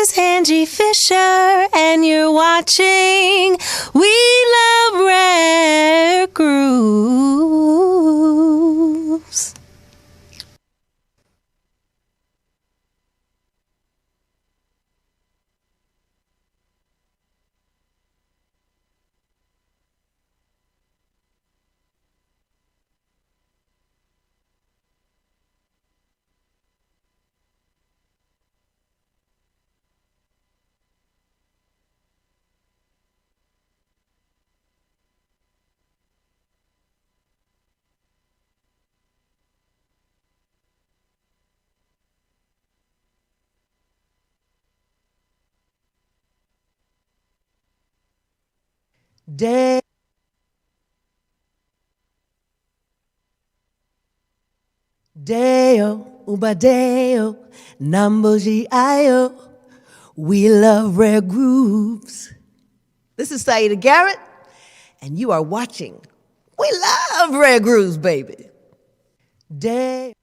is Angie Fisher, and you're watching We Love Rare Grooves. Deo, Ubadeo, Nambo-G-I-O. We love rare grooves. This is Saida Garrett, and you are watching We Love Rare Grooves, baby. Deo.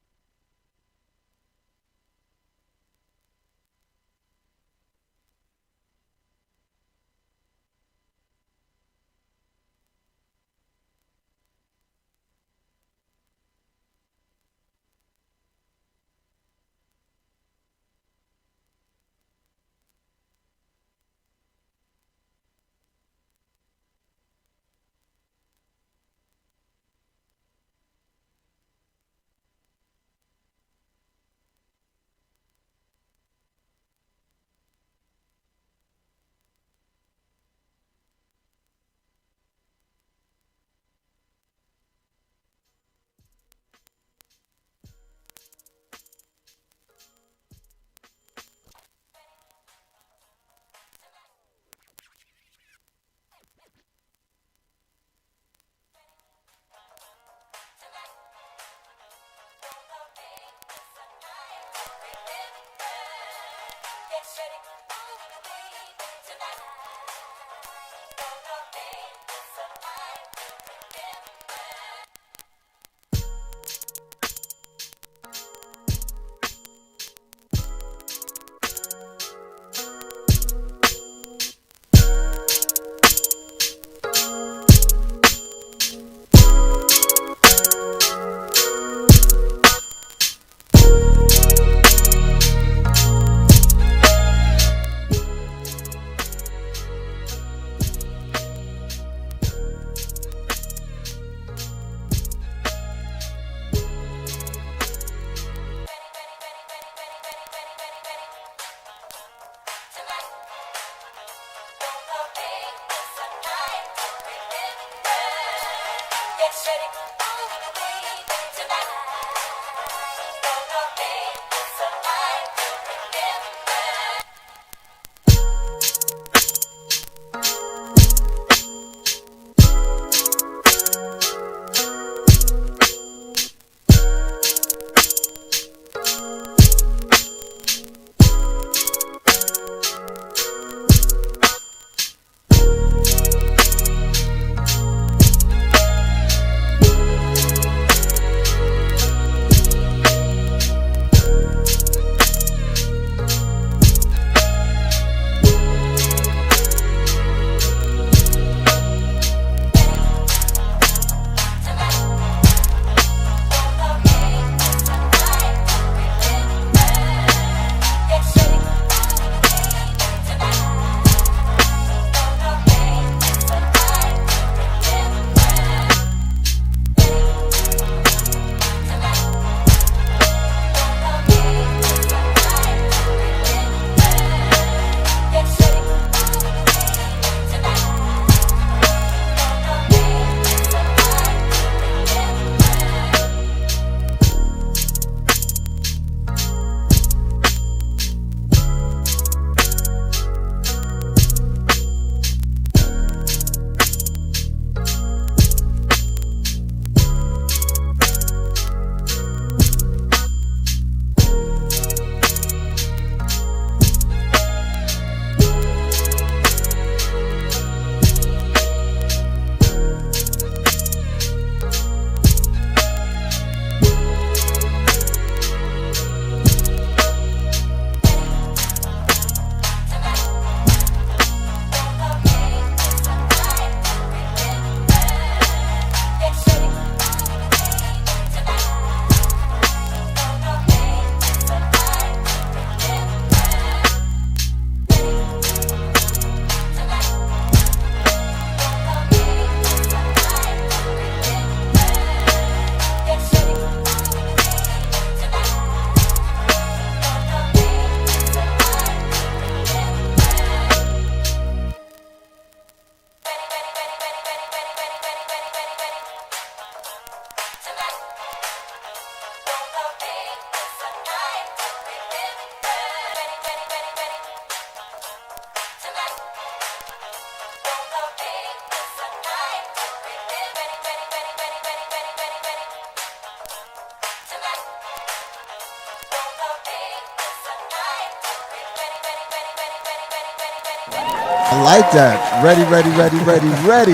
I like that. Ready.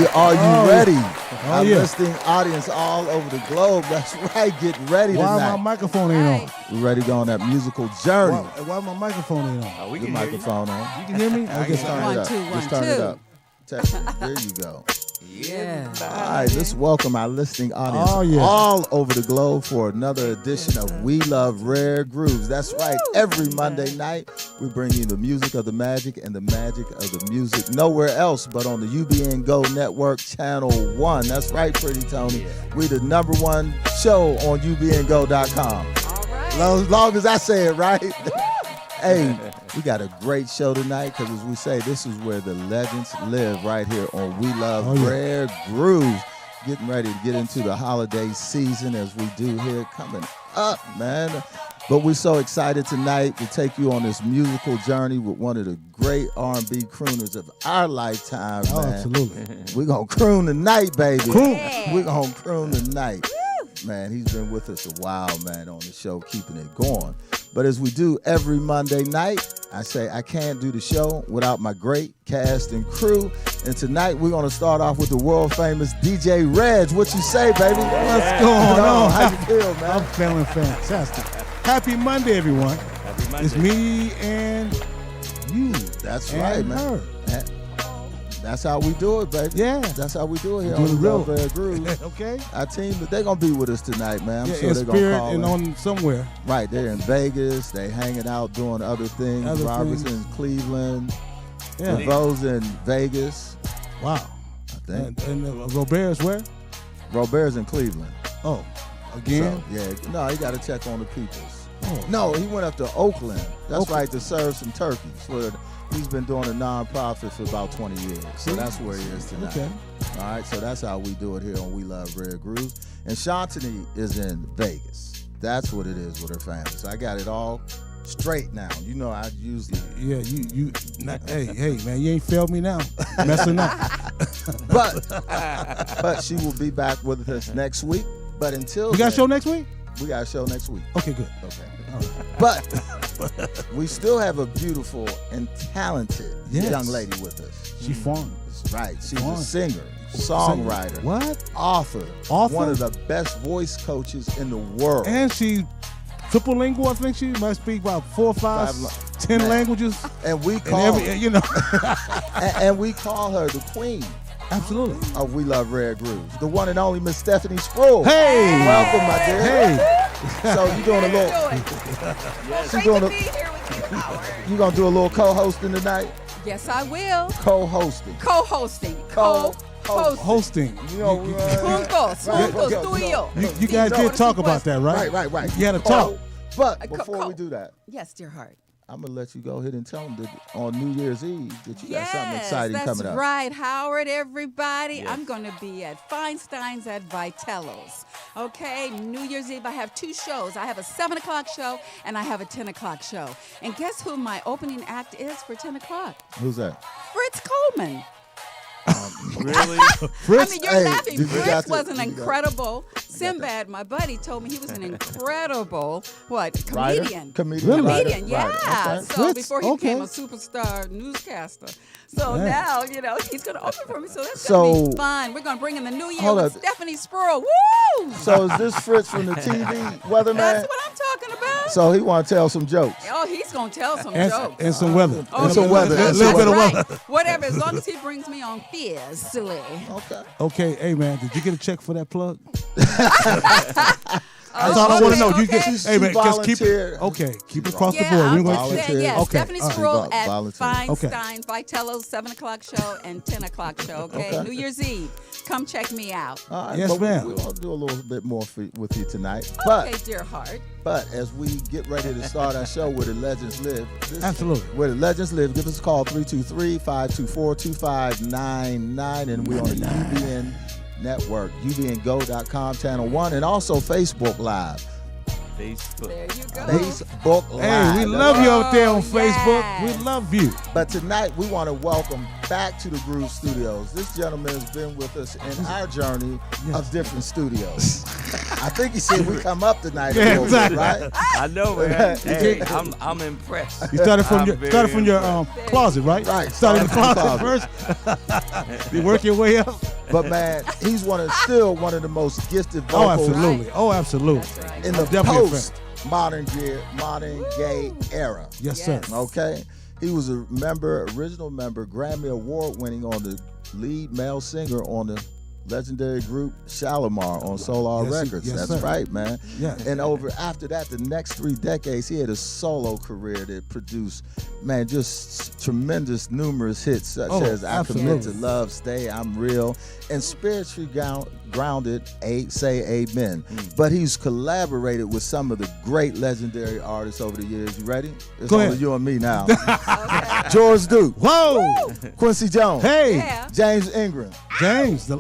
Are you ready? Our yeah. listening audience all over the globe. That's right. Get ready Why tonight. my microphone ain't on? We're ready to go on that musical journey. Why my microphone ain't on? We Your can hear microphone on. You can hear me? Okay, Just turn it up. Just turn it up. There you go. Yeah. All right, let's welcome our listening audience all over the globe for another edition of We Love Rare Grooves. That's right. Every Monday night, we bring you the music of the magic and the magic of the music nowhere else but on the UBN Go Network, Channel 1. That's right, Pretty Tony. We the #1 show on UBNGo.com. All right. As long as I say it right. Hey, we got a great show tonight because, as we say, this is where the legends live right here on We Love Rare Grooves. Getting ready to get into the holiday season as we do here coming up, man. But we're so excited tonight to take you on this musical journey with one of the great R&B crooners of our lifetime, man. Oh, absolutely. We're going to croon tonight, baby. Croon. We're going to croon tonight. Man, he's been with us a while, man, on the show, keeping it going. But as we do every Monday night, I say I can't do the show without my great cast and crew. And tonight we're going to start off with the world famous DJ Reg. What you say, baby? What's going on? How you feel, man? I'm feeling fantastic. Happy Monday, everyone. Happy Monday. It's me and you. That's and right, man. her. That's how we do it, baby. Yeah. That's how we do it here Doing on it real. Love Rare Grooves. Okay. Our team, they're going to be with us tonight, man. I'm Yeah, sure in they're going to spirit call and in. on somewhere. Right, they're in Vegas. They hanging out doing other things. Other Robert's things. in Cleveland. Yeah. DeVoe's in Vegas, Wow. I think. And Robert's where? Robert's in Cleveland. Oh, again? So, yeah. No, he got to check on the peoples. Oh. No, he went up to Oakland. That's Oakland. right, to serve some turkeys. Where he's been doing a nonprofit for about 20 years. So that's where he is tonight. Okay. All right, so that's how we do it here on We Love Rare Grooves. And Shantini is in Vegas. That's what it is with her family. So I got it all straight now. You know, I usually... Yeah, you hey, man, you ain't failed me now. Messing up. But she will be back with us next week. But until You got a then, show next week? We got a show next week. Okay, good. Okay. All right. But we still have a beautiful and talented Yes. young lady with us. She fun. That's right. She's a Fun. singer, songwriter, What? author, Author? one of the best voice coaches in the world. And she triple lingual. I think she must speak about 4, 5, 10 Man. languages. And we And call every, you know. and we call her the queen Absolutely. of We Love Rare Grooves, the one and only Miss Stephanie Sproul. Hey. Welcome, my dear. Hey. So you doing a little? Great doing to a- be here with you, Howard. You gonna do a little co-hosting tonight? Yes, I will. Co-hosting. Co-hosting. Hosting. You know, Juntos, juntos, tú y yo. You guys did talk about that, right? Right. You had to talk. But Co- before co- we do that, Yes, dear heart. I'm gonna let you go ahead and tell them that on New Year's Eve that you got something exciting that's coming up. right, Howard, everybody. I'm going to be at Feinstein's at Vitello's. Okay, New Year's Eve, I have 2 shows. I have a 7 o'clock show, and I have a 10 o'clock show. And guess who my opening act is for 10 o'clock? Who's that? Fritz Coleman. Really? Fritz, I mean, you're hey, laughing. did you got Fritz to- was an did you got- incredible Sinbad. My buddy told me he was an incredible Writer? comedian. Comedian. Comedian, writer. yeah. Right. Okay. So Fritz, before he became okay. a superstar newscaster. So Yeah. now, he's going to open for me. So that's So- going to be fun. We're going to bring in the new year Hold with up. Stephanie Sproul. Woo! So is this Fritz from the TV weatherman? That's what I'm talking about. So he want to tell some jokes. Oh, he's going to tell some And, jokes. and some weather. Oh, and some he- weather. A And little some bit of right. weather. Whatever, as long as he brings me on fiercely. Okay. Okay, hey man, did you get a check for that plug? Oh, That's all I want to know. You okay. get, hey man, just keep volunteered. it. Okay, keep it across the Yeah, board. I'm We're just gonna volunteer. saying, yeah. Okay, Stephanie all right. Sproul at Volunteer. Feinstein, Vitello's 7 o'clock show and 10 o'clock show, okay? New Year's Eve. Come check me out. All right. Yes, but ma'am. We're going to do a little bit more with you tonight. Okay, But dear heart. as we get ready to start our show where the legends live. Absolutely. Where the legends live, give us a call, 323-524-2599. And we're on the UBN Network, UBNGo.com, Channel 1, and also Facebook Live. Facebook. There you go. Facebook Live. Hey, we love you out there on Oh, Facebook. yes. We love you. But tonight we want to welcome back to the Groove Studios. This gentleman has been with us in our journey of different studios. I think he said we come up tonight a little bit, right? I know, man. Hey, I'm impressed. You started from your closet, right? Right. Started in the closet first. You work your way up. But man, he's still one of the most gifted vocals Oh, absolutely. in the Definitely a fan. post-modern gay era. Yes, sir. Okay? He was original member, Grammy Award winning on the lead male singer on the legendary group Shalamar on Solar Records. Yes, That's sir. right, man. Yes. And after that, the next 3 decades, he had a solo career that produced, man, just tremendous, numerous hits such as I Commit to Love, Stay, I'm Real, and spiritually grounded, Say Amen. But he's collaborated with some of the great legendary artists over the years. You ready? It's Go only ahead. you and me now. George Duke. Whoa! Quincy Jones. Hey, Yeah. James Ingram. James. The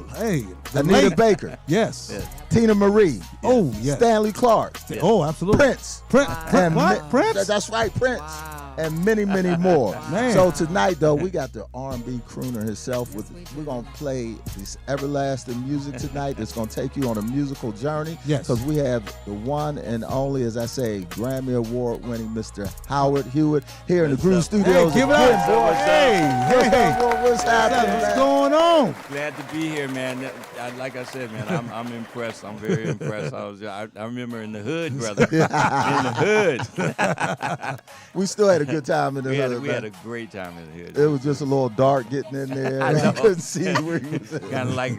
Anita late. Baker. Yes. Tina Marie. Oh, yes. Stanley Clark. Oh, absolutely. Prince. Prince. What? Prince? That's right, Prince. Wow. And many, many more. Man. So tonight, though, we got the R&B crooner himself. We're going to play this everlasting music tonight that's going to take you on a musical journey. Yes. Because we have the one and only, as I say, Grammy Award-winning Mr. Howard Hewett here in the Groove Studios. Hey, give it again, up. boy. Hey. What's happening, What's man? going on? Glad to be here, man. Like I said, man, I'm impressed. I'm very impressed. I remember in the hood, brother. In the hood. We still had a good time in the hood. We had a great time in the hood. It was just a little dark getting in there. I You know. couldn't see where he was at. Kind of like,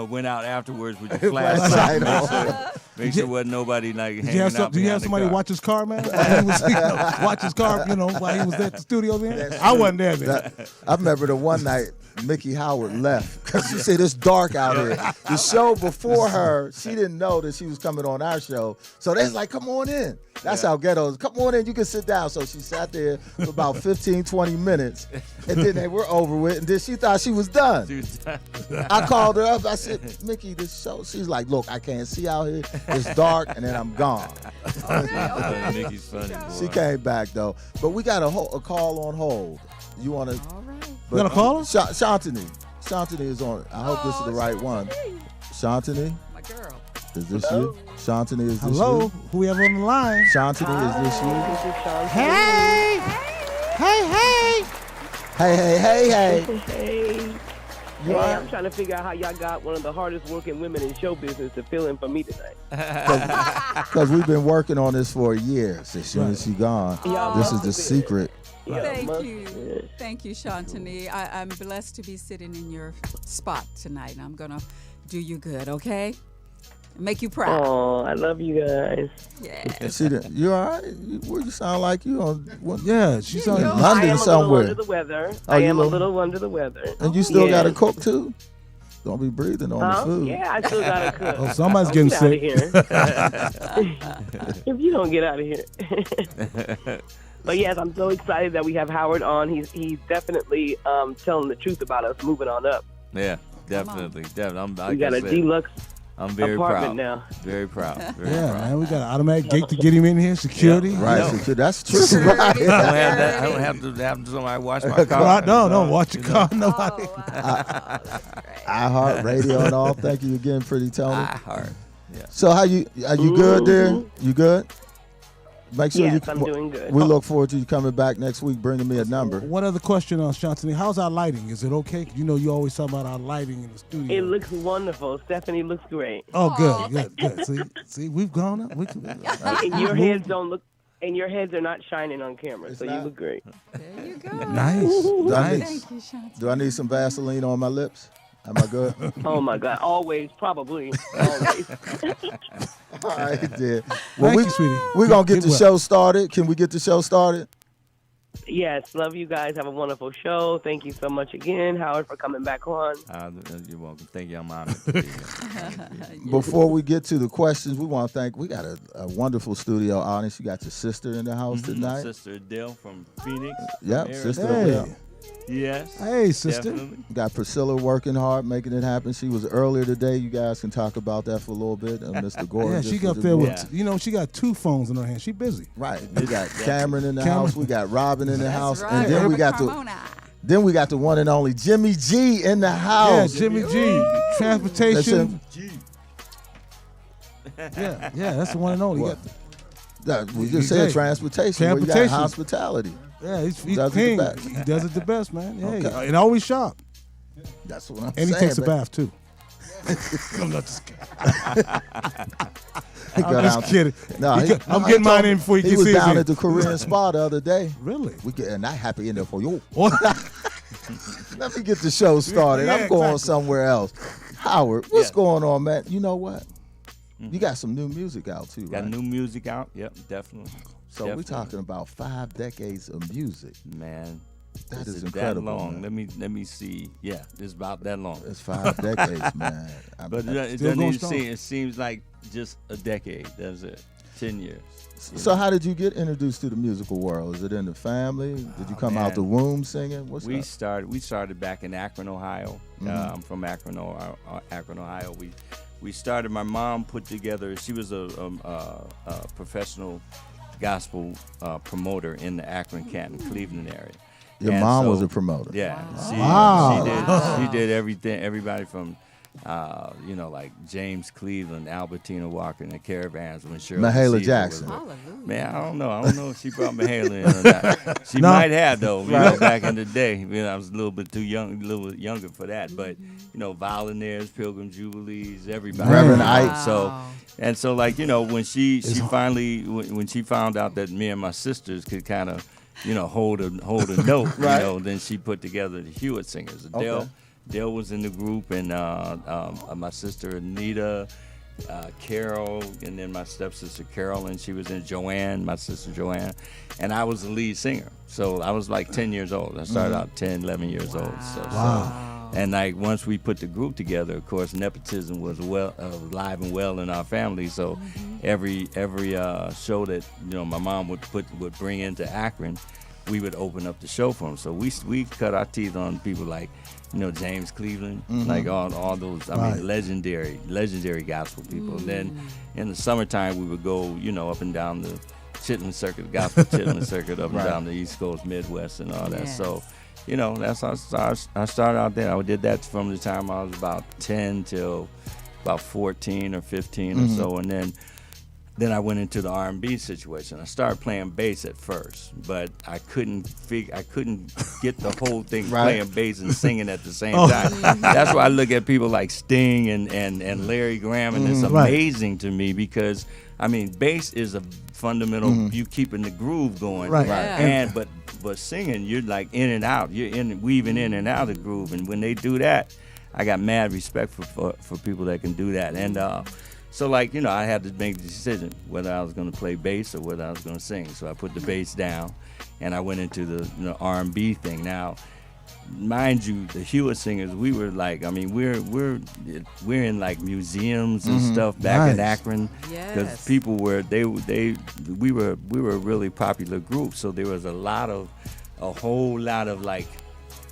went out afterwards with your Flashlight flashlight. Make sure wasn't nobody like hanging out. Do you have somebody watch his car, man? While he was, watch his car, while he was at the studio, man? I wasn't there, man. I remember the one night Mickey Howard left because she said it's dark out here. The show before her, she didn't know that she was coming on our show. So they was like, come on in. That's how ghetto is. Come on in, you can sit down. So she sat there for about 15, 20 minutes. And then they were over with. And then she thought she was done. I called her up. I said, Mickey, this show. She's like, look, I can't see out here. It's dark. And then I'm gone. Mickey's funny, boy. She came back, though. But we got a call on hold. You want to? All right. You got a caller? Shantini. Shantini is on. I hope this is the right one. Shantini, My girl. is this you? Shantini, is this Hello? you? Who we have on the line? Shantini, is this you? Hey! Hey, hey! Hey. Hey, You all I'm right? trying to figure out how y'all got one of the hardest working women in show business to fill in for me tonight. Because we've been working on this for a year. So as soon as she's gone, Y'all this is must the have secret. been. Thank you, Shantini. I'm blessed to be sitting in your spot tonight, and I'm gonna do you good, okay? Make you proud. Oh, I love you guys. Yeah. You all right? You sound like you on what? Yeah, she's on. you go. I London am a little somewhere. under the weather. Oh, I you am a little- little under the weather. And you still got to Yes. cook too? Don't be breathing on the food. Yeah, I still gotta cook. Oh, somebody's Don't getting get out of here. If you don't get out of here. But yes, I'm so excited that we have Howard on. He's definitely telling the truth about us moving on up. Yeah, definitely. We got a deluxe I'm very apartment proud. now. Very proud. Very Yeah, proud. man, we got an automatic gate to get him in here, security. Yeah. Right, No. so that's true. Security. Right. I don't have to have somebody watch my car. No, watch your car. Nobody. Oh, wow. That's great. iHeartRadio and all. Thank you again, Pretty Tony. I heart. Yeah. So are you good there? You good? Make sure Yes, you. I'm doing good. We look forward to you coming back next week, bringing me a number. One other question on Shantini. How's our lighting? Is it okay? You know, you always talk about our lighting in the studio. It looks wonderful. Stephanie looks great. Oh, Aw, good. See, we've grown up. And your heads don't look, and your heads are not shining on camera, so you not? look great. There you go. Nice. Do I need, Thank you, Shantini. do I need some Vaseline on my lips? Am I good? Oh my God, always, probably, always. All right, then. Thank you, sweetie. We're going to get Keep the well. show started. Can we get the show started? Yes, love you guys. Have a wonderful show. Thank you so much again, Howard, for coming back on. You're welcome. Thank you. I'm honored to be here. Before we get to the questions, we want to thank, we got a wonderful studio audience. You got your sister in the house tonight. Sister Adele from Phoenix. Yep, Arizona. sister Hey. Adele. Yes. Hey, sister. Definitely. Got Priscilla working hard, making it happen. She was earlier today. You guys can talk about that for a little bit. Mr. Gordon. Yeah, just she for got the- there with, Yeah. she got 2 phones in her hand. She busy. Right. We got Cameron in the Cameron. house. We got Robin in the house. That's And right. then we got Carmona. Then we got the one and only Jimmy G in the Yeah, house. Jimmy G. Transportation. That's Yeah, that's the one and only. What? We DJ. just said transportation. Where you got Transportation. hospitality. Yeah, he's Does it the king. best. He does it the best, man. Yeah, Okay. and always sharp. That's what I'm And saying. he takes a but bath too. I'm not just he go I'm down- just kidding. No, I'm he getting told mine me in before he he gets was his down in. at the Korean spa the other day. Really? We getting that happy in there for you. What? Let me get the show started. Yeah, I'm going exactly. somewhere else. Howard, what's Yeah. going on, man? You know what? You got some new music out too, Got right? new music out. Yep, definitely. So we're talking about 5 decades of music. Man, That is is it incredible. That long. man. Let me see. Yeah, it's about that long. It's 5 decades, man. But it Still doesn't going even strong. seem. It seems like just a decade. That's it. 10 years. So how did you get introduced to the musical world? Is it in the family? Did you come out man. the womb singing? What's We up? started back in Akron, Ohio. I'm from Akron, Ohio. We started. My mom put together. She was a professional gospel promoter in the Akron, Canton, Cleveland area. Your And mom so- was a promoter. Yeah, Wow. she did everything. Everybody from like James Cleveland, Albertina Walker, and the Caravans when Shirley Mahalia Caesar Jackson. was- Hallelujah. Man, I don't know if she brought Mahalia in or not. She might have though. You know, back in the day, I was a little bit too young, a little bit younger for that. But Violinaires, Pilgrim Jubilees, everybody. Reverend Wow. Ike. So when she finally when she found out that me and my sisters could kind of hold a note, Right. then she put together the Hewett Singers. Okay. Dale was in the group, and my sister Anita, Carol, and then my stepsister Carolyn. She was in Joanne, my sister Joanne, and I was the lead singer. So I was like 10 years old. I started out 10, 11 years old. So, and like once we put the group together, of course, nepotism was alive and well in our family. So every show that my mom would bring into Akron, we would open up the show for them. So we cut our teeth on people like James Cleveland, like all those mean legendary gospel people. And then in the summertime we would go up and down the Chitlin Circuit, gospel Chitlin Circuit, up and down the East Coast, Midwest, and all that. Yes. So that's how I started out there. I did that from the time I was about 10 till about 14 or 15 or so, and then I went into the R&B situation. I started playing bass at first, but I couldn't get the whole thing playing bass and singing at the same time. That's why I look at people like Sting and Larry Graham, and it's amazing to me because bass is a fundamental. You keeping the groove going, Right. Yeah. And but singing, you're like in and out. You're weaving in and out of the groove, and when they do that, I got mad respect for people that can do that. And so I had to make the decision whether I was going to play bass or whether I was going to sing. So I put the bass down, and I went into the R&B thing. Now, mind you, the Hewett Singers, we were like, we're in like museums and stuff back in Nice. Akron, because Yes. people were we were a really popular group. So there was a whole lot of like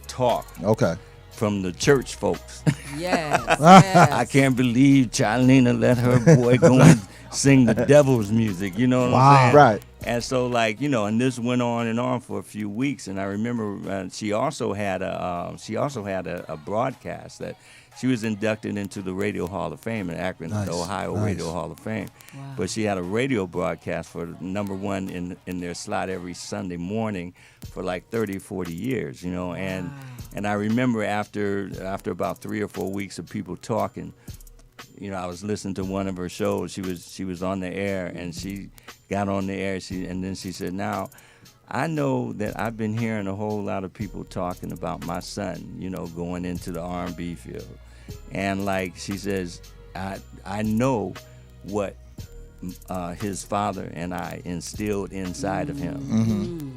talk Okay. from the church folks. Yes. I can't believe Chalina let her boy go and sing the devil's music. You know what I'm saying? Right. And so, and this went on and on for a few weeks. And I remember she also had a broadcast that she was inducted into the Radio Hall of Fame in Akron, Nice, the Ohio nice. Radio Hall of Fame. Wow. But she had a radio broadcast for number one in their slot every Sunday morning for like 30 or 40 years, and I remember after about 3 or 4 weeks of people talking, I was listening to one of her shows. She was on the air, and she got on the air. And then she said, "Now, I know that I've been hearing a whole lot of people talking about my son, going into the R&B field, and like she says, I know what his father and I instilled inside of him."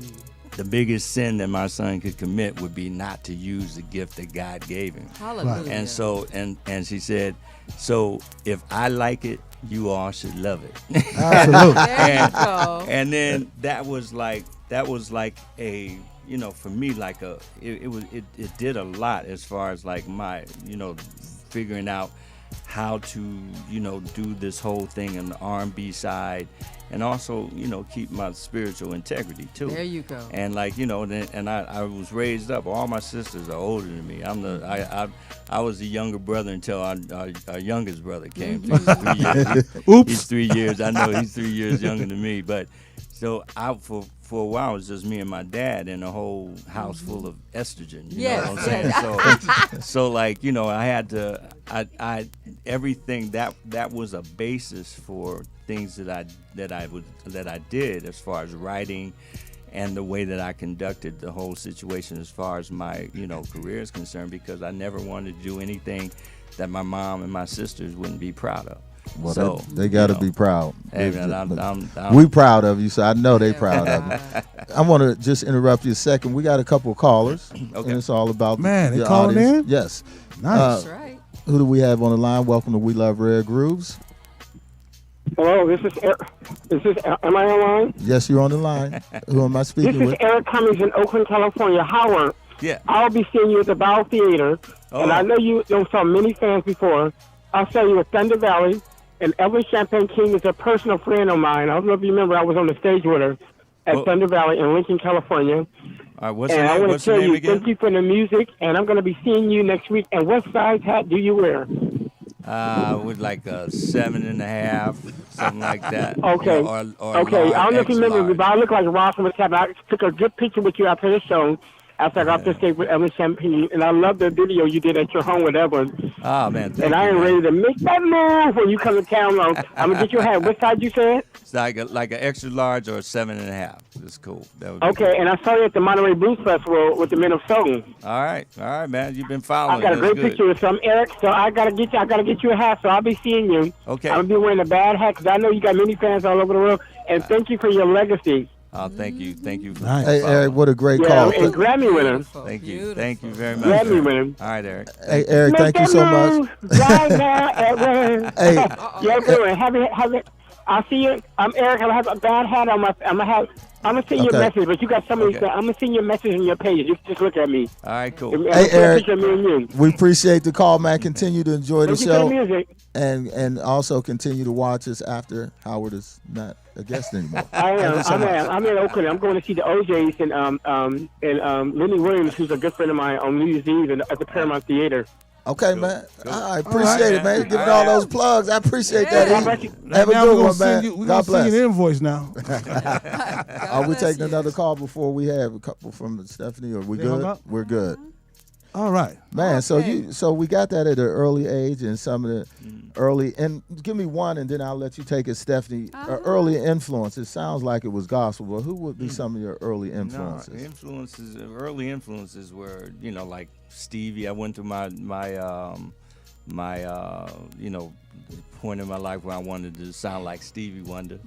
The biggest sin that my son could commit would be not to use the gift that God gave him. Hallelujah. And so, and she said, so if I like it, you all should love it. Absolutely. There you go. And then that was like a, for me, like it did a lot as far as like my, figuring out how to, do this whole thing on the R&B side, and also, keep my spiritual integrity too. There you go. And I was raised up. All my sisters are older than me. I was the younger brother until our youngest brother came. He's 3 years. Oops. He's 3 years. I know he's 3 years younger than me. But so for a while, it was just me and my dad in a whole house full of estrogen. You know what I'm saying? So I had to. I everything that was a basis for things that I did as far as writing, and the way that I conducted the whole situation as far as my career is concerned, because I never wanted to do anything that my mom and my sisters wouldn't be proud of. Well, so they got to be proud. Hey man, I'm we proud of you, so I know they proud of you. I want to just interrupt you a second. We got a couple of callers, and it's all about they the calling audience. in? Yes. Nice. That's right. Who do we have on the line? Welcome to We Love Rare Grooves. Hello, this is Eric. Am I online? Yes, you're on the line. Who am I speaking This is with? Eric Cummings in Oakland, California. Howard, yeah. I'll be seeing you at the Bow Theater, and I know you saw many fans before. I'll show you at Thunder Valley, and Evelyn Champagne King is a personal friend of mine. I don't know if you remember, I was on the stage with her at Thunder Valley in Lincoln, California. All right, what's and I want to tell you, again? thank you for the music, and I'm going to be seeing you next week. And what size hat do you wear? With like a 7.5, something like that. Okay. Or okay. I don't know if you remember me, extra but I look like Ross from the Tap. I took a good picture with you after the show. After I got the stage with Evelyn Champagne, and I love the video you did at your home with Evelyn. Oh man, thank and you, I am ready to make that move when you come to town. I'm gonna get your hat. What size you said? It's like an extra large or a 7.5. It's cool. That would be Okay, cool. and I saw you at the Monterey Blues Festival with the Men of Soul. All right, man. You've been following. I got a That's great good. picture with some Eric, so I gotta get you a hat. So I'll be seeing you. Okay. I'm gonna be wearing a bad hat because I know you got many fans all over the world. And thank you for your legacy. Oh, thank you. Nice. Hey, Eric, what a great call. And Grammy winner. Thank you. Thank you very much. Grammy Eric. winner. All right, Eric. Hey, Eric, thank you so much. Right now at work. Hey, Yeah, good. Have it. I'll see you. I'm Eric. I have a bad hat on my. I'm gonna send you a Okay. message, but you got somebody. Okay. I'm gonna send you a message on your page. You just look at me. All right, cool. Hey, Eric. Me and you. we appreciate the call, man. Continue to enjoy the Thank you for the show, music. and also continue to watch us after Howard is not a guest anymore. I am. Thank you so much. I'm in Oakland. I'm going to see the OJs and Lenny Williams, who's a good friend of mine, on New Year's Eve at the Paramount Theater. Okay, man. I appreciate it, man. Giving all those plugs. I appreciate How that. about you? Have a Now good we're one, gonna man. send you, we're God gonna send bless. you the invoice now. Are we bless taking you. another call before we have a couple from Stephanie? Are we They hung good? up? We're good. All right. Man, Okay. so we got that at an early age, and some of the early, and give me one, and then I'll let you take it, Stephanie. Early influence. It sounds like it was gospel, but who would be some of your early influences? No, early influences were, like Stevie. I went through my point in my life where I wanted to sound like Stevie Wonder.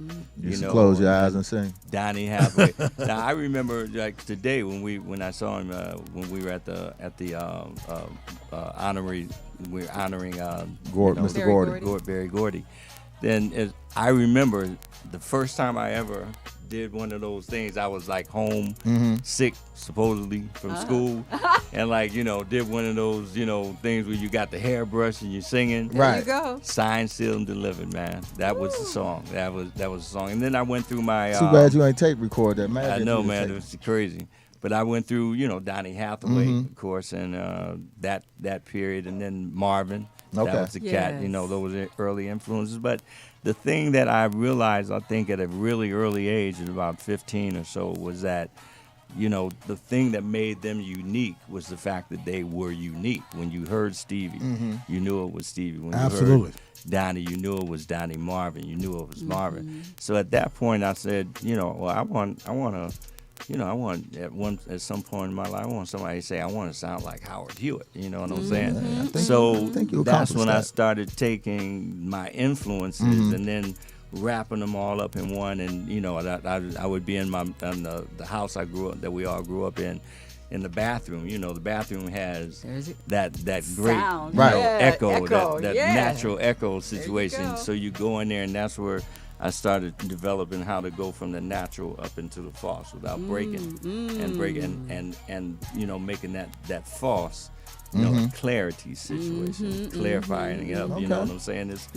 You should close your eyes and sing. Donny Hathaway. Now I remember like today when I saw him when we were at the honorary, we were honoring Mr. Barry Gordy. Barry Gordy. Then I remember the first time I ever did one of those things. I was like home, sick supposedly from school, and did one of those things where you got the hairbrush and you're singing. There you go. Signed, sealed, and delivered, man. That was the song. That was the song. And then I went through my. Too bad you ain't tape record that, man. I know, man. It was crazy. But I went through, Donny Hathaway, of course, and that period, and then Marvin. Okay. That was the cat. Yes. Those were early influences. But the thing that I realized, I think, at a really early age, at about 15 or so, was that, the thing that made them unique was the fact that they were unique. When you heard Stevie, you knew it was Stevie. When Absolutely. you heard Donnie, you knew it was Donnie. Marvin, you knew it was Marvin. So at that point, I said, I want at some point in my life, I want somebody to say I want to sound like Howard Hewett. You know what I'm saying? I think you That's accomplished when I that. started taking my influences and then wrapping them all up in one. And I would be in the house I grew up, that we all grew up in the bathroom. The bathroom has that great Sound. Right. echo, Echo, that yeah. natural echo situation. go. So you go in there, and that's where I started developing how to go from the natural up into the false without breaking and you know, making that false, you know, clarity situation, clarifying it up. You know what I'm saying? It's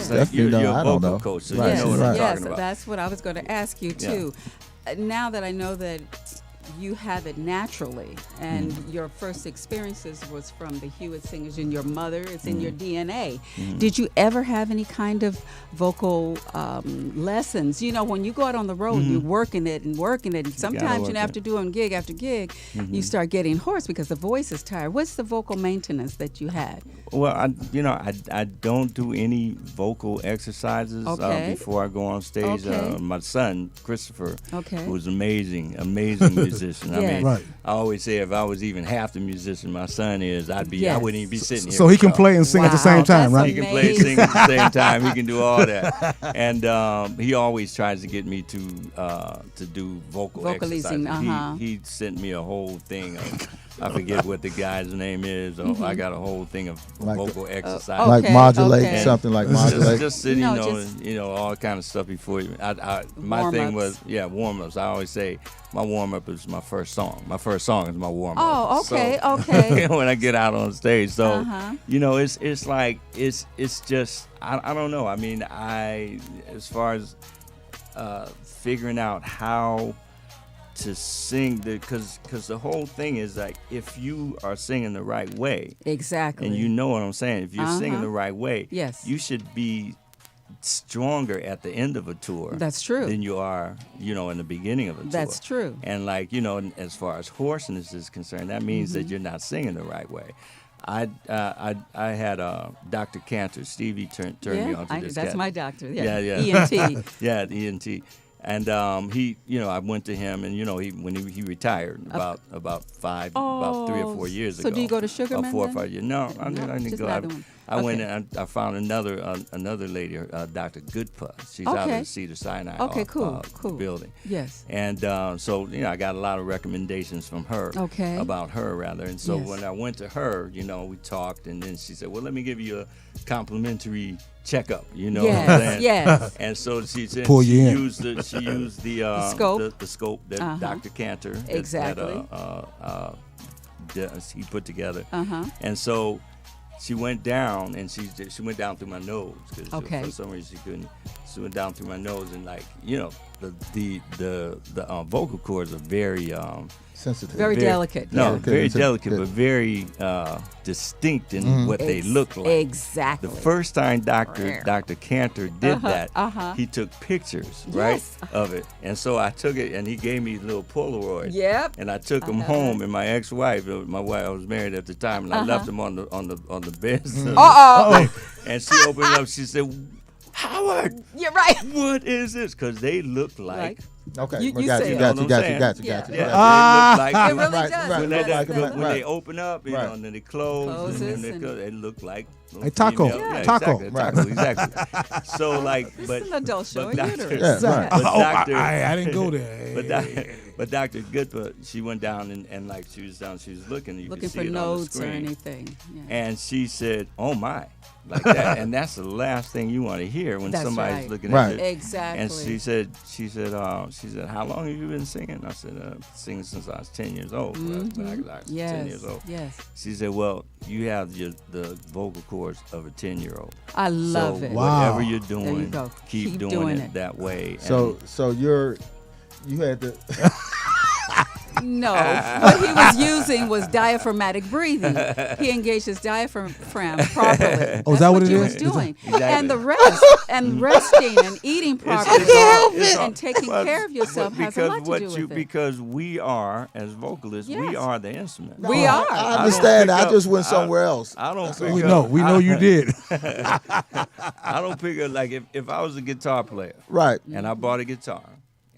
like you're a vocal coach, so you know what I'm talking about. That's what I was going to ask you too. Now that I know that you have it naturally, and your first experiences was from the Hewett singers and your mother. It's in your DNA. Did you ever have any kind of vocal lessons? You know, when you go out on the road, you're working it, and sometimes, you know, after doing gig after gig, you start getting hoarse because the voice is tired. What's the vocal maintenance that you had? Well, I don't do any vocal exercises before I go on stage. My son, Christopher, who's amazing musician. I mean, I always say if I was even half the musician my son is, I wouldn't even be sitting here. So he can play and sing at the same time, right? He can play and sing at the same time. He can do all that. And he always tries to get me to do vocal exercises. He sent me a whole thing of, I forget what the guy's name is. I got a whole thing of vocal exercises. Like modulate, something like modulate. Just sitting, you know, all kind of stuff before you. My thing was, warm-ups. I always say my warm-up is my first song. My first song is my warm-up. Oh, okay. When I get out on stage. So, you know, it's like, it's just, I don't know. I mean, as far as figuring out how to sing, because the whole thing is like, if you are singing the right way, and you know what I'm saying, if you're singing the right way, you should be stronger at the end of a tour. That's true. Than you are, you know, in the beginning of a tour. That's true. And like, you know, as far as hoarseness is concerned, that means that you're not singing the right way. I had Dr. Cantor, Stevie turned me on to this. That's cat. My doctor. ENT. ENT. And he, you know, I went to him, and you know, when he retired about 3 or 4 years ago. So do you go to Sugarman? 4 or 5 years. No, I didn't go. I went and I found another lady, Dr. Goodpa. She's out of the Cedar Sinai cool. building. Yes. And so, you know, I got a lot of recommendations from her about her, rather. And so when I went to her, you know, we talked, and then she said, well, let me give you a complimentary checkup, you know what I'm saying? Yes. And so she said she used the scope that Dr. Cantor he put together. And so she went down, and she went down through my nose, because for some reason she couldn't. She went down through my nose, and like, you know, the vocal cords are very sensitive, very delicate. No, very delicate, but very distinct in what they look like. Exactly. The first time Dr. Cantor did that, he took pictures, of it, and so I took it, and he gave me a little Polaroid. Yep. And I took them home, and my ex-wife, I was married at the time, and I left them on the bed. And she opened it up. She said, Howard, you're right. What is this? Because they look like. Okay, you got you. They look like. It really does. When they open up, you know, and then they close, and they look like. Taco. Taco. Exactly. So like, but an adult show. I didn't go there. But Dr. Goodpa, she went down and like she was looking. You looking could see for it notes on the or screen. anything. Yeah. And she said, "Oh my." Like that, and that's the last thing you want to hear when somebody's looking at it. Exactly. And she said, how long have you been singing? I said, singing since I was 10 years old. When I was 10 years old. Yes. She said, well, you have the vocal cords of a 10-year-old. I love it. Whatever you're doing, keep doing it that way. So you had to. No, what he was using was diaphragmatic breathing. He engaged his diaphragm properly. Oh, is that what he was doing? And the rest, and resting and eating properly, and taking care of yourself has a lot to do with it. Because we are, as vocalists, we are the instrument. We are. I understand. I just went somewhere else. I don't pick we up. We know you did. I don't pick up, like if I was a guitar player, right, and I bought a guitar,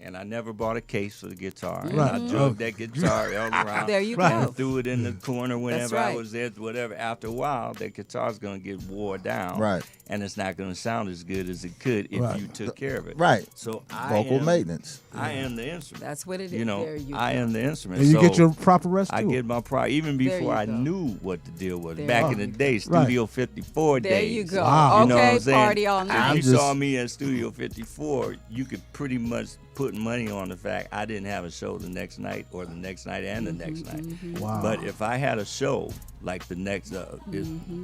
and I never bought a case for the guitar. And Right. I drug that guitar all around. There you Right. go. Threw it in the corner whenever I right. was there, whatever. After a while, that guitar's going to get wore down. Right. And it's not going to sound as good as it could if Right. you took care of it. Right. So Vocal maintenance. I am the instrument. That's what it is. You know, There you I go. am the instrument. And you so get your proper rest too. I get my pride even There before you I go. knew what the deal was. There Back you in the go. day, Studio 54 There days. you go. Wow. You know what Okay, I'm saying? party all If night. you just- saw me at Studio 54, you could pretty much put money on the fact I didn't have a show the next night or the next night and the next night. Wow. But if I had a show like the next,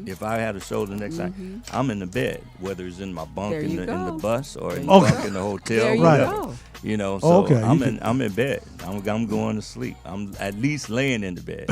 if I had a show the next night, I'm in the bed, whether it's in my bunk There in you the go. bus or in the Okay. bunk in the hotel, There you whatever. go. You know, so Oh, okay. I'm in bed. I'm going to sleep. I'm at least laying in the bed.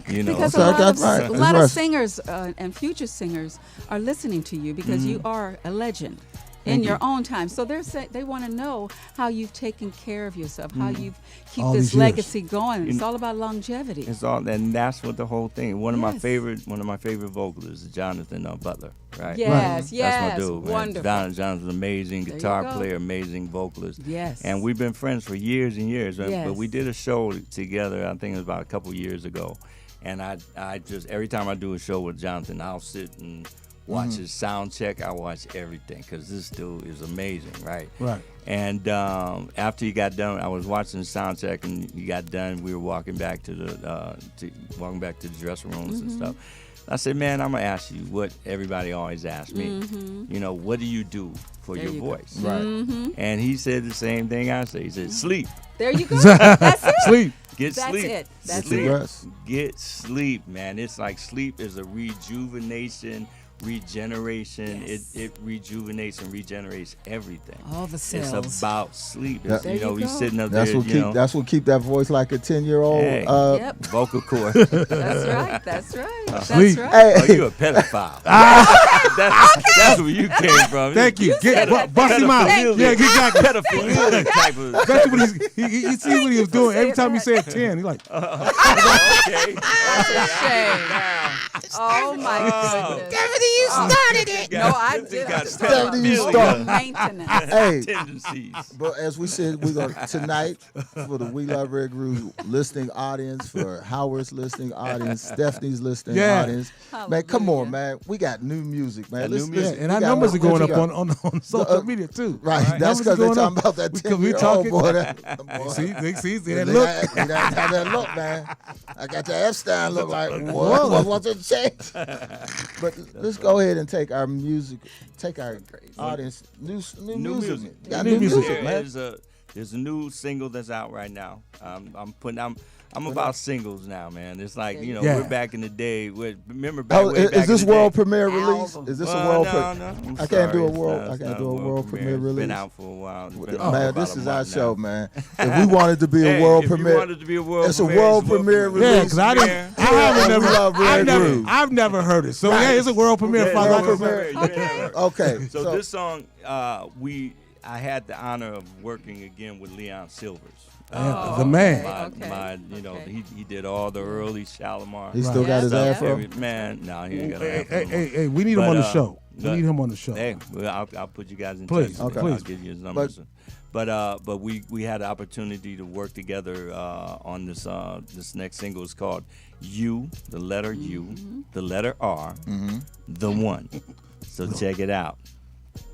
You know, Because So a lot, that's of, right. a That's lot right. of singers and future singers are listening to you because you are a legend in your own time. So they want to know how you've taken care of yourself, how you've keep All this these years. legacy going. It's all about longevity. it's all, and that's what the whole thing. One of my Yes. favorite vocalists is Jonathan Butler, right? Yes, That's yes, my dude, man. wonderful. Jonathan's an amazing There you guitar go. player, amazing vocalist. Yes. And we've been friends for years and years. Yes. But we did a show together, I think it was about a couple years ago. And I just, every time I do a show with Jonathan, I'll sit and watch his sound check. I watch everything because this dude is amazing, right? Right. And after he got done, I was watching the sound check, and he got done. We were walking back to the dressing rooms and stuff. I said, "Man, I'm gonna ask you what everybody always asks me. You know, what do you do for There your you go. voice?" Right. And he said the same thing I say. He said, "Sleep, There you go. That's it. Sleep. get That's sleep, it. That's sleep, it. Rest. get sleep, man. It's like sleep is a rejuvenation." Regeneration, Yes. it rejuvenates and regenerates everything. All the It's cells. about sleep. Yeah. It's, There you know, you he's go. sitting up That's there, what you know, keep that voice like a 10-year-old. Hey. Yep. vocal cord. That's right. That's right. That's Sleep. right. Hey, Oh, you a pedophile. That's where you came from. Thank you. said that. Bust him out. Pedophilia. Yeah, exactly. Pedophilia type of. Especially when he see what he was doing. Every time he said 10, he like, Okay. Shame. Oh my goodness. You started it. No, I did. got I started you with start. maintenance. hey, tendencies. but as we said, we're gonna tonight for the We Love Red Grooves listening audience, for Howard's listening audience, Stephanie's listening Yeah. audience. Man, come on, Hallelujah. man. We got new music, man. Got new Listen, music. listen, and we our got numbers one- are going what up you got? on social media too. Right, that's Numbers because are they're going talking up. about that Because we 10-year-old talking. boy. That boy. See, They that look. have that look, man. I got the Epstein look like, what's it say? But let's go ahead and take our music, take our audience, new music. You got new music, man. There's a new single that's out right now. I'm about singles now, man. It's like, you know, Yeah. we're back in the day. Remember back Oh, way back is this in the world day. premiere release? Album. Is this a Well, world no, premiere? no, I'm I can't do a sorry. world. It's I can't not do a world premiere It's release. been out for a while. It's been out for Man, about this a is our month show, now. man. If we wanted to be a Hey, world if you premiere, wanted to be a world it's a premiere, world it's a world premiere premiere. Yeah, release. because I didn't. Yeah. I haven't We love Red Grooves. I've never heard it. So yeah, it's a world premiere. Yeah, Father. world I can- premiere. Okay. Okay, So this song, I had the honor of working again with Leon Silvers. Yeah, the man. My, you know, he did all the early Shalamar. he still got his Yeah. afro. Man, no, he ain't got an afro. Hey, we need him But, on the show. We but- need him on the show. Hey, well, I'll put you guys in Please, touch. okay. I'll please. give you his numbers. But we had the opportunity to work together on this next single. It's called You, the letter U, the letter R, the one. So check it out.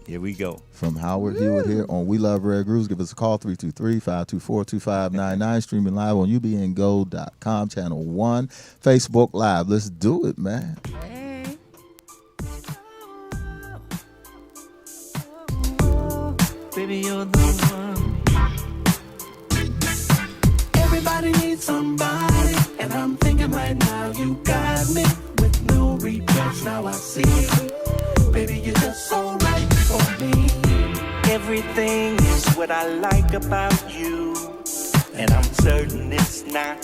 Here we go. From Howard Hewett here on We Love Red Grooves. Give us a call, 323-524-2599. Streaming live on ubngo.com, channel 1, Facebook Live. Let's do it, man. Hey. Baby, you're the one. Everybody needs somebody, and I'm thinking right now you got me with no regrets. Now I see, baby, you're just so right for me. Everything is what I like about you, and I'm certain it's not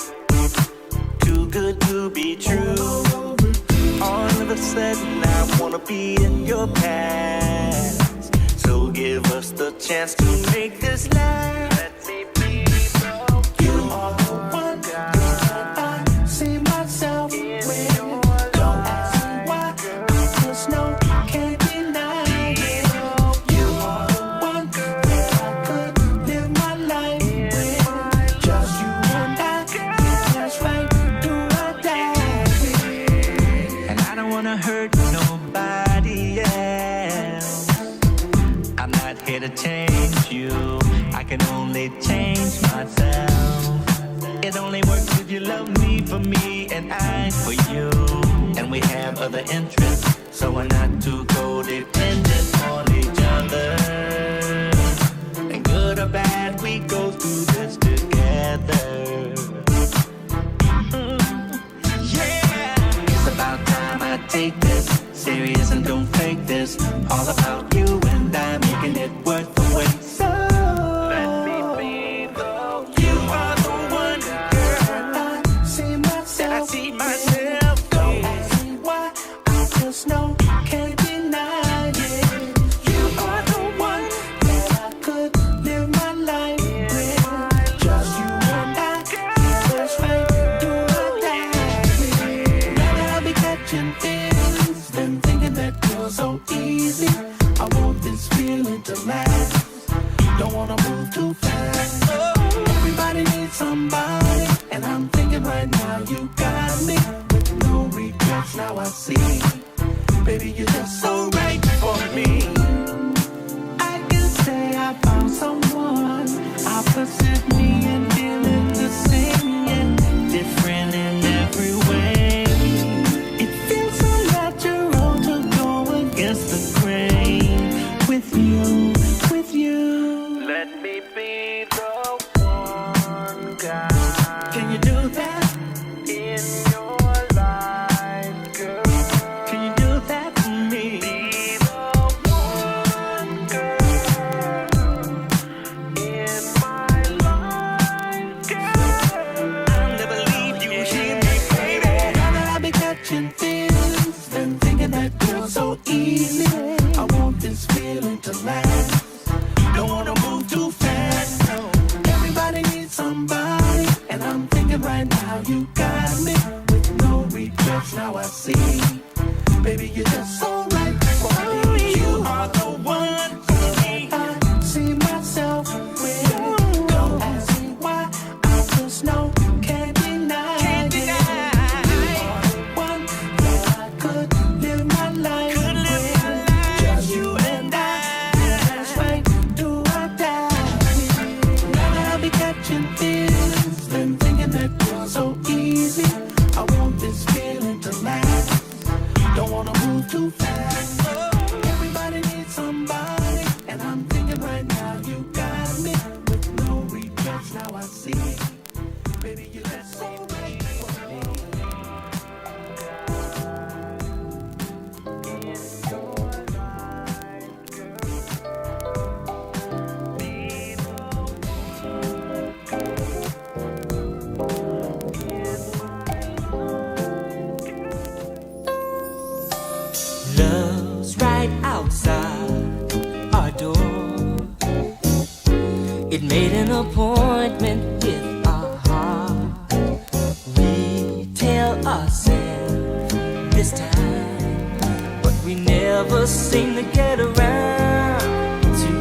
too good to be true. All of a sudden I wanna be in your past, so give us the chance to make this last. Let me be You are the one, I see myself with. Don't ask me why, I just know can't deny it. You are the one that I could live my life for me and I for you. And we have other interests, so we're not too codependent on each other. And good or bad, we go through this together. Yeah, it's about time I take this serious and don't fake this. All about you and I, making it worth the wait. So let me be the you are the one, girl. I see myself. Don't ask me why, I just know, can't deny it. You are the one that I could live my life with. Just you and I, first way, do or die. Now I'll be catching things, been thinking that you're so easy. I want this feeling to last. Don't wanna move too fast. Everybody needs somebody, and I'm thinking right now you got me with no regrets. Now I see, baby, you're just so right for me. I can say I found someone opposite me and feeling the same, yet different in every way. It feels so natural to go against the grain with you, with you. Let me be the one guy. Can you do that in your life, girl? Can you do that for me? Be the one girl in my life, girl. I'll never leave you, hear me, baby. Now that I've been catching feelings, been thinking that you're so easy. I want this feeling to last. Don't wanna move too fast, no. Everybody needs somebody, and I'm thinking right now you got me with no regrets. Now I see, baby, you're just so right for me. You are the one for me. I see myself with. Don't ask me why, I just know, can't deny. Can't deny. You are the one that I could live my life with. Just you and I. That's right, do or die. Now that I'll be catching feelings, been thinking that you're so easy. I want this feeling to last. Don't wanna move too fast. Everybody needs somebody, and I'm thinking right now you got me with no regrets. Now I see, baby, you're just so right for me. Love's right outside our door. It made an appointment with our heart. We tell ourselves this time, but we never seem to get around to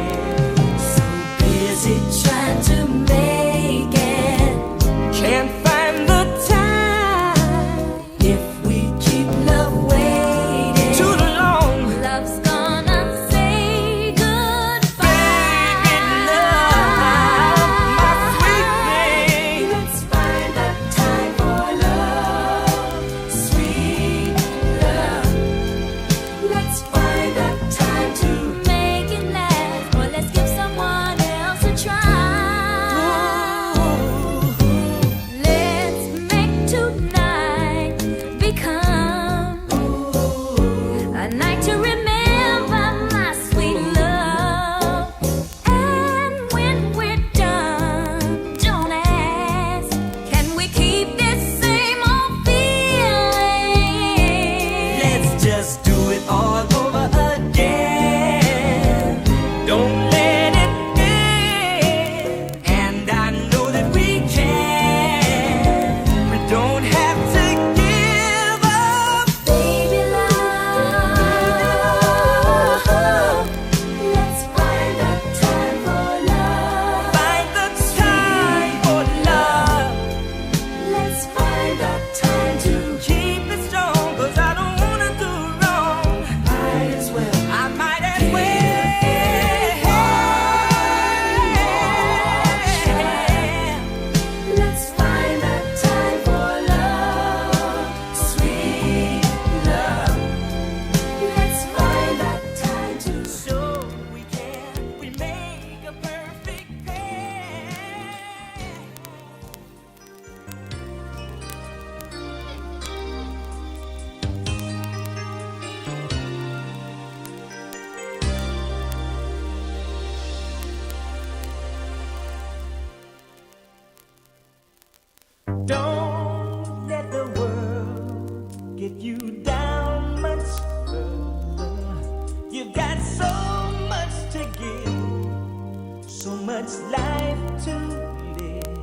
it. So busy trying to make it, can't find the time. If we keep love waiting too long, love's gonna say goodbye. Baby, love, my sweet thing. Let's find the time for love, sweet love. Let's find the time. Don't let the world get you down much further. You've got so much to give, so much life to live.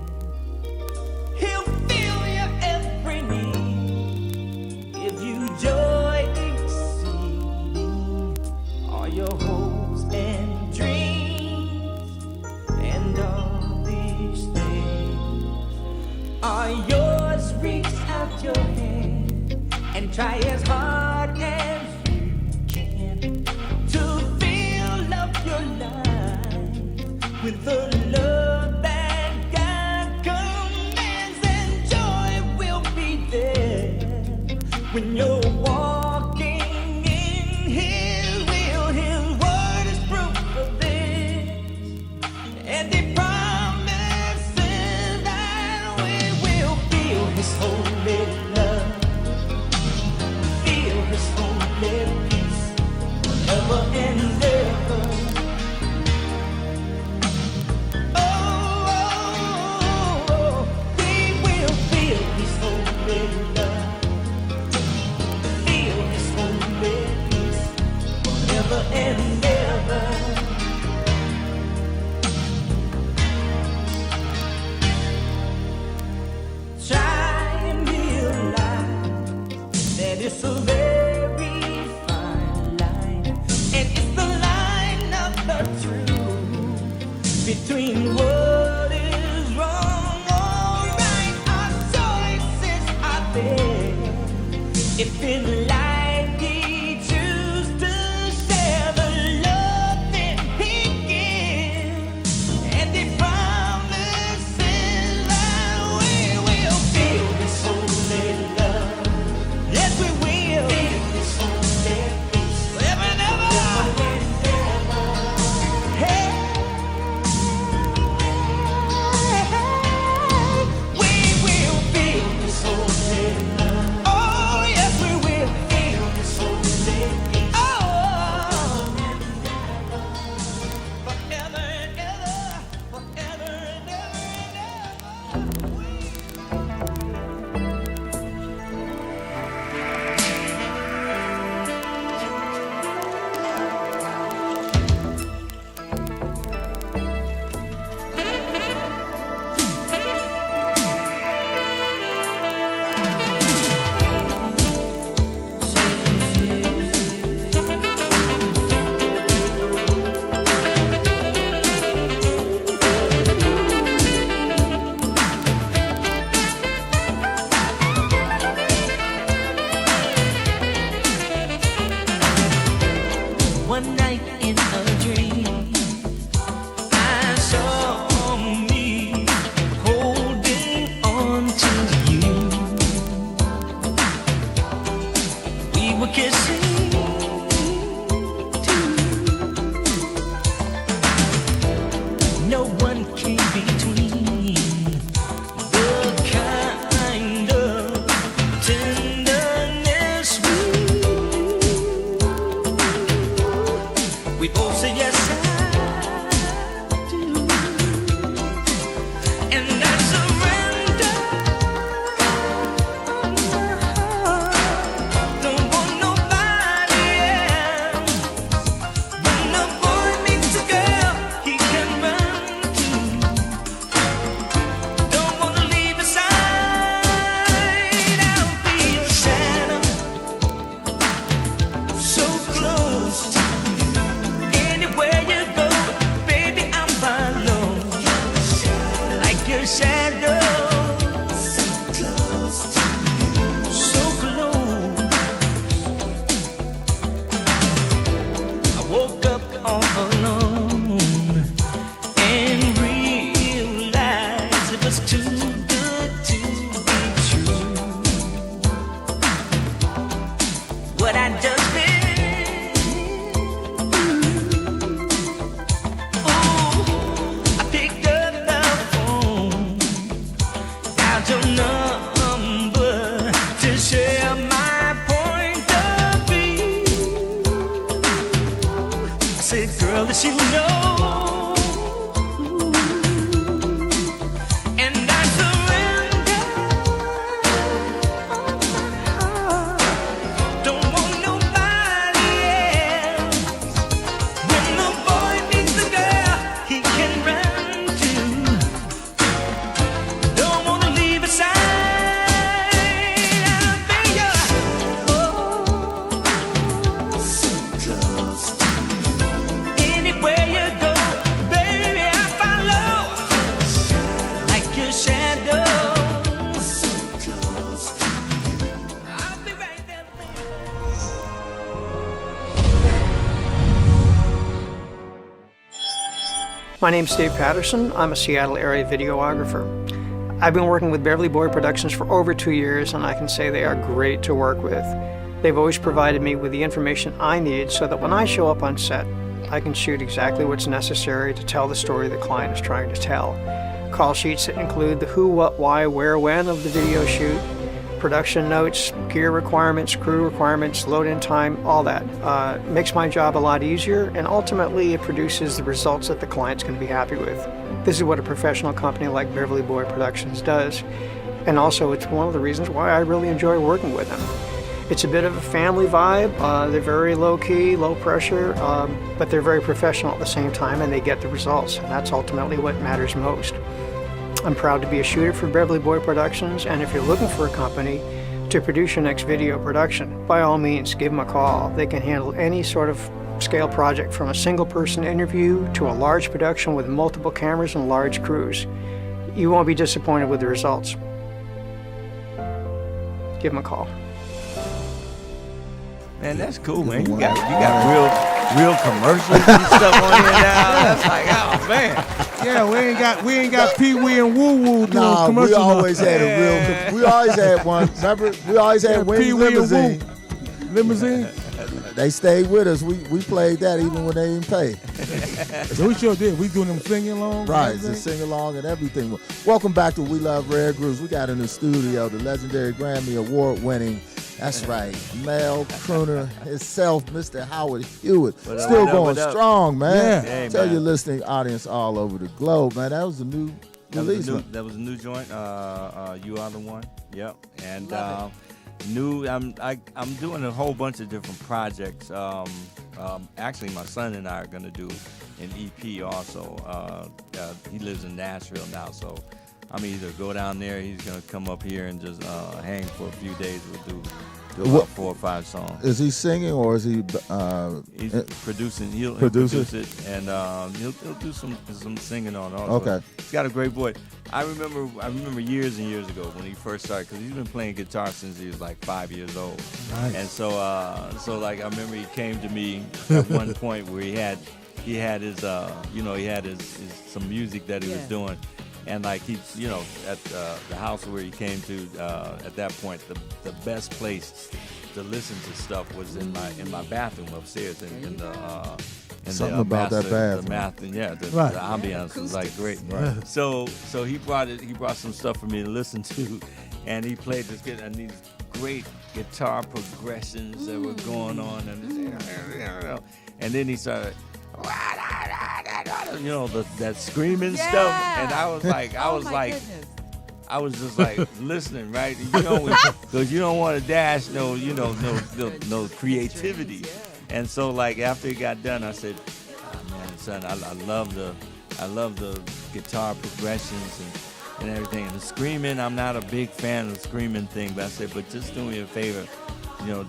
He'll fill your every need, give you joy exceeding all your hopes and dreams, and all these things are yours. Reach out your hand and try as hard as you can to fill up your life with the love that God commands, and joy will be there when you're walking in His will. His word is proof of this, and He promises that we will feel His holy love, feel His holy peace forever and ever. Oh, we will feel His holy love, feel His holy peace forever and ever. Try and realize that it's a very fine line, and it's the line of the truth between what is wrong or right. Our choices are there. If in life we choose to share the love that He gives, and He promises that we will feel His holy love. Yes, we will feel His holy peace forever and ever. Hey, we will feel His holy love. Oh, yes, we will feel His holy peace. Oh, forever and ever, forever and ever and ever. One night in a dream, I saw me holding on to you. We were kissing too. No one came between the kind of tenderness we both say yes, I do, and I surrender my heart. Don't want nobody else. When a boy meets a girl, he can run to. Don't wanna leave his side. I'll be your shadow, so close to anywhere you go, baby, I'm following like your shadow, so close to you, so close. I woke up all alone and realized it was too good to be true. What I just did. I picked up the phone, dialed your number to share my point of view. I said, girl, as you know, and I surrender the shadows. So close to you. I'll be right there. My name's Dave Patterson. I'm a Seattle area videographer. I've been working with Beverly Boy Productions for over 2 years, and I can say they are great to work with. They've always provided me with the information I need so that when I show up on set, I can shoot exactly what's necessary to tell the story the client is trying to tell. Call sheets that include the who, what, why, where, when of the video shoot, production notes, gear requirements, crew requirements, load-in time, all that. Makes my job a lot easier, and ultimately it produces the results that the client's going to be happy with. This is what a professional company like Beverly Boy Productions does, and also it's one of the reasons why I really enjoy working with them. It's a bit of a family vibe. They're very low-key, low-pressure, but they're very professional at the same time, and they get the results, and that's ultimately what matters most. I'm proud to be a shooter for Beverly Boy Productions, and if you're looking for a company to produce your next video production, by all means, give them a call. They can handle any sort of scale project, from a single-person interview to a large production with multiple cameras and large crews. You won't be disappointed with the results. Give them a call. Man, that's cool, man. You got real commercials and stuff on here now. That's like, oh man. Yeah, we ain't got Pee Wee and Woo Woo doing Nah, commercials. we always had a real. We always had one. Remember, we always had Wings Pee Wee and Limousine. Woo. Limousine. They stayed with us. We played that even when they didn't pay. So we sure did. We doing them singing along. Right, the sing along and everything. Welcome back to We Love Rare Grooves. We got in the studio the legendary Grammy Award winning. That's right, male crooner himself, Mr. Howard Hewett. Still going strong, man. Yeah. Hey, Tell man. your listening audience all over the globe, man. That was a new release. That was a new joint. You Are the One. Yep. And new. I'm doing a whole bunch of different projects. Actually, my son and I are gonna do an EP also. He lives in Nashville now, so I'm either go down there. He's gonna come up here and just hang for a few days. We'll do about 4 or 5 songs. Is he singing or is he? He's producing. He'll produce produce it, and he'll do some singing on it also. Okay. He's got a great voice. I remember years and years ago when he first started, because he's been playing guitar since he was like 5 years old. Nice. And so like I remember he came to me at one point where he had his some music that he was doing. And like he's, at the house where he came to at that point, the best place to listen to stuff was in my bathroom upstairs in the Something about that bathroom. The ambiance was like great. Right. So he brought some stuff for me to listen to, and he played these great guitar progressions that were going on, and then he started. That screaming stuff, and I was just like listening, right? Because you don't want to dash no creativity. And so like after it got done, I said, oh, man, son, I love the guitar progressions and everything. And the screaming, I'm not a big fan of the screaming thing, but I said, but just do me a favor.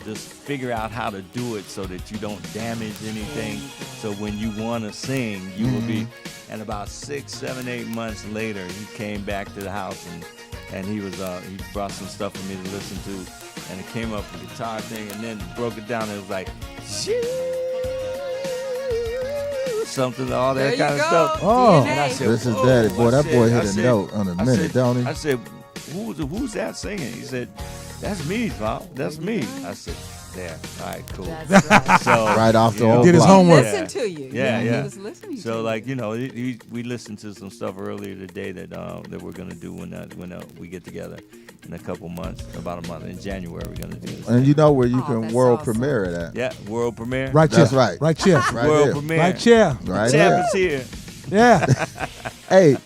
Just figure out how to do it so that you don't damage anything. So when you want to sing, you will be. And about 6, 7, 8 months later, he came back to the house and he brought some stuff for me to listen to, and it came up with the guitar thing, and then broke it down. And it was like something, all that kind of stuff. Oh, and I said, this is daddy. Boy, that boy hit a note on a minute, don't he? I said, who's that singing? He said, that's me, Bob. That's me. I said, there. All right, cool. That's right. So right off the old did his block. homework. Listen to you. Yeah. He was listening to So you. like we listened to some stuff earlier today that we're gonna do when we get together in a couple months, about a month in January. We're gonna do this. And you know where you can that's world awesome. premiere it at? Yeah, world premiere. Right here. That's right. Right here. Right World here. premiere. Right here. Right Tap here. is here. Yeah. Hey,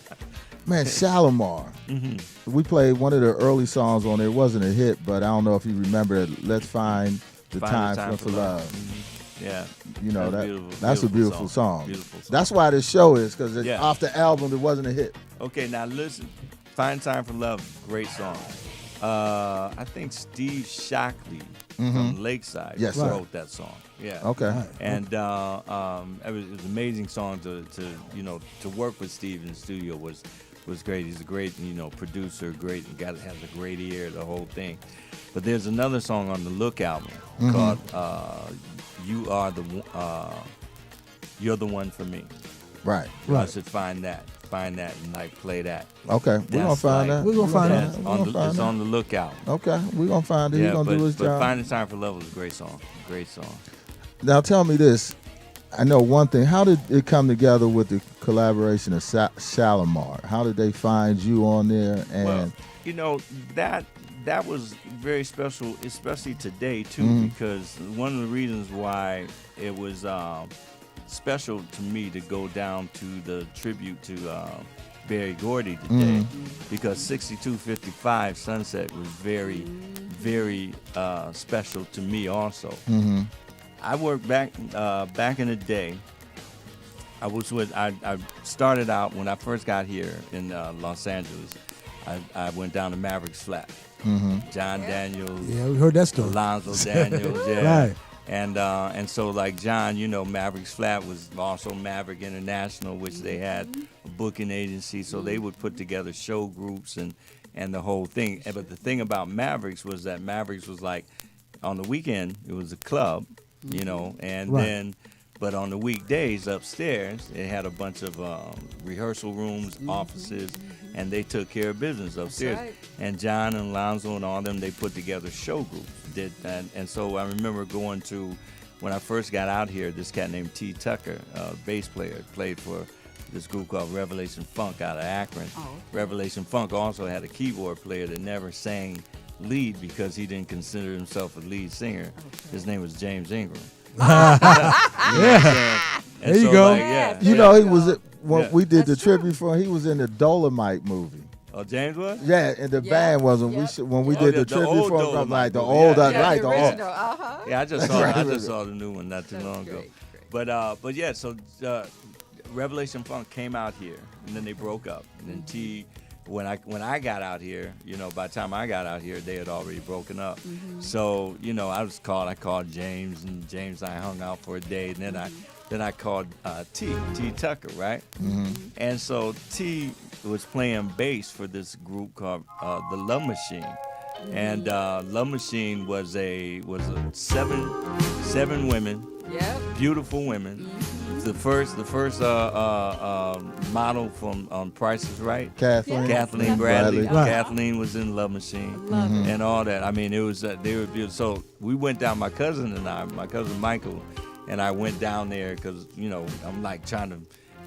man, Shalamar. Mm-hmm. We played one of the early songs on there. It wasn't a hit, but I don't know if you remember it. Let's Find the Time for Love. Mm-hmm. Yeah. That's a beautiful song. Beautiful song. That's why this show is, because Yeah. off the album, it wasn't a hit. Okay, now listen. Find Time for Love, great song. I think Steve Shockley from Lakeside Yes, sir. wrote that song. Yeah. Okay. And it was an amazing song to work with Steve in the studio was was great. He's a great, producer, has a great ear, the whole thing. But there's another song on the Look album called You're the One for Me. Right. I should find that and like play that. Okay, we're gonna find that. We're gonna find that. It's on the Look album. Okay, we're gonna find it. Yeah, He's gonna do his but job. Finding Time for Love was a great song. Now tell me this. I know one thing. How did it come together with the collaboration of Shalamar? How did they find you on there? And well, that was very special, especially today too, because one of the reasons why it was special to me to go down to the tribute to Berry Gordy today, because 6255 Sunset was very, very special to me also. I worked back in the day. I started out when I first got here in Los Angeles. I went down to Maverick's Flat. John Daniels. Yeah, we heard that story. Alonzo Daniels. Yeah. Right. And so like John, Maverick's Flat was also Maverick International, which they had a booking agency, so they would put together show groups and the whole thing. But the thing about Mavericks was that Mavericks was like, on the weekend it was a club, and then. But on the weekdays upstairs, it had a bunch of rehearsal rooms, offices, and they took care of business upstairs. Right. And John and Alonzo and all them, they put together show groups. And so I remember going to, when I first got out here, this cat named T. Tucker, bass player, played for this group called Revelation Funk out of Akron. Oh. Revelation Funk also had a keyboard player that never sang lead because he didn't consider himself a lead singer. Okay. His name was James Ingram. Yeah. And There you so, go. like, he was when we did the tribute for him. He was in the Dolomite movie. Oh, James was? Yeah, and the band wasn't. When we did the tribute for him, like the old, right, the old. Yeah, I just saw the new one not too long ago. Great. But yeah, so Revelation Funk came out here, and then they broke up. And then T, when I got out here, by the time I got out here, they had already broken up. So I called James, and James and I hung out for a day, and then I called T Tucker, right? And so T was playing bass for this group called the Love Machine, and Love Machine was a seven women, beautiful women. The first model from Price is Right, Kathleen Bradley. Right. Kathleen was in Love Machine and all that. I mean, it was they were beautiful. So we went down. My cousin Michael, and I went down there because I'm like trying to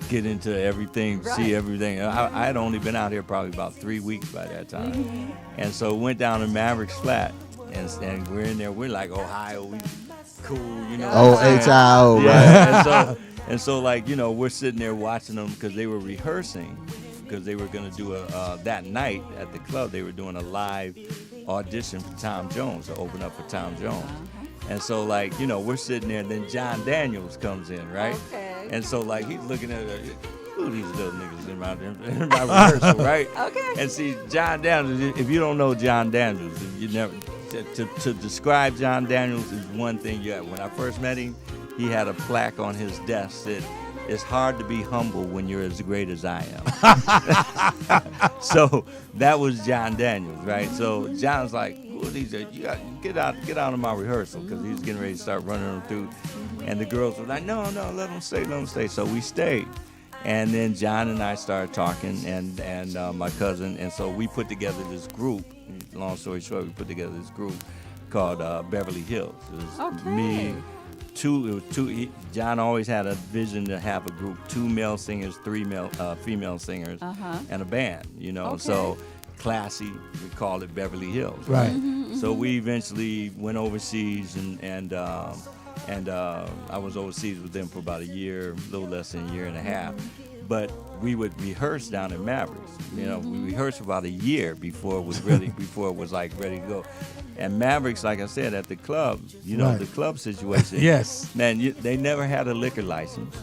get into everything, see everything. I had only been out here probably about 3 weeks by that time, and so went down to Maverick's Flat, and we're in there. We're like Ohio, we cool, Ohio, right? Yeah, and so like we're sitting there watching them because they were rehearsing because they were gonna do that night at the club. They were doing a live audition for Tom Jones to open up for Tom Jones. And so, like, we're sitting there, and then John Daniels comes in, right? Okay. And so, like, he's looking at who these little niggas in my rehearsal, right? Okay. And see, John Daniels, if you don't know John Daniels, you never, to describe John Daniels is one thing you have. When I first met him, he had a plaque on his desk that it's hard to be humble when you're as great as I am. So that was John Daniels, right? So John's like, who are these? You got get out of my rehearsal, because he was getting ready to start running them through. And the girls were like, no, let them stay. So we stayed. And then John and I started talking, and my cousin, and so we put together this group. Long story short, we put together this group called Beverly Hills. It was me. John always had a vision to have a group, 2 male singers, 3 female singers, and a band, So classy, we called it Beverly Hills. Right. So we eventually went overseas, and I was overseas with them for about a year, a little less than a year and a half. But we would rehearse down in Mavericks. We rehearsed for about a year before it was ready to go. And Mavericks, like I said, at the club, the club situation. Yes. Man, they never had a liquor license.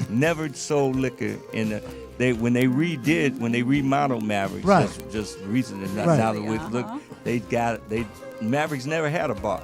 Never sold liquor in the. When they remodeled Mavericks, just recently. Now that we look, Mavericks never had a bar.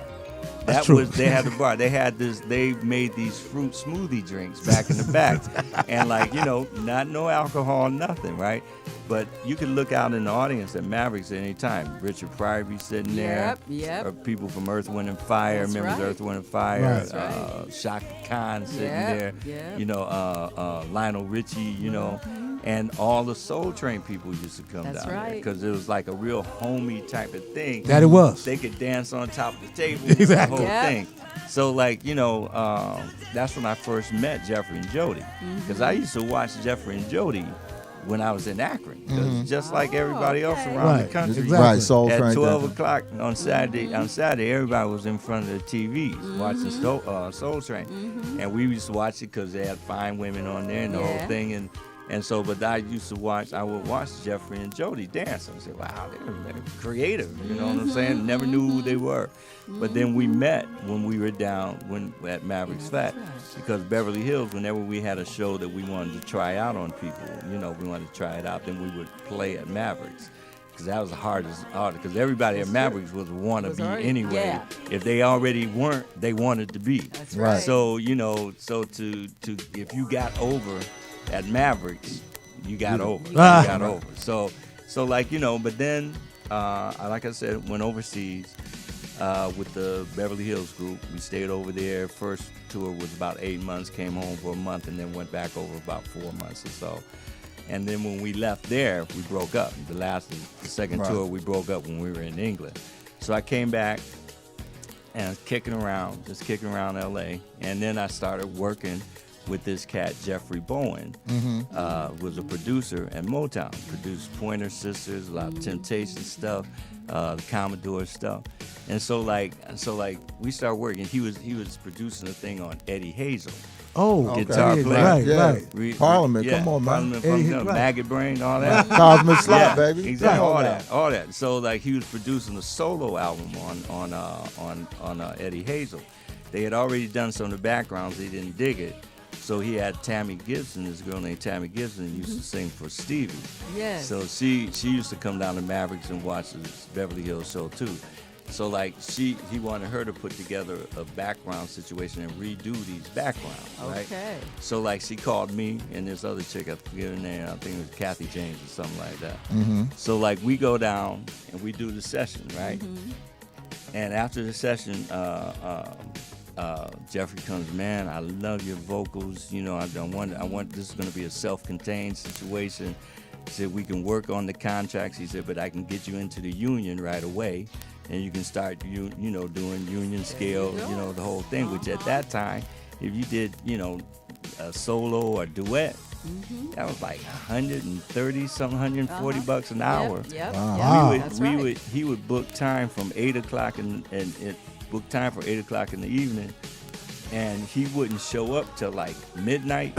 That true. was, they had the bar. They had this, they made these fruit smoothie drinks back in the back. And like, you know, not no alcohol, nothing, right? But you could look out in the audience at Mavericks at any time. Richard Pryor be sitting there. Yep. Or people from Earth, Wind and Fire, That's members of right. Earth, Wind and Fire. That's right. Shaka Khan sitting Yep, there. yep. You know, Lionel Richie, you know. And all the Soul Train people used to come That's down there right. because it was like a real homey type of thing. That it was. They could dance on top of the table, Exactly. the whole Yep. thing. So like, you know, that's when I first met Jeffrey and Jody, because I used to watch Jeffrey and Jody when I was in Akron, because just like everybody else okay. around the Right, country, exactly. Right, Soul at Train. 12 o'clock on Saturday, everybody was in front of the TVs watching Soul Train, and we used to watch it because they had fine women on there and the whole Yeah. thing, and so, but I would watch Jeffrey and Jody dance. I said, wow, they're creative, you know what I'm saying? Never knew who they were. But then we met when we were down at Mavericks Flat, because Beverly Hills, whenever we had a show that we wanted to try out on people, you know, we wanted to try it out, then we would play at Mavericks. Because that was the hardest, because everybody at Mavericks was wannabe anyway. Yeah. If they already weren't, they wanted to be. That's Right. right. So, you know, to if you got over at Mavericks, you got over. You got over. So like, you know, but then, like I said, went overseas with the Beverly Hills group. We stayed over there. First tour was about 8 months, came home for a month, and then went back over about 4 months or so. And then when we left there, we broke up. The second tour, we broke up when we were in England. So I came back and kicking around LA. And then I started working with this cat, Jeffrey Bowen, was a producer at Motown, produced Pointer Sisters, a lot of Temptation stuff, the Commodore stuff. And so like we started working. He was producing a thing on Eddie Hazel. Oh, Guitar okay. player. Right, Yeah. right. Parliament, come on, man. Parliament, Eddie, from right. Maggot Brain, all that. Cosmic Slot, Yeah, baby. exactly. Come on All that. So like he was producing a solo album on Eddie Hazel. They had already done some of the backgrounds. They didn't dig it. So he had Tammy Gibson, this girl named Tammy Gibson, used to sing for Stevie. Yes. So she used to come down to Mavericks and watch the Beverly Hills show too. So like he wanted her to put together a background situation and redo these backgrounds, right? Okay. So like she called me and this other chick, I forget her name, I think it was Kathy James or something like that. So like we go down and we do the session, right? And after the session, Jeffrey comes, man, I love your vocals. You know, I want this is going to be a self-contained situation. He said, we can work on the contracts. He said, but I can get you into the union right away. And you can start, you know, doing union scale, you know, the whole thing, which at that time, if you did, you know, a solo or duet, that was like 130 something, 140 bucks an hour. Yep. Wow. That's right. He would book time from 8 o'clock and book time for 8 o'clock in the evening, and he wouldn't show up till like midnight.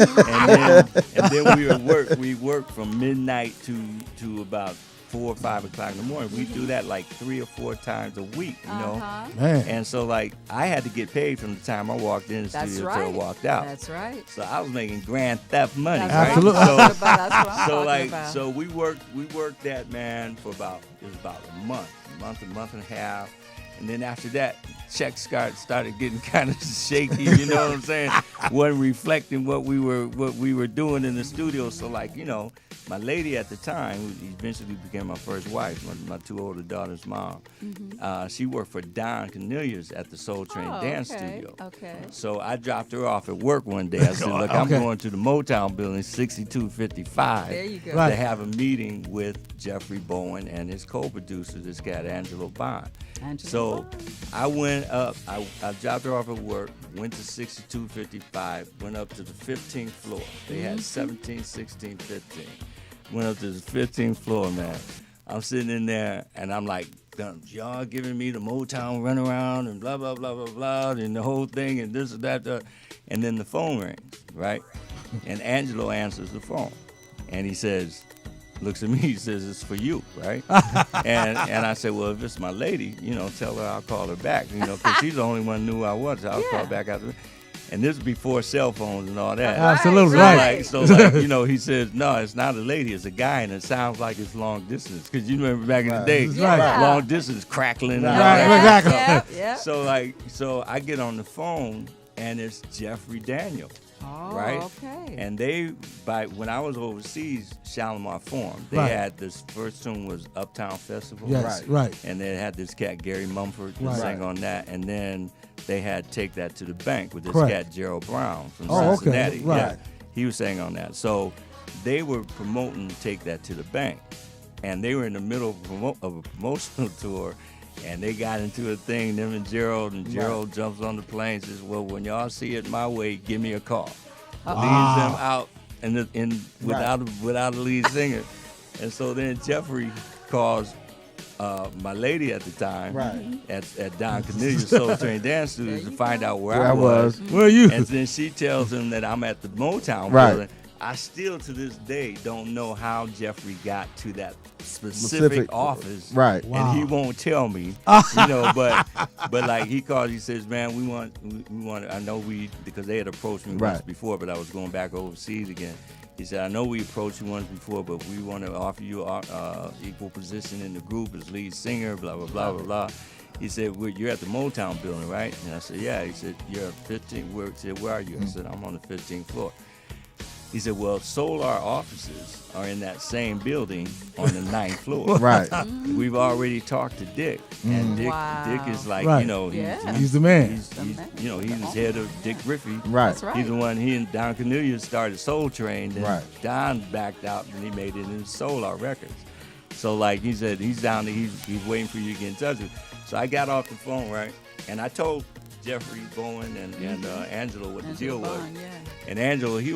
and then we work from midnight to about 4 or 5 o'clock in the morning. We do that like 3 or 4 times a week, you know. Man. And so like I had to get paid from the time I walked in the That's studio right. till I walked out. That's right. So I was making grand theft money, That's right? what I'm talking about. That's what I'm So talking like, about. so we worked that, man, for about a month and a half, and then after that, checks started getting kind of shaky. You know what I'm saying? Wasn't reflecting what we were doing in the studio. So like, you know, my lady at the time, who eventually became my first wife, my 2 older daughters' mom, she worked for Don Cornelius at the Soul Train Dance Studio. Okay. So I dropped her off at work one day. I said, look, I'm going to the Motown building, 6255, There you go. to have a meeting with Jeffrey Bowen and his co-producer, this guy, Angelo Bond. So I went up, I dropped her off at work, went to 6255, went up to the 15th floor. They had 17, 16, 15. Went up to the 15th floor, man. I'm sitting in there, and I'm like, y'all giving me the Motown runaround and blah, blah, blah, blah, blah, and the whole thing, and this and that. And then the phone rings, right? And Angelo answers the phone. And he says, looks at me, he says, it's for you, right? and I said, well, if it's my lady, you know, tell her I'll call her back, you know, because she's the only one who knew I was. I'll call back after. And this is before cell phones and all that. Absolutely, So, right. you know, he says, no, it's not a lady, it's a guy, and it sounds like it's long distance. Because you remember back in the day, long distance crackling and all that. Exactly. So I get on the phone, and it's Jeffrey Daniel. Right? Okay. And when I was overseas, Shalamar formed. They had this first tune was Uptown Festival. Yes, right. And they had this cat, Gary Mumford, who sang on that. And then they had Take That to the Bank with this cat, Gerald Brown from Cincinnati. Okay. Right. Yeah, he was saying on that. So they were promoting Take That to the Bank. And they were in the middle of a promotional tour. And they got into a thing, them and Gerald jumps on the plane and says, well, when y'all see it my way, give me a call. Leaves them out without a lead singer. And so then Jeffrey calls my lady at the time at Don Cornelius Soul Train Dance Studios to find out where I was. Where are you? And then she tells him that I'm at the Motown building. I still, to this day, don't know how Jeffrey got to that specific office. Right. And he won't tell me, you know, but like he calls, he says, man, we want, I know because they had approached me once before, but I was going back overseas again. He said, I know we approached you once before, but we want to offer you equal position in the group as lead singer, blah, blah, blah, blah, blah. He said, you're at the Motown building, right? And I said, yeah. He said, you're 15. He said, where are you? I said, I'm on the 15th floor. He said, well, Solar offices are in that same building on the 9th floor. Right. We've already talked to Dick. And Dick is like, you know, he's the man. He's you know, he's head of Dick Griffey. Right. That's right. He's the one, he and Don Cornelius started Soul Train. Then Right. Don backed out and he made it in Solar Records. So like he said, he's down there, he's waiting for you to get in touch with. So I got off the phone, right? And I told Jeffrey Bowen and Angelo what the deal was. And Angelo, he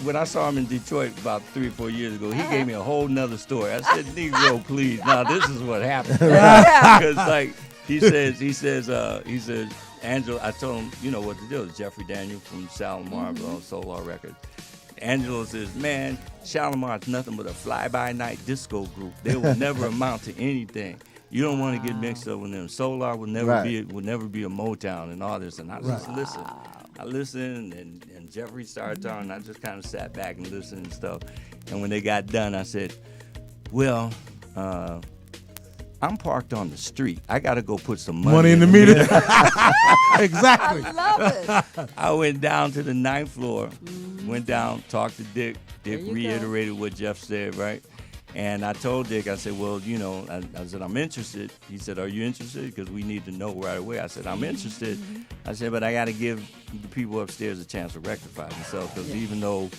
when I saw him in Detroit about 3 or 4 years ago, he gave me a whole nother story. I said, Negro, please, now this is what happened. Because like he says, Angelo, I told him, you know what the deal is. Jeffrey Daniel from Shalamar, Solar Records. Angelo says, man, Shalamar is nothing but a fly-by-night disco group. They will never amount to anything. You don't want to get mixed up with them. Solar will never be a Motown and all this. And I just listened. I listened, and Jeffrey started talking. I just kind of sat back and listened and stuff. And when they got done, I said, well, I'm parked on the street. I got to go put some money in the meter. Exactly. I love it. I went down to the 9th floor, went down, talked to Dick. Dick reiterated what Jeff said, right? And I told Dick, I said, well, you know, I said, I'm interested. He said, are you interested? Because we need to know right away. I said, I'm interested. I said, but I got to give the people upstairs a chance to rectify themselves. Because even though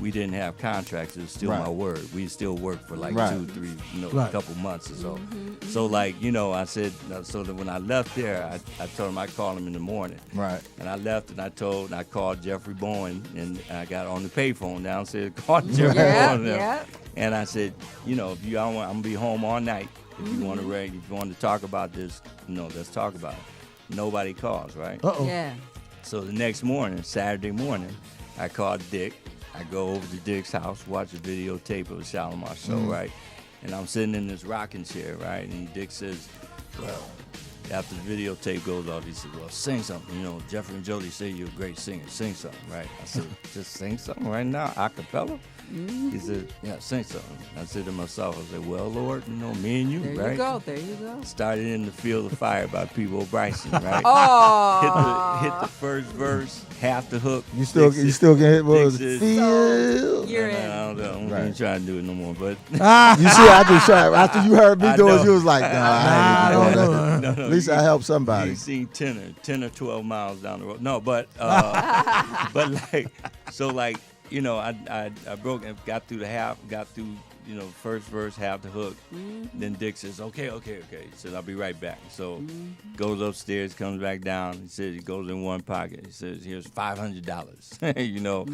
we didn't have contracts, it was still my word. We still worked for like 2, 3, a couple months or so. So like, you know, I said, so that when I left there, I told him I'd call him in the morning. Right. And I left and I called Jeffrey Bowen and I got on the payphone downstairs, called Jeffrey Bowen. And I said, you know, I'm gonna be home all night. If you want to talk about this, you know, let's talk about it. Nobody calls, right? Yeah. So the next morning, Saturday morning, I called Dick. I go over to Dick's house, watch a videotape of a Shalamar show, right? And I'm sitting in this rocking chair, right? And Dick says, well, after the videotape goes off, he said, well, sing something. You know, Jeffrey and Jody say you're a great singer. Sing something, right? I said, just sing something right now, a cappella? He said, yeah, sing something. I said to myself, I said, well, Lord, you know, me and you, right? There you go. Started in the Field of Fire by Peebo Bryson, right? Hit the first verse, half the hook. You still can hit what was it? Feel. You're in. I don't ain't trying to do it no more, but you see, I just tried. After you heard me do it, you was like, nah, I ain't even doing that. At least I helped somebody. You seen 10 or 12 miles down the road. No, but like, so like, you know, I broke and got through the half, you know, first verse, half the hook. Then Dick says, okay. He said, I'll be right back. So goes upstairs, comes back down. He says he goes in one pocket. He says, here's $500. You know,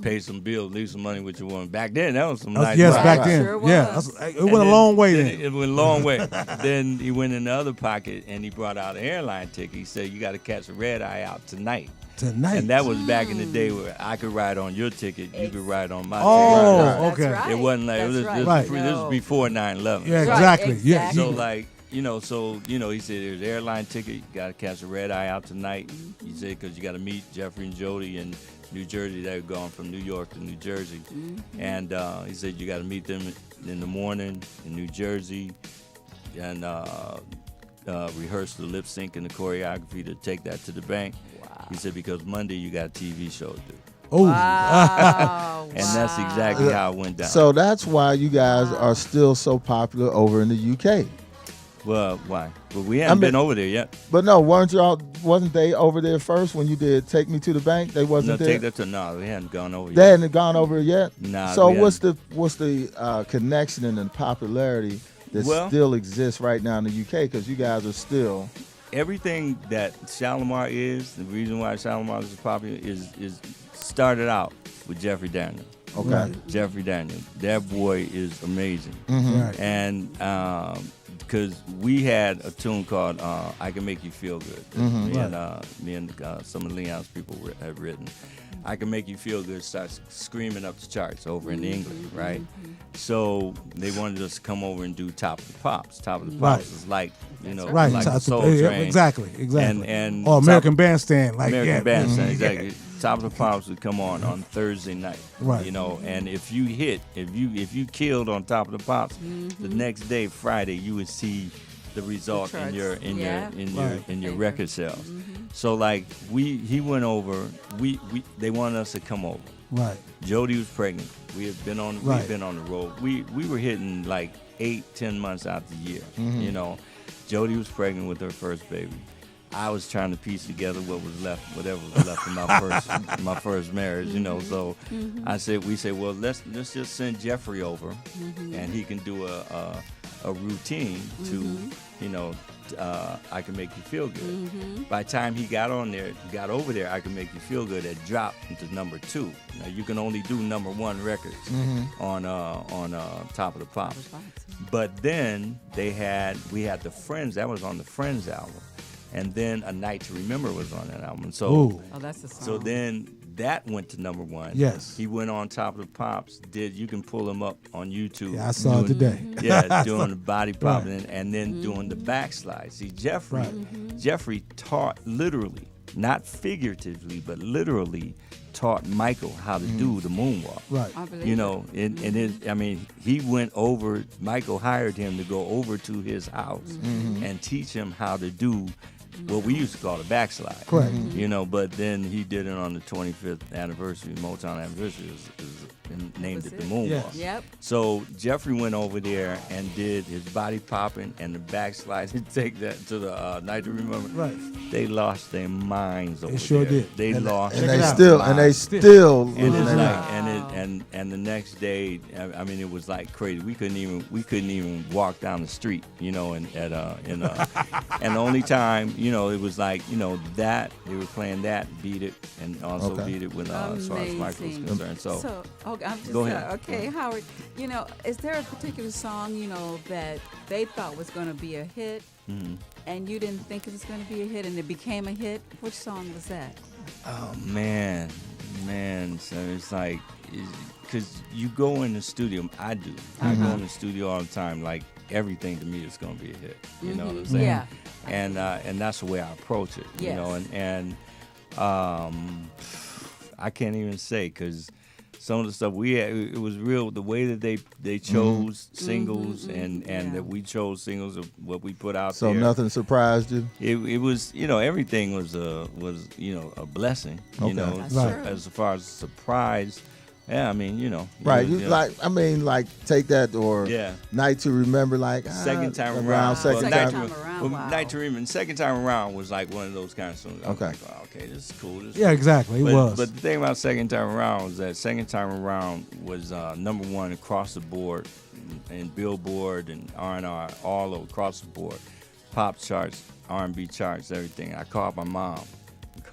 pay some bills, leave some money with your woman. Back then, that was some nice money. back then. Sure it went a long way then. It went a long way. Then he went in the other pocket and he brought out an airline ticket. He said, you got to catch a red eye out tonight. And that was back in the day where I could ride on your ticket, you could ride on my ticket. Oh, okay. Right. It wasn't like, this was before 9/11. Yeah, exactly. Right, exactly. So like, he said there's an airline ticket. You got to catch a red eye out tonight. He said because you got to meet Jeffrey and Jody in New Jersey. They're going from New York to New Jersey, and he said you got to meet them in the morning in New Jersey, and rehearse the lip sync and the choreography to take that to the bank. Wow. He said because Monday you got a TV show to do. Oh, Wow. And that's exactly how it went down. So that's why you guys are still so popular over in the UK. Well, why? Well, we haven't been over there yet. But no, wasn't they over there first when you did Take Me to the Bank? They wasn't there? No, we hadn't gone over yet. They hadn't gone over yet? Nah. So what's the connection and the popularity that still exists right now in the UK? Because you guys are still... Everything that Shalamar is, the reason why Shalamar is popular is started out with Jeffrey Daniel. Okay. Right. Jeffrey Daniel. That boy is amazing. Right. And because we had a tune called I Can Make You Feel Good. Me and some of Leon's people have written. I Can Make You Feel Good starts screaming up the charts over in England, right? So they wanted us to come over and do Top of the Pops. Top of the Pops is like, right. like a Soul Train. Exactly. And American Bandstand. American Bandstand, exactly. Top of the Pops would come on Thursday night. Right. And if you killed on Top of the Pops, the next day, Friday, you would see the result in your record sales. So like he went over. They wanted us to come over. Right. Jody was pregnant. We had been on. We'd been on the road. We were hitting like 8-10 months out the year. Jody was pregnant with her first baby. I was trying to piece together whatever was left in my first marriage, So we said, well, let's just send Jeffrey over, and he can do a routine to, I Can Make You Feel Good. By the time he got over there, I Can Make You Feel Good had dropped into number 2. Now you can only do number 1 records on Top of the Pops. But then we had the Friends. That was on the Friends album. And then A Night to Remember was on that album. So, that's a song. So then that went to number 1. Yes. He went on Top of the Pops. You can pull him up on YouTube. Yeah, I saw it today. Yeah, doing the body popping and then doing the backslide. See, Jeffrey taught literally, not figuratively, but literally taught Michael how to do the moonwalk. Right. He went over. Michael hired him to go over to his house and teach him how to do what we used to call the backslide. Correct. But then he did it on the 25th anniversary, Motown anniversary, and named it the moonwalk. Yes. Yep. So Jeffrey went over there and did his body popping and the backslide and take that to the Night to Remember. Right. They lost their minds over there. They sure did. They lost. And their they still and the next day, it was like crazy. We couldn't even walk down the street, and the only time, it was like, that they were playing that, Beat It, and also Beat It when as far as Michael was concerned. So I'm just, go ahead. Okay, Howard, is there a particular song, that they thought was going to be a hit, and you didn't think it was going to be a hit, and it became a hit? Which song was that? Oh, man. So it's like, because you go in the studio, I do. I go in the studio all the time, like, everything to me is going to be a hit. You know what I'm saying? Yeah. And that's the way I approach it. Yes. And I can't even say, because some of the stuff we had, it was real. The way that they chose singles and that we chose singles of what we put out there. So nothing surprised you? It was, everything was a blessing. As far as surprise. Yeah, Right, take that or Night to Remember, second time around. Night to Remember. Second time around was like one of those kind of songs. Okay. Like, oh, okay, this is cool. Exactly. It was. But the thing about Second Time Around was that Second Time Around was number 1 across the board in Billboard and R&R all across the board. Pop charts, R&B charts, everything. I called my mom.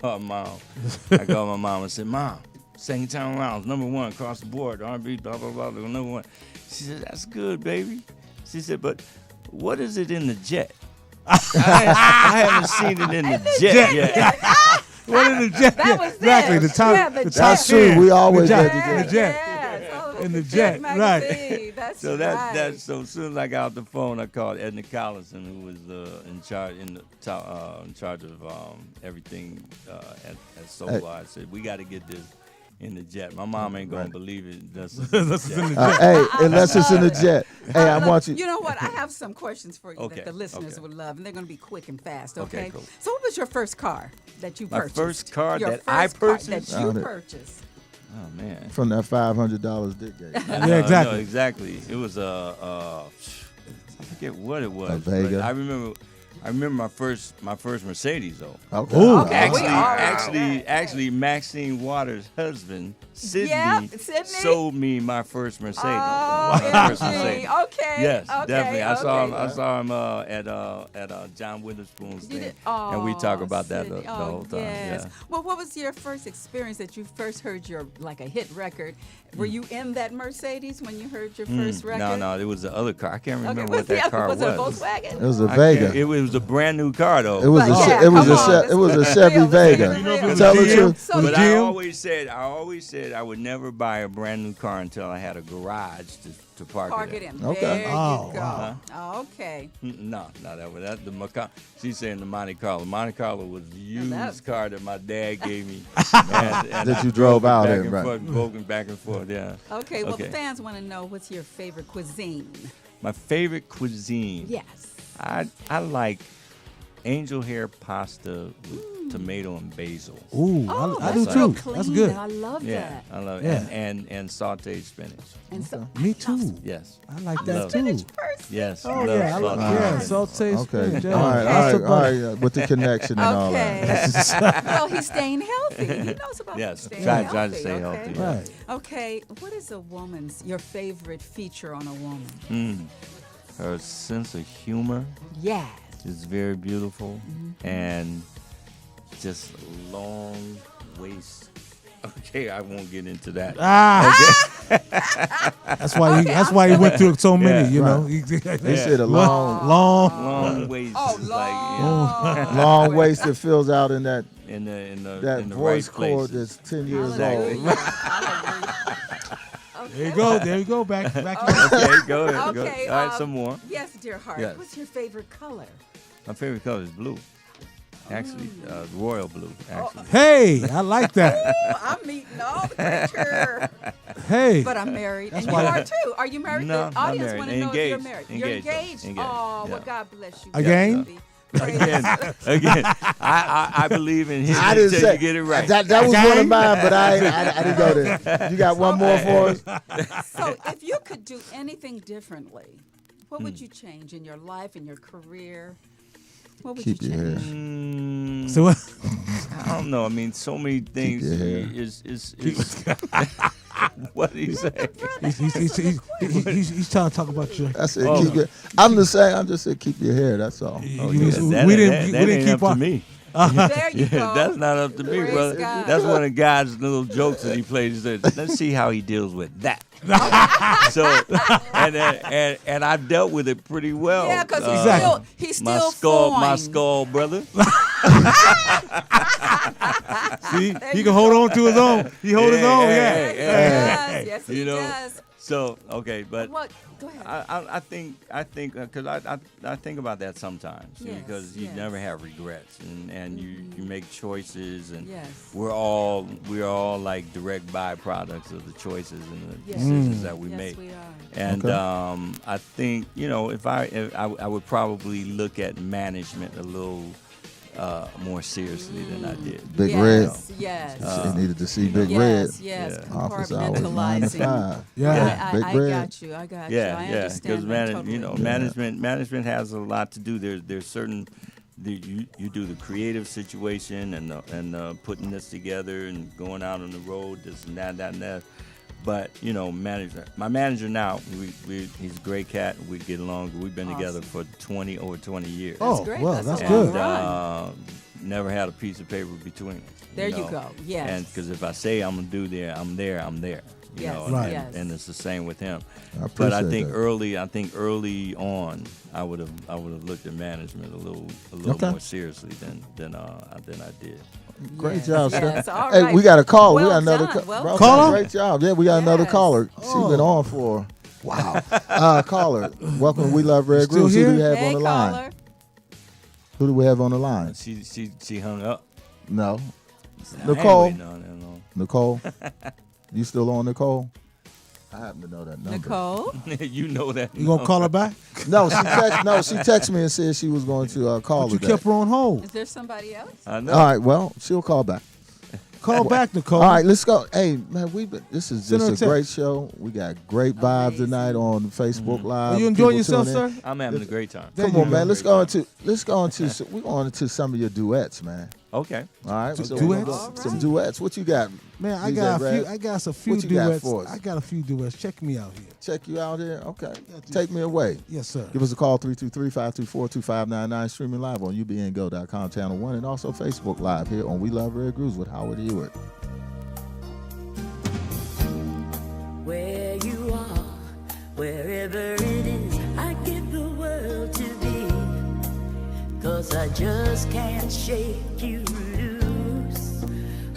And said, Mom, Second Time Around, number 1 across the board, R&B, blah, blah, blah, number 1. She said, that's good, baby. She said, but what is it in the jet? I haven't seen it in the jet yet. What in the jet? That was exactly. it. The top. Yeah, the the jet. top That's true. We always the had jet. the jet. The jet. In the jet, right. magazine. That's So right. so as soon as I got off the phone, I called Edna Collison, who was in charge of everything at Solar. I said, we got to get this in the jet. My mom ain't gonna believe it. Unless it's in the jet. Hey, unless it's in the jet. Hey, I want you. You know what? I have some questions for you Okay, that the listeners okay. would love, and they're going to be quick and fast. Okay, Okay. cool. So, what was your first car that you My purchased? first car Your that I first car purchased? that you Oh, that- purchased. Oh man. From that $500 Dick gave. Yeah, exactly. No, exactly. It was I forget what it was. A Vega? But I remember my first Mercedes though. Okay. Ooh. Okay, we are. Actually, Maxine Waters' husband, Sydney, Yep, Sydney. sold me my first Mercedes. Oh, My first MG. Mercedes. Okay. Yes, okay, definitely. I okay. saw him at John Witherspoon's You thing, did- and we talk about that the Sydney. whole time. Yes. Yeah. Well, what was your first experience that you first heard your a hit record? Were you in that Mercedes when you heard your first record? No, it was the other car. I can't remember Okay, what what's the that other? car Was was. it a Volkswagen? It was a I Vega. can't- It was a brand new car though. It was But a yeah, it was come a on, it was a let's Chevy be Vega. You know if it was Tell the GM? truth. So Was But it I GM? always said I would never buy a brand new car until I had a garage to park it in. Okay. There Oh, you go. wow. Okay. No, that the Macan. She's saying the Monte Carlo. Monte Carlo was the that- used car that my dad gave me. and That I you drove out back in, and right. forth, Broken back and forth, yeah. Okay. Well, Okay. the fans want to know what's your favorite cuisine? My favorite cuisine. Yes. I like angel hair pasta with tomato and basil. Ooh, Oh, I that's do real too. clean. That's good. I love Yeah, that. I love it. Yeah. And sauteed spinach. And so, Me too. Yes. I like Love that it. too. spinach person. Yes. Oh love yeah, I like sauteed saute Okay. spinach. Yeah. All right. Lots of All butter. right. With the connection and all that. Okay. Well, he's staying healthy. He knows about Yes, staying try healthy. to stay okay? healthy. Right. Okay. What is your favorite feature on a woman? Her sense of humor Yes. is very beautiful, and just long waist. Okay, I won't get into that. That's why he went through so many. Yeah. You know. They said a long Long waist. Oh, is long. long waist that fills out in that in the voice right cord places. that's 10 years Exactly. old. There you go. Back. Okay, go ahead. Go. Okay. All right, some more. Yes, dear heart. Yes. What's your favorite color? My favorite color is blue. Actually, royal blue. Actually, Hey, I like that. Ooh, I'm meeting all the creature. Hey. But I'm married. That's and why- you are too. Are you married? No, the not audience married. want to know if you're Engaged. married. Engaged, You're though. engaged. Engaged, Oh, well, yeah. God bless you. Again? baby. again, I believe in him I didn't until say you get it right. That was one of mine, but I didn't go there. You got one more for us? So, if you could do anything differently, what would you change in your life, in your career? What would Keep you your change? hair. So what? I don't know. I mean, so many things your hair. is what did he say? He's trying to talk about your. I said keep your. I'm the same. I just said keep your hair. That's all. we That didn't ain't keep up our. to me. There you go. That's not up to me, Praise brother. God. That's one of God's little jokes that he plays. He said, let's see how he deals with that. So, and I've dealt with it pretty well. Yeah, because he's my still my fine. skull brother. See, he can hold on to his own. He hold his own. Yeah. Hey, Yes, yes, he you know, does. So okay, but What? Go ahead. I think because I think about that sometimes Yes, because you yes. never have regrets and you make choices and Yes. we're all like direct byproducts of the choices and the Yes. decisions that we Yes, make. we are. And Okay. I think if I would probably look at management a little more seriously than I did. Big Red. Yes. They needed to see Big Yes, Red. yes, Yeah. Office hours 9 to compartmentalizing. 5. Yeah. Big I Red. got you. I got you. Yeah, I yeah, understand because that totally. management has a lot to do. There's certain you do the creative situation and putting this together and going out on the road, this and that. But my manager now, he's a great cat. We get along. We've been together for over 20 years. Oh, great. well, That's that's a good. long Never had a piece of paper between us. There you go. Yes. And because if I say I'm gonna do there, I'm there. You Yes, know, Right. yes. and it's the same with him. I But I appreciate think that. early on, I would have looked at management a little Okay. more seriously than I did. Great Yes, job, yes, Stan. all Hey, right. we got a call. we Well got another done, well bro, done. Caller? Great job. Yeah, we got another Yes. caller. She's been on for wow. Caller, welcome. to We Love Red still Grooves. Who do here? we have Hey, on the caller. line? Who do we have on the line? She hung up. No, I ain't Nicole. waiting on that long. Nicole, you still on, Nicole? I happen to know that number. Nicole? You know that. You gonna call her back? No, she texted me and said she was going to call But you her. kept her on hold. Is there somebody else? I know. All right, well, she'll call back. Call back, Nicole. All right, let's go. Hey, man, this is Send her just a a great text. show. We got great vibes Amazing. tonight on Facebook Live. Are you enjoying People yourself, tune in. sir? I'm having a great time. There Come you on, go. man. Let's go into we're going into some of your duets, man. Okay. All right, so Duets? we're gonna go- some duets. What you got? Man, I DJ got a Red? few. I got a few What you got duets. for us? I got a few duets. Check me out here. Check you out here. Okay, Got these- take me away. Yes, sir. Give us a call 323-524-2599. Streaming live on ubngo.com channel 1 and also Facebook Live here on We Love Red Grooves with Howard Hewett. Where you are, wherever it is, I give the world to be. 'Cause I just can't shake you loose.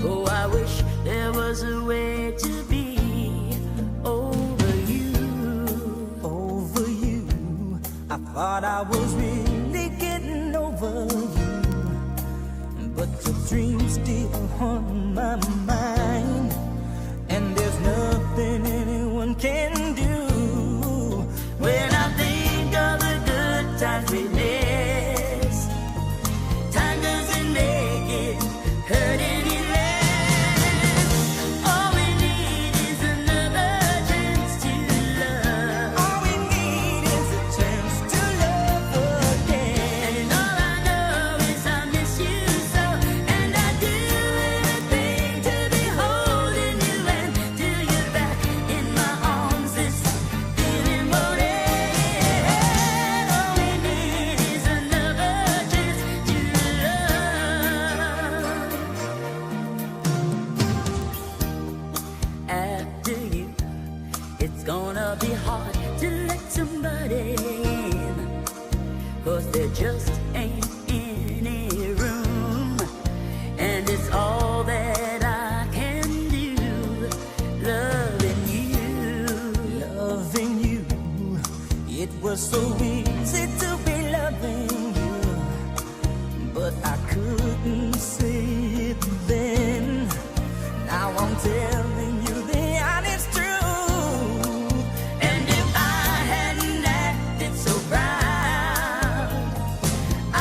Oh, I wish there was a way to be over you. Over you. I thought I was really getting over you. But your dreams still haunt my mind. And there's nothing anyone can do when I think of the good times we missed. Time doesn't make it hurt any less. All we need is another chance to love. All we need is a chance to love again. And all I know is I miss you so, and I do everything to be holding you and till you're back in my arms. This feeling won't end. All we need is another chance to love. After you, it's gonna be hard to let somebody in, 'cause there just ain't any room. And it's all that I can do, loving you. Loving you, it was so easy to be loving you, but I couldn't say it then. Now I'm telling you the honest truth. And if I hadn't acted so proud,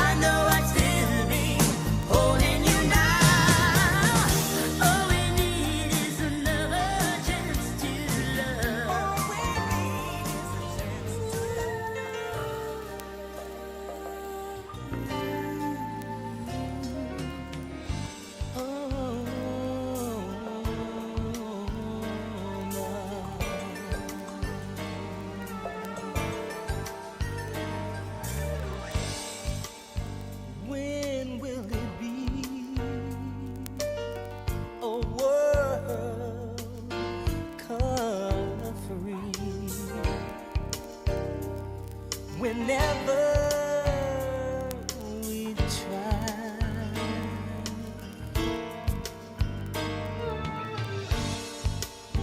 I know I'd still be holding you now. All we need is another chance to love. All we need is a chance to When will it be a world color-free? Whenever we try,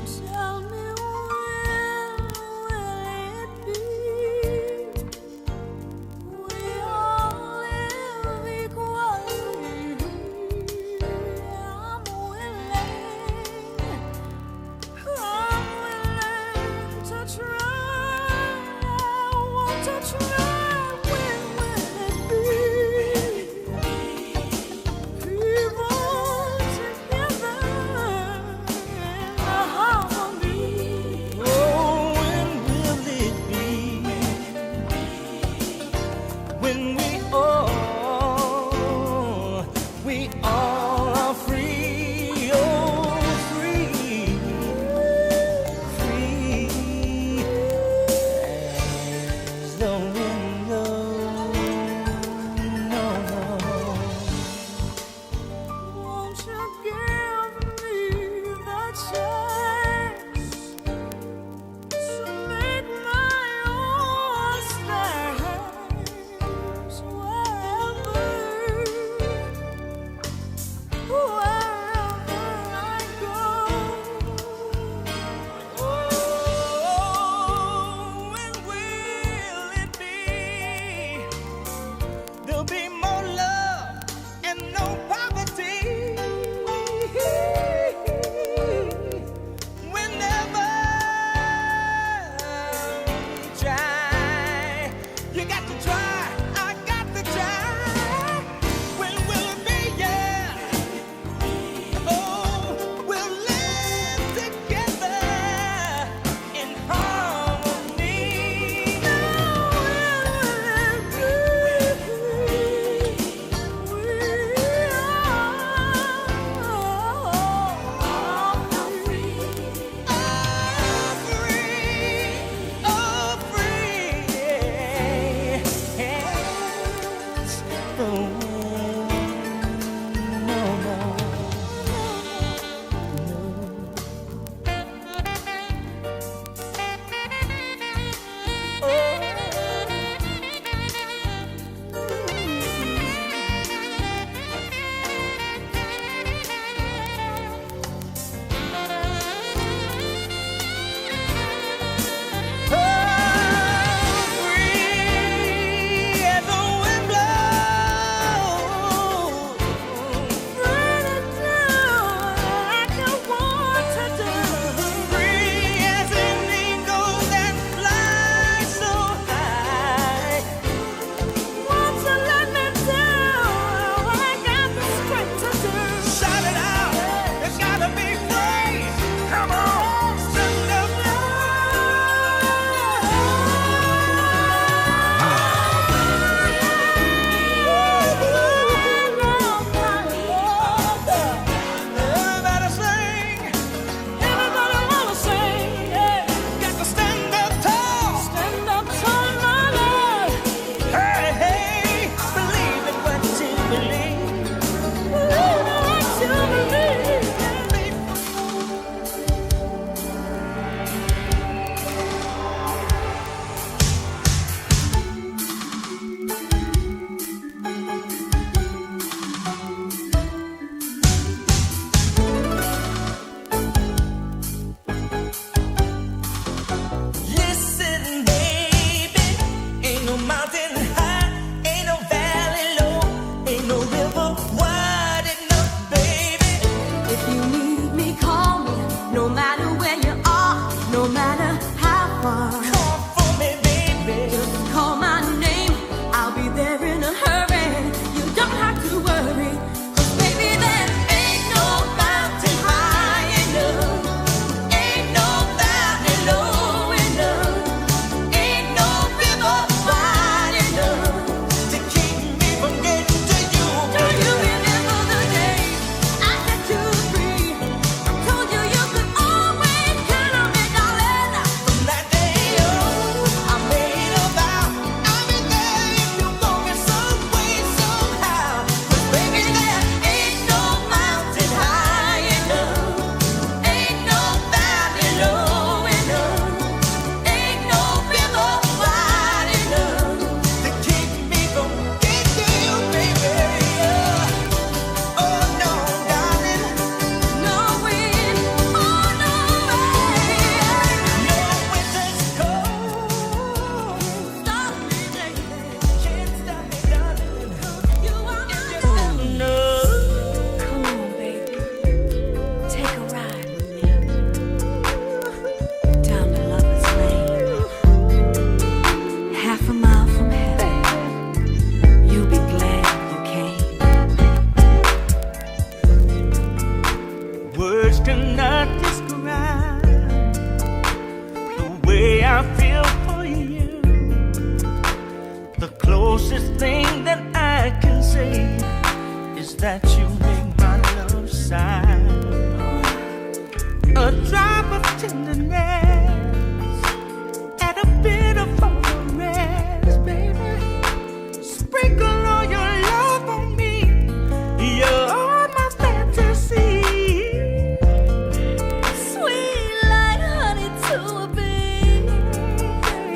tell me when will it be? We all live equally. I'm willing to try. I want to try. When will it be? People together in harmony. Oh, when will it be? When we all are free, oh, free, free as the wind blows. No. Won't you give me the chance? thing that I can say is that you make my love sigh. A drop of tenderness and a bit of rest, baby. Sprinkle all your love on me. You're my fantasy. Sweet like honey to a bee.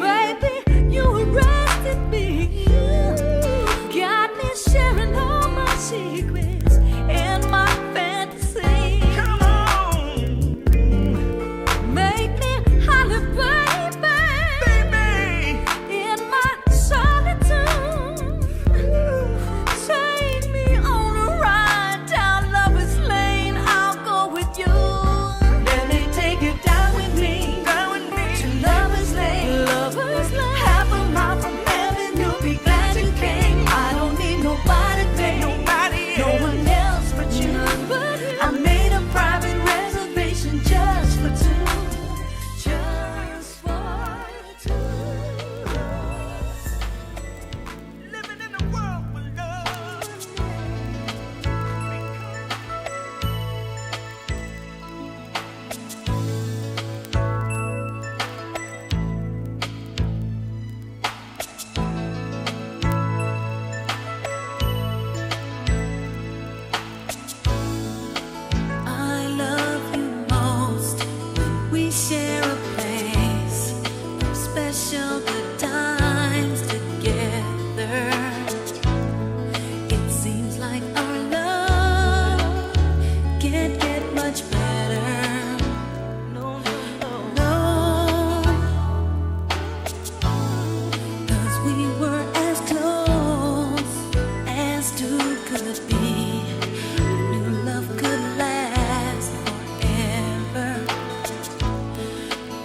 Baby, you arrested me. Got me sharing all my secrets and my fantasy. Come on. Make me holler, baby. In my solitude. Take me on a ride down Lover's Lane. I'll go with you. Let me take you down with me to Lover's Lane. Lover's Lane. Half a mile from heaven, you'll be glad you came. I don't need nobody, babe. Nobody No else. one else but you. I made a private reservation just for two. Just for two. Living in a world with love. I love you most when we share a place of special good times together. It seems like our love can't get much better. No, 'cause we were as close as two could be. Knew love could last forever.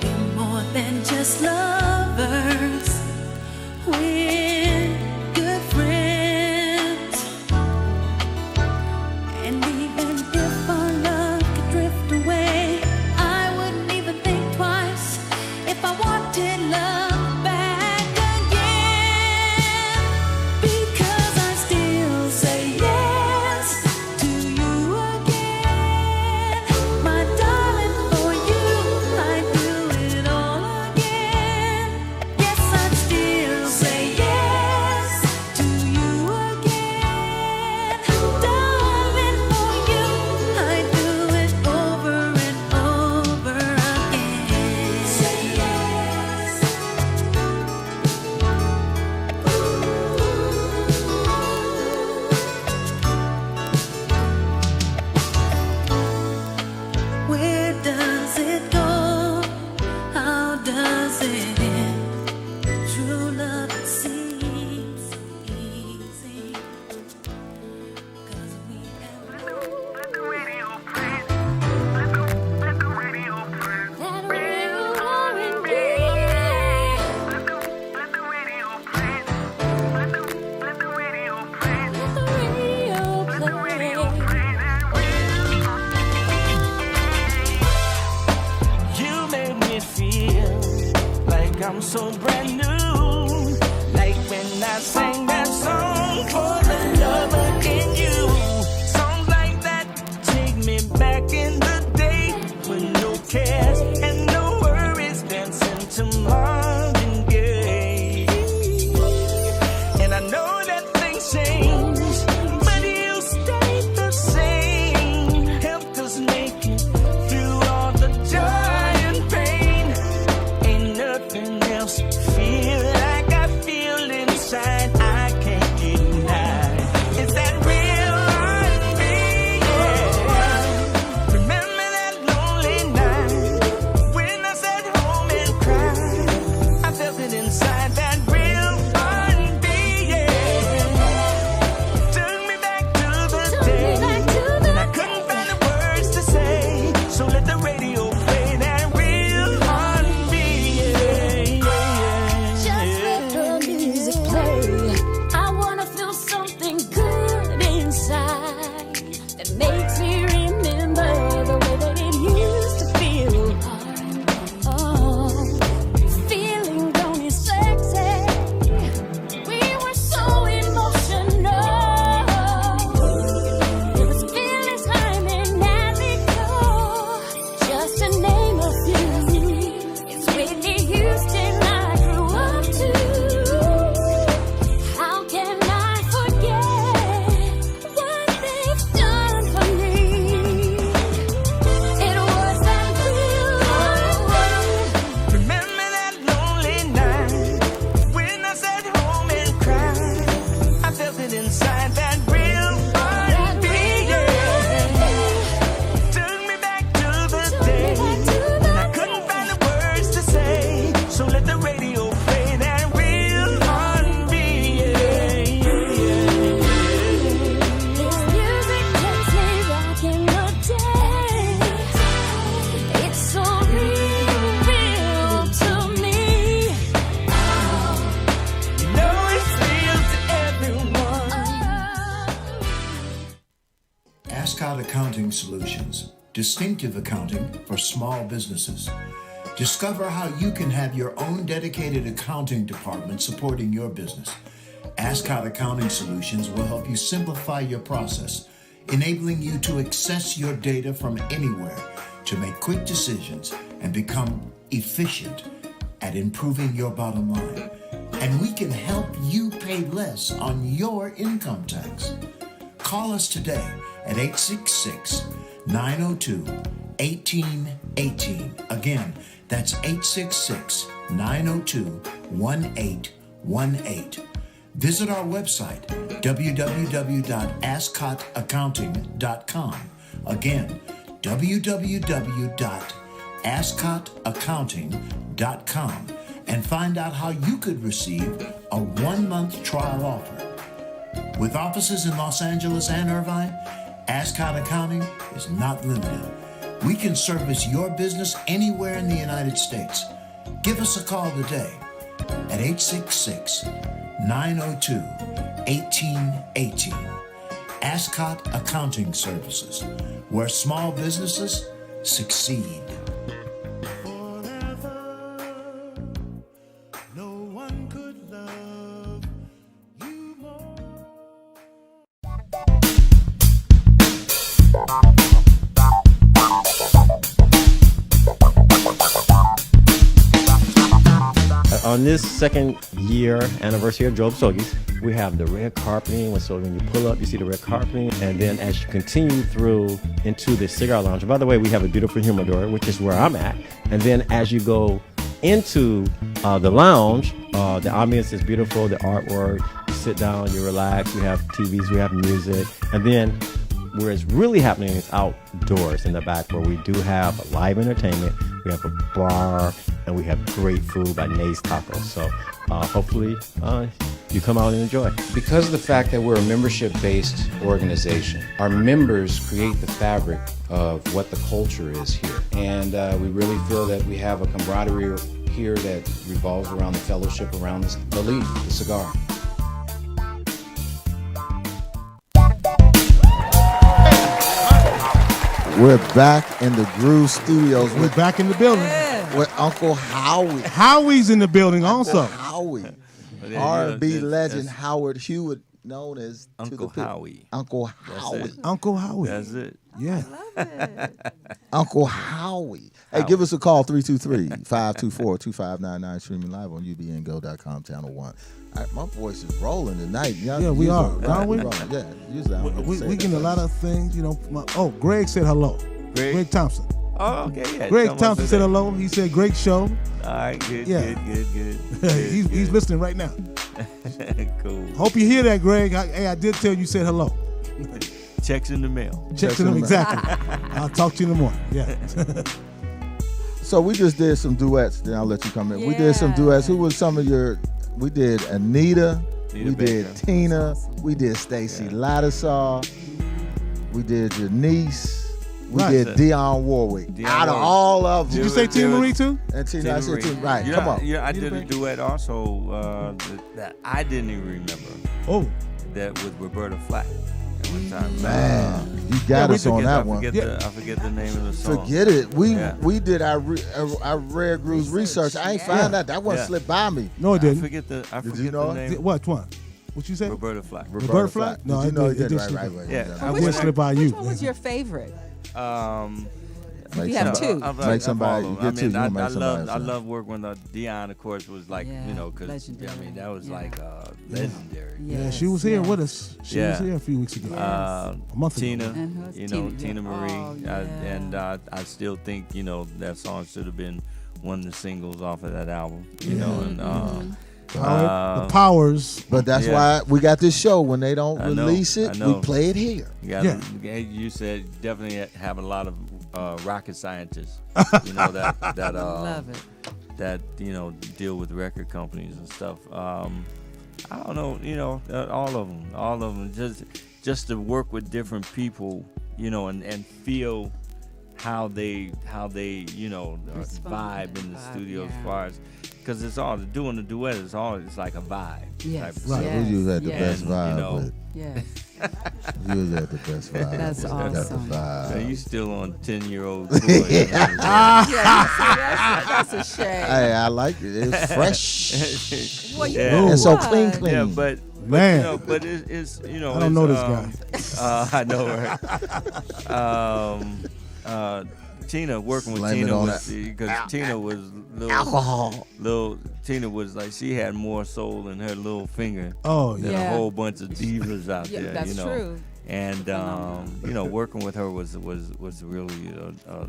We're more than just lovers. We're good friends. And even if our love could drift away, I wouldn't even think twice if I wanted love back again. Because I still say yes to you again. My darling, for you, I'd do it all again. Yes, I'd still say yes to you again. Darling, for you, I'd do it over and over again. Say yes. Where does it go? How does it end? True love, it seems so easy. 'Cause we have Let the radio play. Let the radio play. that real R&B. Let the radio play. Let the radio play. Let the radio Let the radio play. play. You make me feel like I'm so brand new. Like when I sang that song for the lover in you. Songs like that take me back in the day with no cares and no worries, dancing to Marvin Gaye. And I know that things change, but you stay the same. Helped us make it through all the joy and pain. Ain't nothing else Ascot Accounting Solutions, distinctive accounting for small businesses. Discover how you can have your own dedicated accounting department supporting your business. Ascot Accounting Solutions will help you simplify your process, enabling you to access your data from anywhere to make quick decisions and become efficient at improving your bottom line. And we can help you pay less on your income tax. Call us today at 866-902-1818. Again, that's 866-902-1818. Visit our website, www.ascotaccounting.com. Again, www.ascotaccounting.com, and find out how you could receive a 1-month trial offer. With offices in Los Angeles and Irvine, Ascot Accounting is not limited. We can service your business anywhere in the United States. Give us a call today at 866-902-1818. Ascot Accounting Services, where small businesses succeed. On this second year anniversary of Job Sogies, we have the red carpeting. So when you pull up, you see the red carpeting. And then as you continue through into the cigar lounge, by the way, we have a beautiful humidor, which is where I'm at. And then as you go into the lounge, the ambience is beautiful, the artwork, you sit down, you relax, we have TVs, we have music. And then where it's really happening is outdoors in the back, where we do have live entertainment, we have a bar, and we have great food by Nay's Tacos. So hopefully you come out and enjoy. Because of the fact that we're a membership-based organization, our members create the fabric of what the culture is here. And we really feel that we have a camaraderie here that revolves around the fellowship, around the leaf, the cigar. We're back in the Groove Studios. We're back in the building. With Uncle Howie. Howie's in the building also. Howie. R&B legend Howard Hewett, known as Uncle Howie. Uncle Howie. Uncle Howie. That's it. Yeah. I love it. Uncle Howie. Hey, give us a call, 323-524-2599, streaming live on ubngo.com, channel 1. My voice is rolling tonight. Yeah, we are. Aren't we? Yeah, usually I don't We say getting a that. lot of things, you know. Greg said hello. Greg Thompson. Oh, okay, yeah. Greg Thompson said hello. He said, great show. All right, good, Yeah. good. He's listening right now. Cool. Hope you hear that, Greg. I did tell you said hello. Checks in the mail. Checks in the mail. Exactly. I'll talk to you in the morning. Yeah. So we just did some duets. Then I'll let you come in. We did some duets. Who was some of your? We did Anita. We did Tina. We did Stacey Lattisaw. We did your niece. We did Dionne Warwick. Out of all of them. Did you say Tina Marie too? And Tina, I said Tina. Right, Yeah, come on. Yeah, I did a duet also that I didn't even remember. Oh. That with Roberta Flack at one time. Man, you got us on that one. I forget the name of the song. Forget it. We did our Rare Grooves research. I ain't find out. That one slipped by me. No, it didn't. I forget the name. What one? What you said? Roberta Flack. Roberta Flack? No, Did you know it you did did right. Yeah. I didn't slip by you. Which one was your favorite? Make You have somebody- two. Make somebody. You get two. You I make somebody. I love working with Dionne. Of course, was like because that was like legendary. Yeah, she was here with us. She was here a few weeks ago. A month Tina, ago. Tina Marie, and I still think that song should have been one of the singles off of that album. The Powers. But that's why we got this show. When they don't release it, we play it here. You said definitely have a lot of rocket scientists. That love it. That deal with record companies and stuff. I don't know. All of them. Just to work with different people. And feel how they vibe in the studio as far as. Because it's all doing the duet. It's like a vibe. Yes. Right. We usually had the best vibe. You was at the best vibe. That's Got the awesome. vibe. So you still on 10-year-old That's a shame. Hey, I like it. It's fresh. Well, you Yeah. know And so what? clean. Yeah, but Man. you know, but it's you know. I don't it's, know this I know, right? Tina, working with Blame it Tina on was because Tina was Alcohol. Tina was like she had more soul in her little finger Oh, than yeah. a whole bunch of divas out Yeah, there. that's you know. true. And you know, working with her was really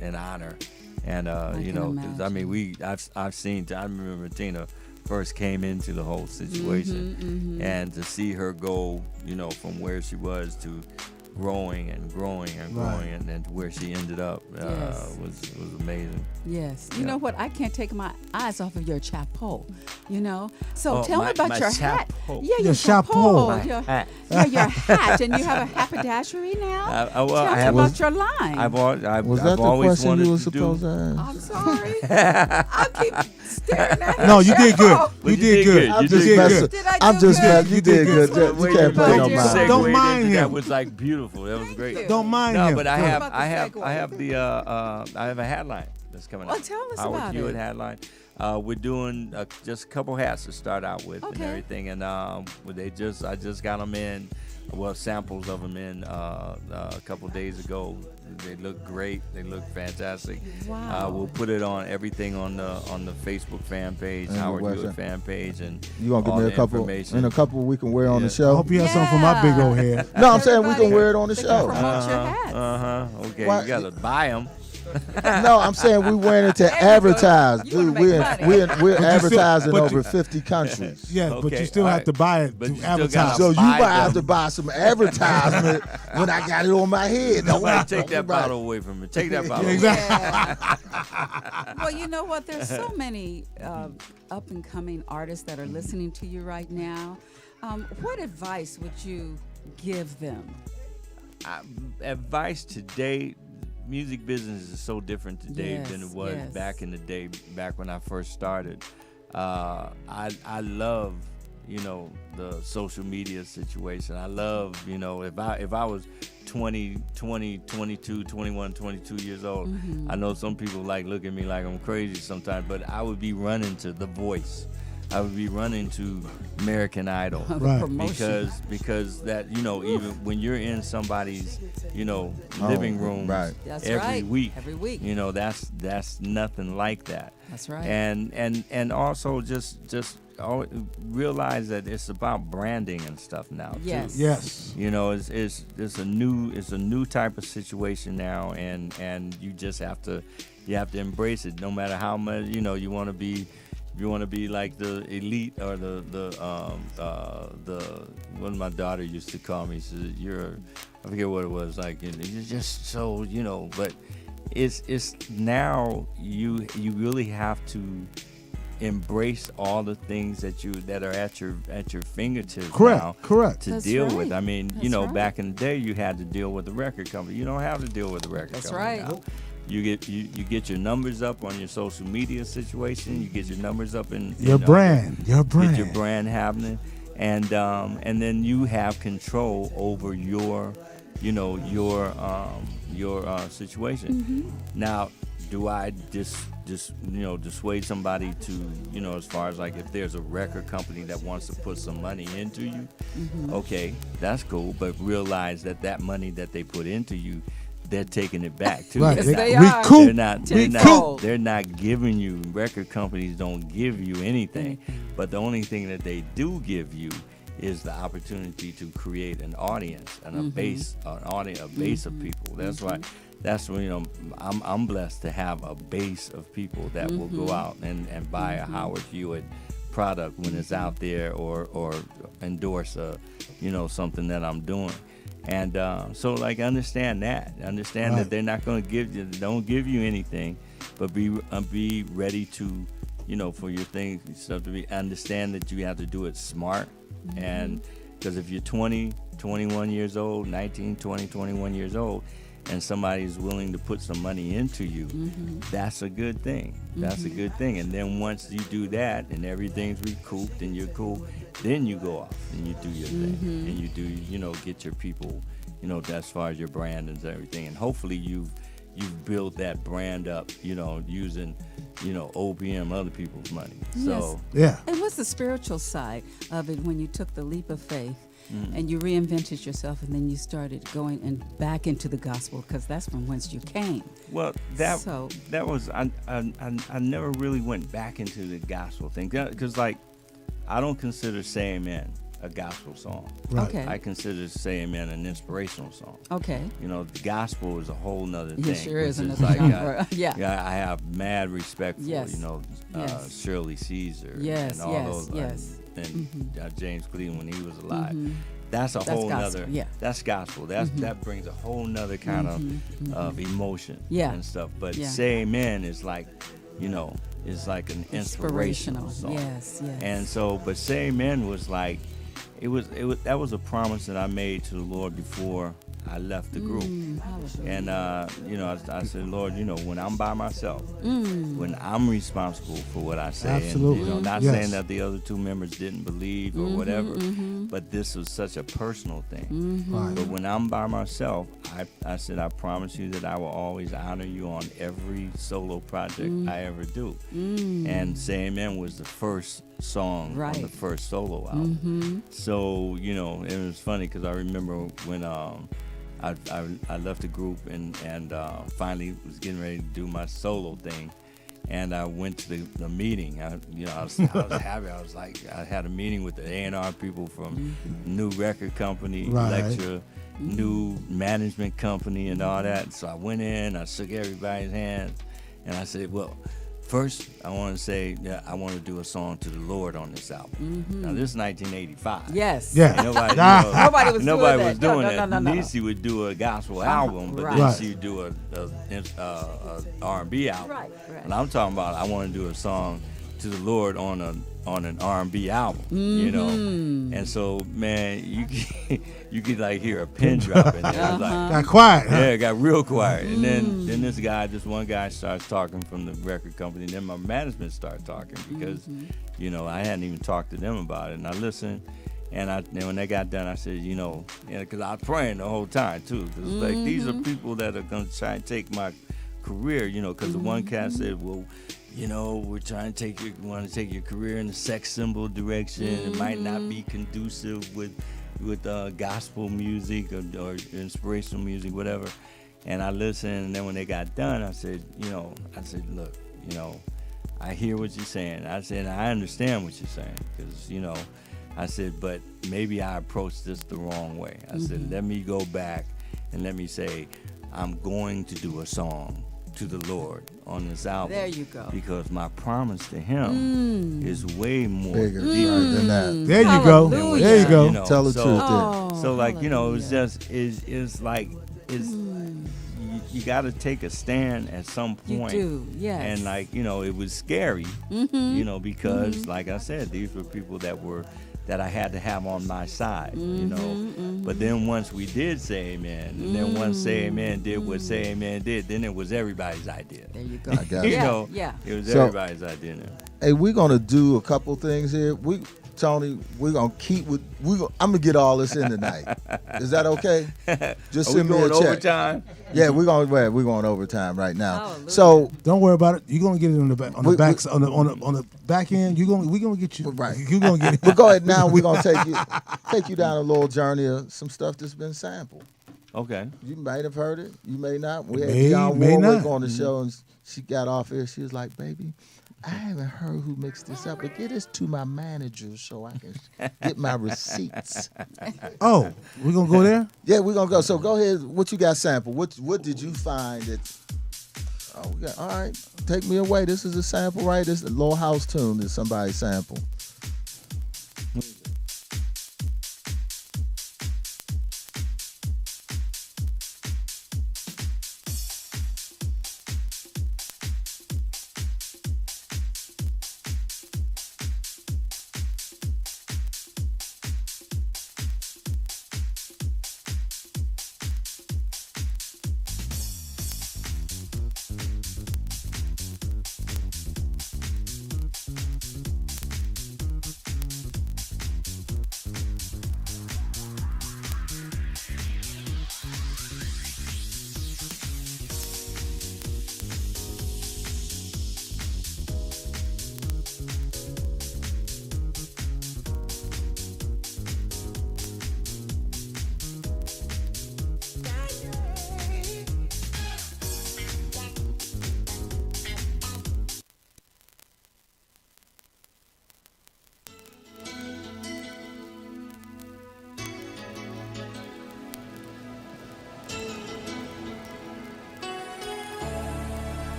an honor. And you can know, 'cause, I imagine. mean, I've seen. I remember Tina first came into the whole situation, and to see her go, you know, from where she was to growing and growing and growing, and then to where she ended up Yes. was amazing. Yes. You Yeah. know what? I can't take my eyes off of your chapeau. You know. So Oh, tell me about my your hat. chapeau. Yeah, Your your chapeau. chapeau. My Your, hat. yeah, your hat, and you have a haberdashery now. Well, tell I me have about your line. I've Was I've that the always question wanted you were to do. supposed to ask? I'm sorry. I keep staring at No, the you did good. chapeau. You did good. You I'm did just good. messing. Did I I'm do just good? messing. You did good. Well, You can't pay no you mind. segued Don't mind That him. was like beautiful. That was great. you. Don't mind No, him. but I Good. have about the I have segue? I have a hat line that's coming Well, out. tell us Howard about Hewett it. hat line. We're doing just a couple hats to start out with and Okay. everything, and I just got them in, well, samples of them in a couple days ago. They look great. They look fantastic. Wow. We'll put it on everything on the Facebook fan page, And the Howard website. Hewitt fan page, and You gonna give all me a the couple information. in a couple we can wear on the Yeah. I show? hope you have something for my big old head. No, I'm saying we Everybody can wear it on the they can show. promote your hats. Okay, Why- you gotta buy them. No, I'm saying we wearing it to There you go. advertise. You Dude, wanna make money. we're still- advertising but over you- 50 countries. Yeah, but Okay, you still all have right. to buy it But to you still advertise. gotta So you buy might have them. to buy some advertisement when I got it on my head. Don't Somebody take that Right. bottle away from me. Take that bottle. Yeah, away. exactly. Well, you know what? There's so many up and coming artists that are listening to you right now. What advice would you give them? Advice today, music business is so different today than it Yes, was yes. back in the day, back when I first started. I love, you know, the social media situation. I love, you know, if I was 20, 22, 21, 22 years old, Mm-hmm. I know some people like look at me like I'm crazy sometimes, but I would be running to The Voice. I would be running to American Idol. Right. Promotion. Because that, you know, even when you're in somebody's, you know, living room right. That's every right. week, Every week. you know, that's nothing like that. That's right. And also just realize that it's about branding and stuff now Yes. too. Yes. You know, it's a new type of situation now, and you just have to embrace it, no matter how much, you know, you want to be. If you want to be like the elite or the what my daughter used to call me, she said, I forget what it was, like, you're just so, you know, but it's now you really have to embrace all the things that are at your fingertips Correct, now correct. to That's deal right. with. I mean, That's you know, right. back in the day you had to deal with the record company. You don't have to deal with the record That's company right. now. You get your numbers up on your social media situation. You get your numbers up in Your brand. Your brand. Get your brand happening, and then you have control over your situation. Now, do I just dissuade somebody to, you know, as far as like if there's a record company that wants to put some money into you, okay, that's cool, but realize that money that they put into you, they're taking it back too. Right. Yes, They- they are. recoup. They're not giving you, record companies don't give you anything, but the only thing that they do give you is the opportunity to create an audience and a base of people. That's why, you know, I'm blessed to have a base of people that will go out and buy a Howard Hewett product when it's out there, or endorse something that I'm doing. And so, like, understand that that they're not going to don't give you anything, but be ready to, you know, for your things stuff to be, understand that you have to do it smart. And because if you're 20, 21 years old, 19, 20, 21 years old, and somebody's willing to put some money into you, that's a good thing. That's a good thing. And then once you do that and everything's recouped and you're cool, then you go off and you do your thing. And you do, get your people, as far as your brand and everything. And hopefully you've built that brand up, using, OPM, other people's money. So yeah. And what's the spiritual side of it when you took the leap of faith and you reinvented yourself and then you started going and back into the gospel, because that's from whence you came? Well, that was I never really went back into the gospel thing, because I don't consider Say Amen a gospel song. Right. Okay. I consider Say Amen an inspirational song. Okay. The gospel is a whole nother thing. It sure is which another genre. I have mad respect for, Yes. Shirley Caesar Yes, and all those. yes. And James Cleveland when he was alive. That's a whole gospel, nother. yeah. That's gospel. That brings a whole nother kind of emotion and stuff. But Say Amen is like, it's like an inspirational song. Yes. And so, but Say Amen was like, that was a promise that I made to the Lord before I left the group. And I said, Lord, when I'm by myself, when I'm responsible for what I say, Absolutely. and not saying that the other two members didn't believe or whatever, but this was such a personal thing. Right. But when I'm by myself, I said, I promise you that I will always honor you on every solo project I ever do. And Say Amen was the first song on the first solo album. So, it was funny because I remember when I left the group and finally was getting ready to do my solo thing, and I went to the meeting. I was happy. I was like, I had a meeting with the A&R people from new record company, Lecture, new management company, and all that. So I went in, I shook everybody's hands, and I said, well, first, I want to say that I want to do a song to the Lord on this album. Now, this is 1985. Yes. Yeah. Nobody was doing that. No. Niecy would do a gospel album, but then she would do a R&B album. Right. And I'm talking about, I want to do a song to the Lord on an R&B album, And so, man, you could like hear a pin drop in there. It was like, got quiet. Huh? Yeah, it got real quiet. And then this one guy starts talking from the record company, and then my management started talking because, I hadn't even talked to them about it. And I listened, and when they got done, I said, because I was praying the whole time too. Cause like these are people that are gonna try and take my career, because the one cat said, well, we're trying to want to take your career in the sex symbol direction. It might not be conducive with gospel music or inspirational music, whatever. And I listened, and then when they got done, I said, look, I hear what you're saying. I said, I understand what you're saying, because, I said, but maybe I approached this the wrong way. I said, let me go back and let me say, I'm going to do a song to the Lord on this album. There you go. Because my promise to him is way more bigger deeper than that. There you go. There you go. Tell the truth. So like, it's just it's like you got to take a stand at some point. You do, yes. And like, it was scary, because like I said, these were people that I had to have on my side, But then once we did Say Amen, and then once Say Amen did what Say Amen did, then it was everybody's idea. There you go. I got it. It was everybody's idea now. Hey, we're gonna do a couple things here. Tony, we're gonna I'm gonna get all this in tonight. Is that okay? Just send me a check. Overtime? Yeah, we're going overtime right now. Hallelujah. So don't worry about it. You're gonna get it on the back, on the back end. We're gonna get you. Right. You're gonna get it. But go ahead now. We're gonna take you down a little journey of some stuff that's been sampled. Okay. You might have heard it. You may not. We had May John Warwick not. on the show, and she got off here. She was like, "Baby, I haven't heard who mixed this up, but get this to my manager so I can get my receipts." Oh, we're gonna go there? Yeah, we're gonna go. So go ahead. What you got sampled? What did you find that? Oh, we got. All right, take me away. This is a sample, right? This is a little house tune that somebody sampled.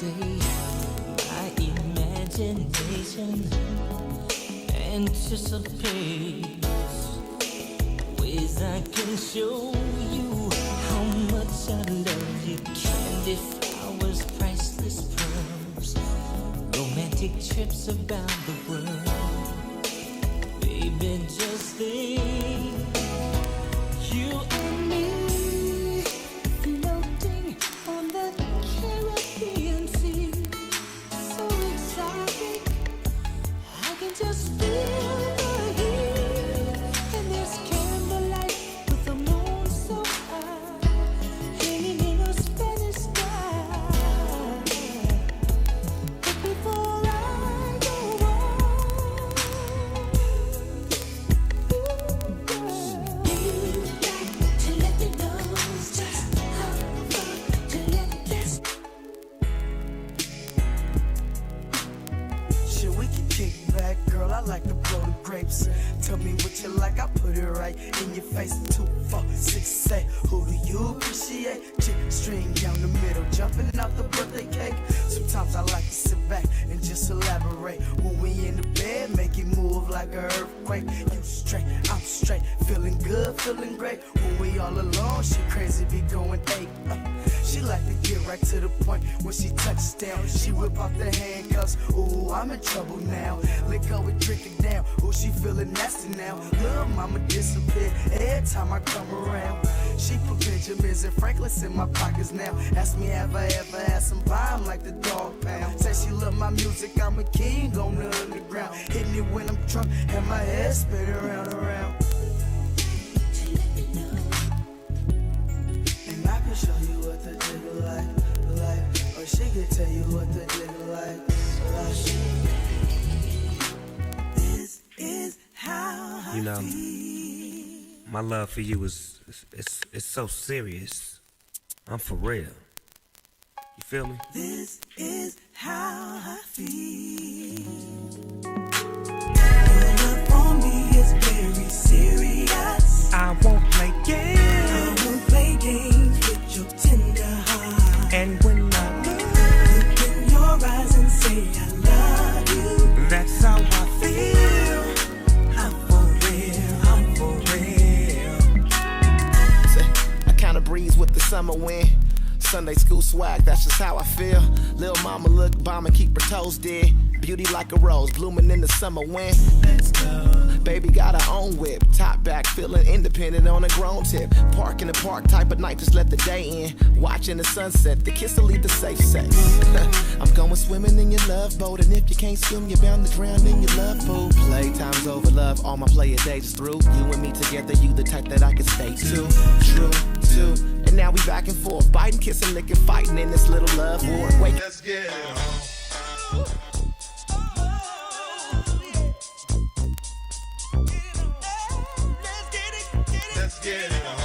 day. My imagination anticipates ways I can show you how much I love you. Candy flowers, priceless pearls, romantic trips about the world. Baby, just think, you and me floating on the Caribbean Sea. So exotic, I can just feel the heat. And there's candlelight with the moon so high, hanging in a Spanish sky. But before I go on, you got to let me know just how far to let this. Shit, we can kick back, girl. I like to blow the grapes. Tell me what you like, I put it right in your face. 2, 4, 6, say, who do you appreciate? Chick string down the middle, jumping out the birthday cake. Sometimes I like to sit back and just elaborate. When we in the bed, make it move like an earthquake. You straight, I'm straight, feeling good, feeling great. When we all alone, she crazy, be going ape. She like to get right to the point when she touches down. She whip out the handcuffs, ooh, I'm in trouble now. Lick her with drink it down, ooh, she feeling nasty now. Little mama disappear every time I come around. She put Benjamins and Franklins in my pockets now. Ask me have I ever had some bomb like the dog pound. Say she love my music, I'm a king on the underground. Hitting it when I'm drunk and my head spin around. And I can show you what the jiggle like. Or she can tell you what the jiggle like. This is how I You know, feel. my love for you is it's so serious. I'm for real. You feel me? This is how I feel. Your love for me is very serious. I won't play games. I won't play games with your tender heart. And when I look in your eyes and say I love you, that's how I feel. I'm for real, I'm for real. I kinda breeze with the summer wind. Sunday school swag, that's just how I feel. Lil' mama look bomb and keep her toes dead. Beauty like a rose, blooming in the summer wind. Let's go. Baby got her own whip, top back, feeling independent on a grown tip. Park in the park type of night, just let the day in. Watching the sunset, the kiss will lead to safe sex. I'm going swimming in your love boat, and if you can't swim, you're bound to drown in your love pool. Playtime's over, love, all my player days is through. You and me together, you the type that I can stay to. True. And now we back and forth, biting, kissing, licking, fighting in this little love war. Wait, let's get it on. Let's get it on.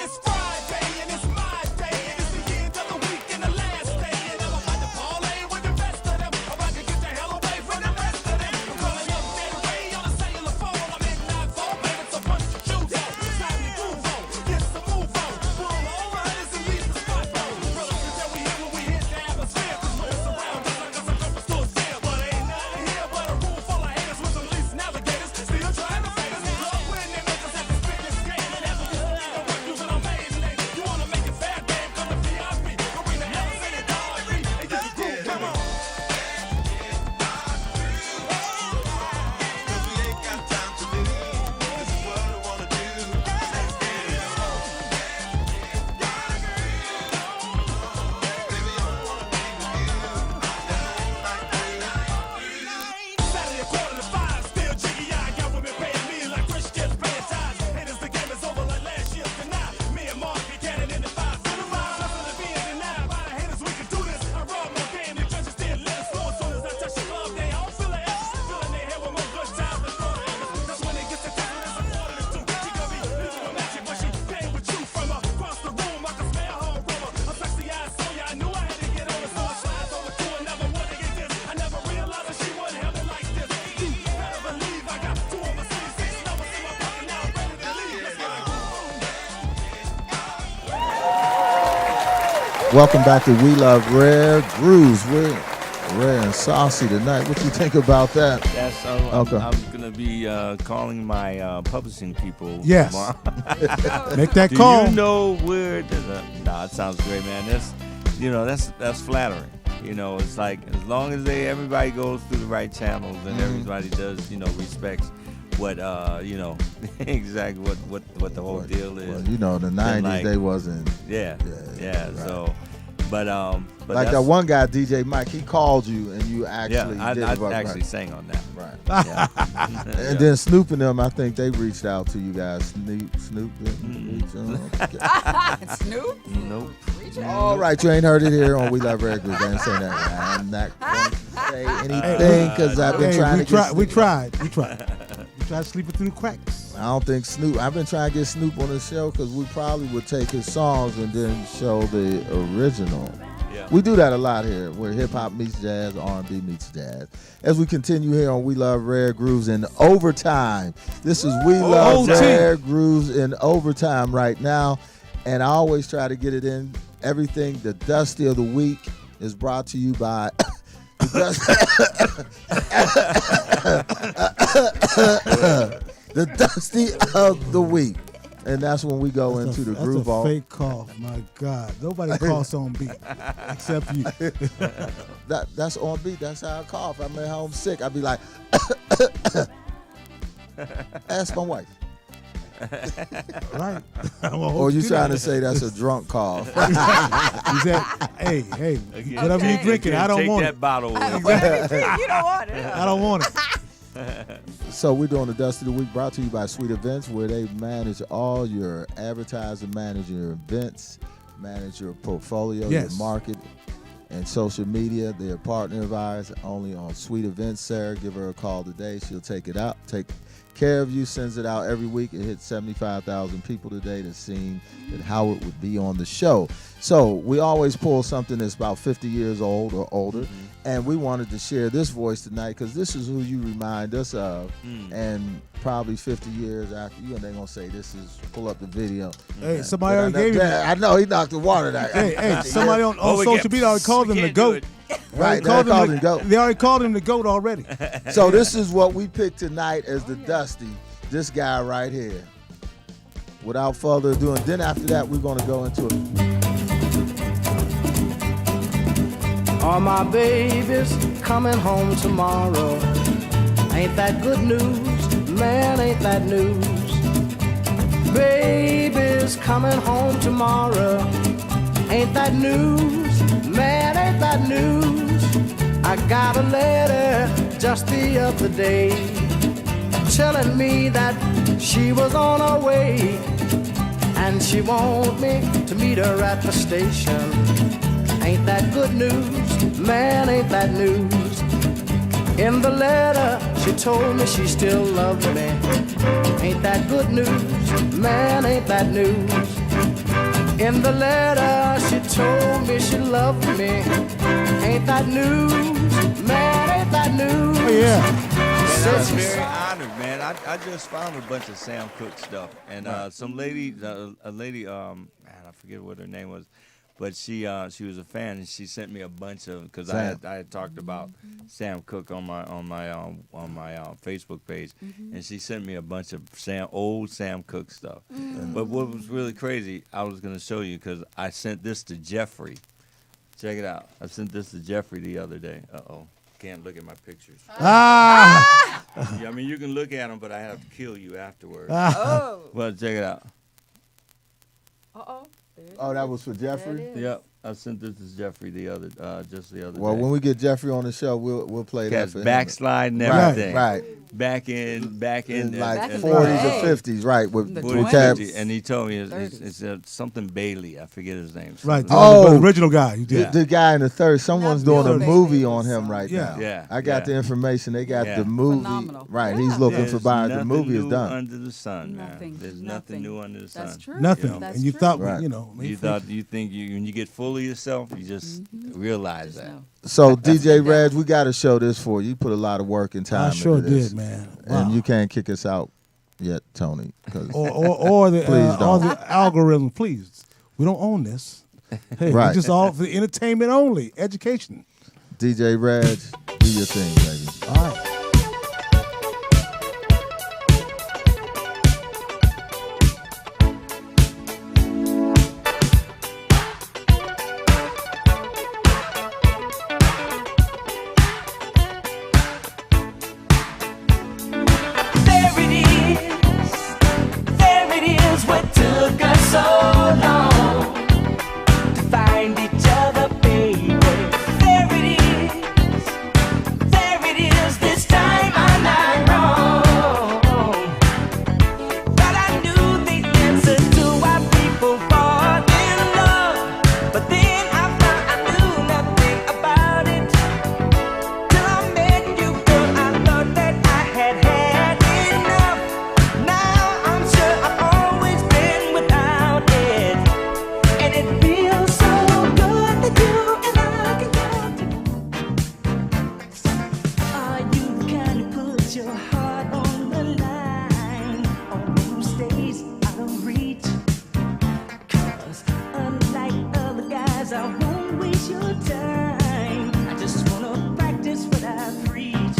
It's Friday and it's my day and it's the end of the week and the last Welcome back to We Love Rare Grooves. We're rare and saucy tonight. What you think about that? That's Okay. I'm gonna be calling my publishing people. Yes. tomorrow. Make that Do call. you know where? Nah, it sounds great, man. That's flattering. It's like as long as everybody goes through the right channels and everybody does, respects what exactly what the whole deal is. Well, the 90s they wasn't. Yeah. Right. So, but like that one guy, DJ Mike, he called you and you actually I did actually sang on that. Right. Yeah. And then Snoop and them, I think they reached out to you guys. Snoop. Snoop? Nope. All right, you ain't heard it here on We Love Rare Grooves. I ain't saying that. I'm not going to say anything because I've been trying to get We tried sleeping through the cracks. I don't think Snoop. I've been trying to get Snoop on the show because we probably would take his songs and then show the original. Yeah. We do that a lot here, where hip hop meets jazz, R&B meets jazz. As we continue here on We Love Rare Grooves in overtime. This is We Love Rare Grooves in overtime right now, and I always try to get it in. Everything the Dusty of the Week is brought to you by. The Dusty of the Week. And that's when we go into the groove That's a off. fake cough. My God. Nobody coughs on beat except you. That's on beat. That's how I cough. I'm at home sick. I'd be like, ask my wife. Right. Or you trying to say that's a drunk cough. You said, hey, whatever you're drinking, I don't want that it. bottle away. You don't want it. I don't want it. So we're doing the Dusty of the Week brought to you by Sweet Events, where they manage all your advertising, manage your events, manage your portfolio, your market, and social media. They're a partner of ours only on Sweet Events. Sarah, give her a call today. She'll take it out, take care of you, sends it out every week. It hit 75,000 people today that seen that Howard would be on the show. So we always pull something that's about 50 years old or older, and we wanted to share this voice tonight because this is who you remind us of, and probably 50 years after you, and they're going to say this is, pull up the video. Hey, somebody already gave you I know, he knocked the water down. Hey, somebody on social media already called him the GOAT. Right, they already called him the GOAT already. So this is what we picked tonight as the Dusty, this guy right here. Without further ado, and then after that, we're going to go into it. Are my babies coming home tomorrow? Ain't that good news? Man, ain't that news? Babies coming home tomorrow. Ain't that news? Man, ain't that news? I got a letter just the other day telling me that she was on her way and she want me to meet her at the station. Ain't that good news? Man, ain't that news? In the letter, she told me she still loved me. Ain't that good news? Man, ain't that news? In the letter, she told me she loved me. Ain't that news? Man, ain't that news? Oh, yeah. Man, I'm very honored, man. I just found a bunch of Sam Cooke stuff, and some lady, a lady, man, I forget what her name was, but she was a fan, and she sent me a bunch of, because I had talked about Sam Cooke on my Facebook page, and she sent me a bunch of old Sam Cooke stuff. But what was really crazy, I was gonna show you because I sent this to Jeffrey. Check it out. I sent this to Jeffrey the other day. Can't look at my pictures. Ah! Yeah, I mean, you can look at them, but I have to kill you afterwards. Oh. Well, check it out. Oh, that was for Jeffrey? Yep. I sent this to Jeffrey just the other day. Well, when we get Jeffrey on the show, we'll play that for him. Backslide and everything. Right. Back in like in 40s or 50s, right? With tab. And he told me it's something Bailey. I forget his name. Right. The original guy. You did. The guy in the third. Someone's doing a movie on him right now. Yeah. I got the information. They got the movie. Phenomenal. Right. He's looking for buyers. The movie is done. Under the sun, man. There's nothing new under the sun. That's true. Nothing. That's and you true. thought, Right. you think when you get full of yourself, you just realize that. So DJ Reg, we got to show this for you. You put a lot of work and time. I sure into this. did, man. And you can't kick us out yet, Tony. Or the please don't. or the algorithm, please. We don't own this. Hey, Right. it's just all for entertainment only, education. DJ Reg, do your thing, baby. All right. There it is, what took us so long to find each other, baby. There it is, this time I'm not wrong. But I knew the answer to why people fall in love. But then I found I knew nothing about it. Till I met you, girl, I thought that I had enough. Now I'm sure I've always been without it. And it feels so good that you and I can come together. Are you the kind who puts your heart on the line, or who stays out of reach? 'Cause unlike other guys, I won't waste your time. I just wanna practice what I preach.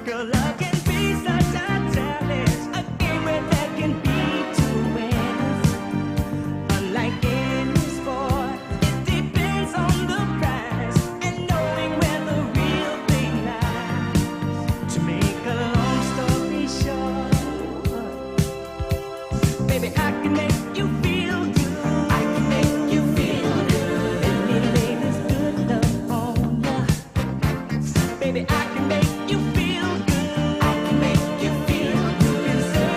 Girl, love can be such a challenge, a game where there can be two winners. Unlike any sport, it depends on the prize and knowing where the real thing lies. To make a long story short, baby, I can make you feel good. I can make you feel good. Let me lay this good love on ya. Baby, I can make you feel good. I can make you feel good. And say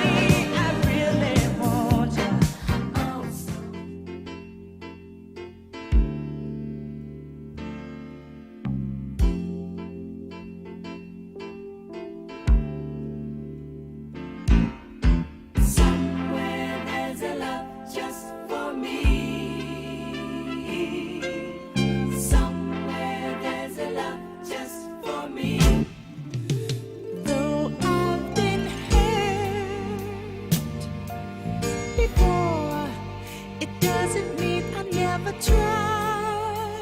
I really want ya. Somewhere there's a love just for me. Somewhere there's a love just for me. Though I've been hurt before, it doesn't mean I never try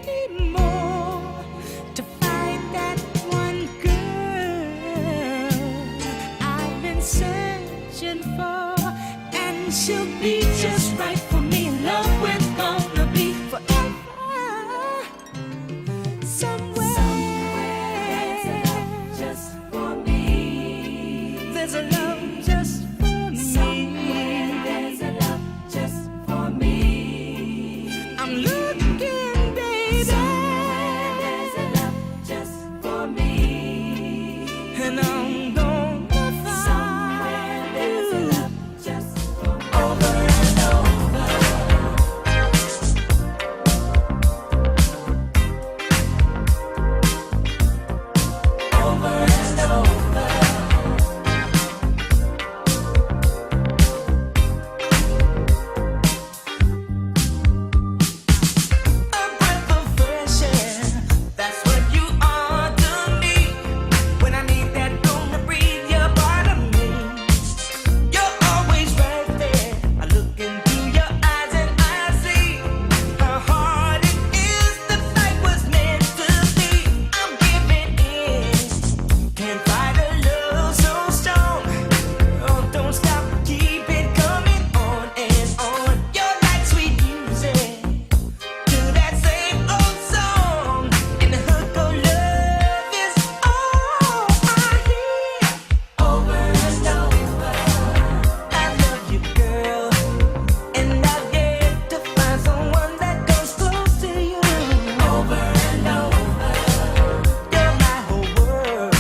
anymore to find that one girl I've been searching for, and she'll be just right for me. Love we're gonna be forever. Somewhere just for me. There's a love just for me. Somewhere there's a love just for me. I'm looking, baby. Somewhere there's a love just for me. And I'm gonna find somewhere there's a love just for me. Over and over. Over and over. A breath of fresh air, that's what you are to me. When I need that room to breathe, you're part of me. You're always right there. I look into your eyes and I see how hard it is. The fight was meant to be. I'm giving in. Can't fight a love so strong. Oh, don't stop, keep it coming on and on. You're like sweet music to that same old song, and the hook of love is all I hear. Over and over, I love you, girl, and I've yet to find someone that goes close to you. Over and over, you're my whole world.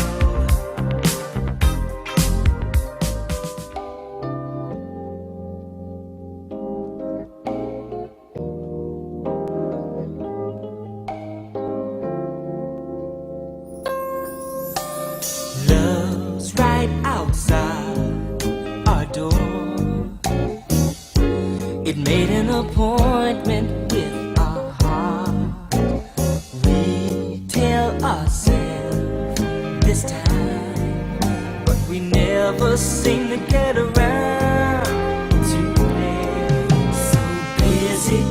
Love's right outside our door. It made an appointment with our heart. We tell ourselves this time, but we never seem to get around to play. So busy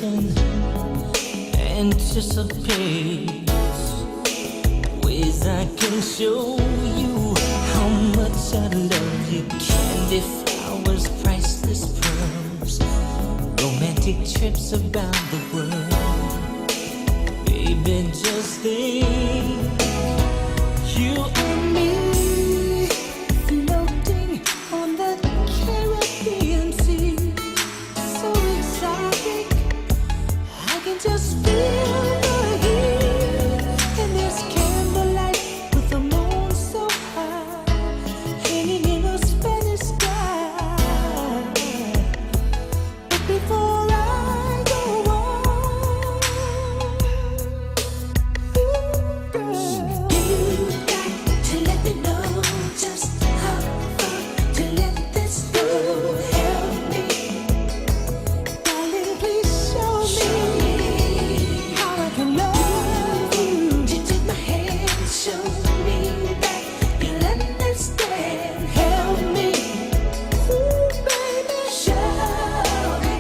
attention, anticipates ways I can show you how much I love you. Candy flowers, priceless pearls, romantic trips around the world. Baby, just think, you and me floating on the Caribbean Sea. So exotic, I can just feel the heat in this candlelight with the moon so high, hanging in a Spanish sky. But before I go on, girl, you got to let me know just how far to let this go. Help me, darling, please show me how I can love you. You take my hand, show me that you'll understand. Help me, ooh, baby, show me.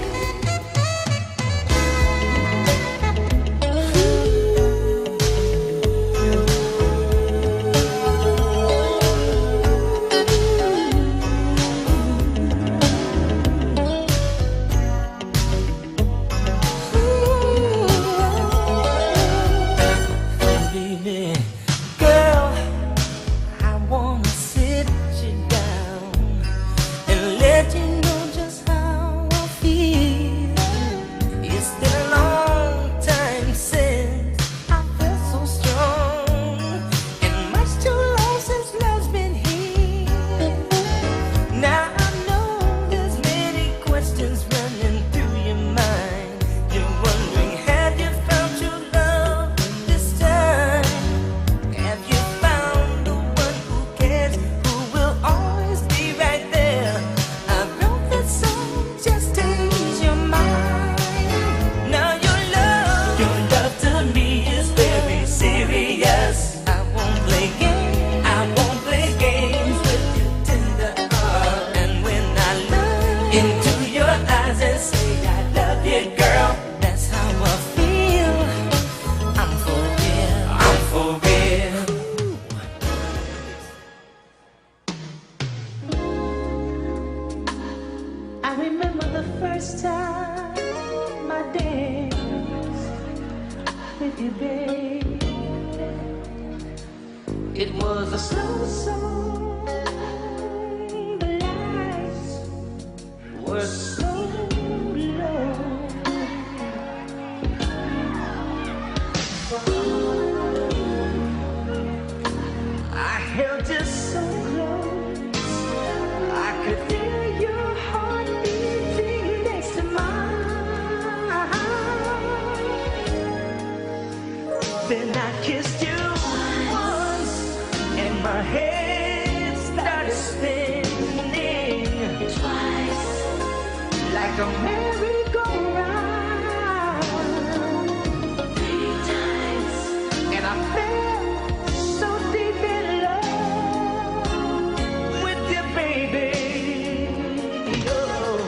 Baby, girl, I wanna sit you down and let you know just how I feel. It's been a long time since I felt so strong, and much too long since love's been here. Now I know there's many questions running through your mind. You're wondering, have you found your love this time? Have you found the one who cares, who will always be right there? I wrote that song just to ease your mind. Now your love to me is very serious. I won't play games with your tender heart. And when I look into your eyes and say I love you, girl, that's how I feel. I'm for real. I'm for real. I remember the first time I danced with you, babe. It was a slow song. The lights were so low. I held you so close, I could feel your heart beating next to mine. Then I kissed you once, and my head started spinning twice, like a merry-go-round. 3 times, and I fell so deep in love with you, baby. Oh.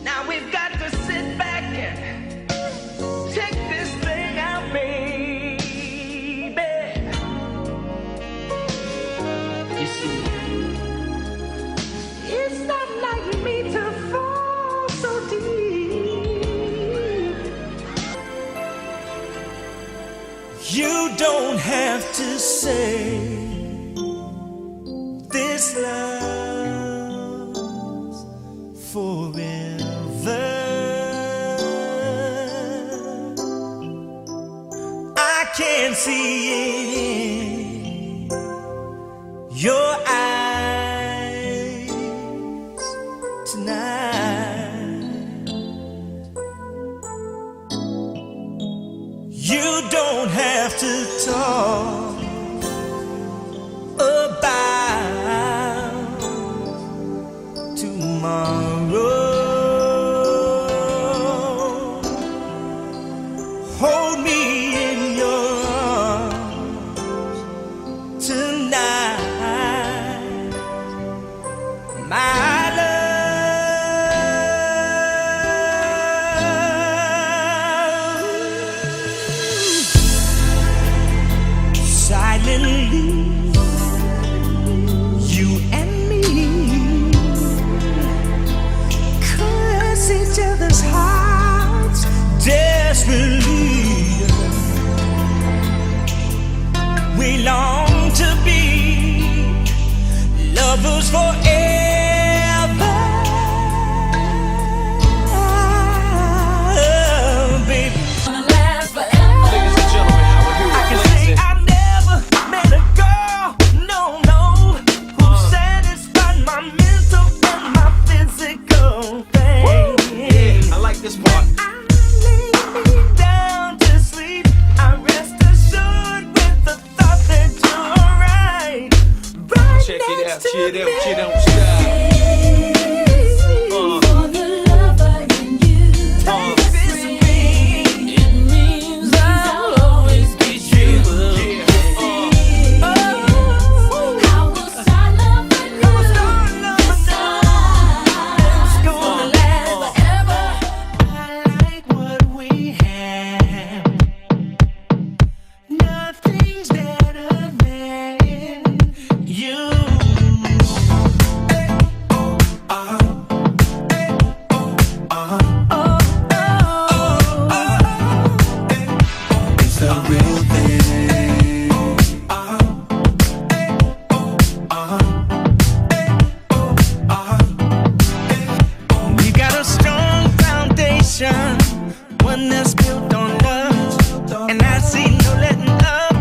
Now we've got to sit back and take this thing out, baby. You see, it's not like me to fall so deep. You don't have to say this love's forever. I can see it in your eyes tonight. You don't have to talk about tomorrow. Hold me in your arms tonight, my love. baby. Gonna last forever. Ladies and gentlemen, Howard Hewett. I can say I never met a girl, no, who satisfied my mental and my physical thing. I like this part. Down to sleep, I rest assured with the thought that you're right. Check it out, chill out, chill out, style. For the lover in you, it means I'll always be true. How was I loving you? It's gonna last forever. I like what we have. Nothing's better than you. It's a real thing. We got a strong foundation, one that's built on love, and I see no letting up.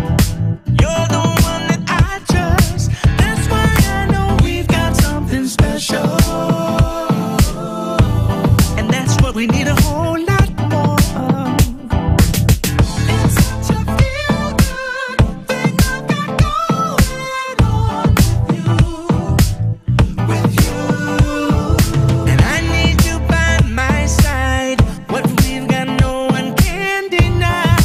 You're the one that I trust. That's why I know we've got something special, and that's what we need a whole lot more of. It's such a feel-good thing I got going on with you. And I need you by my side. What we've got, no one can deny.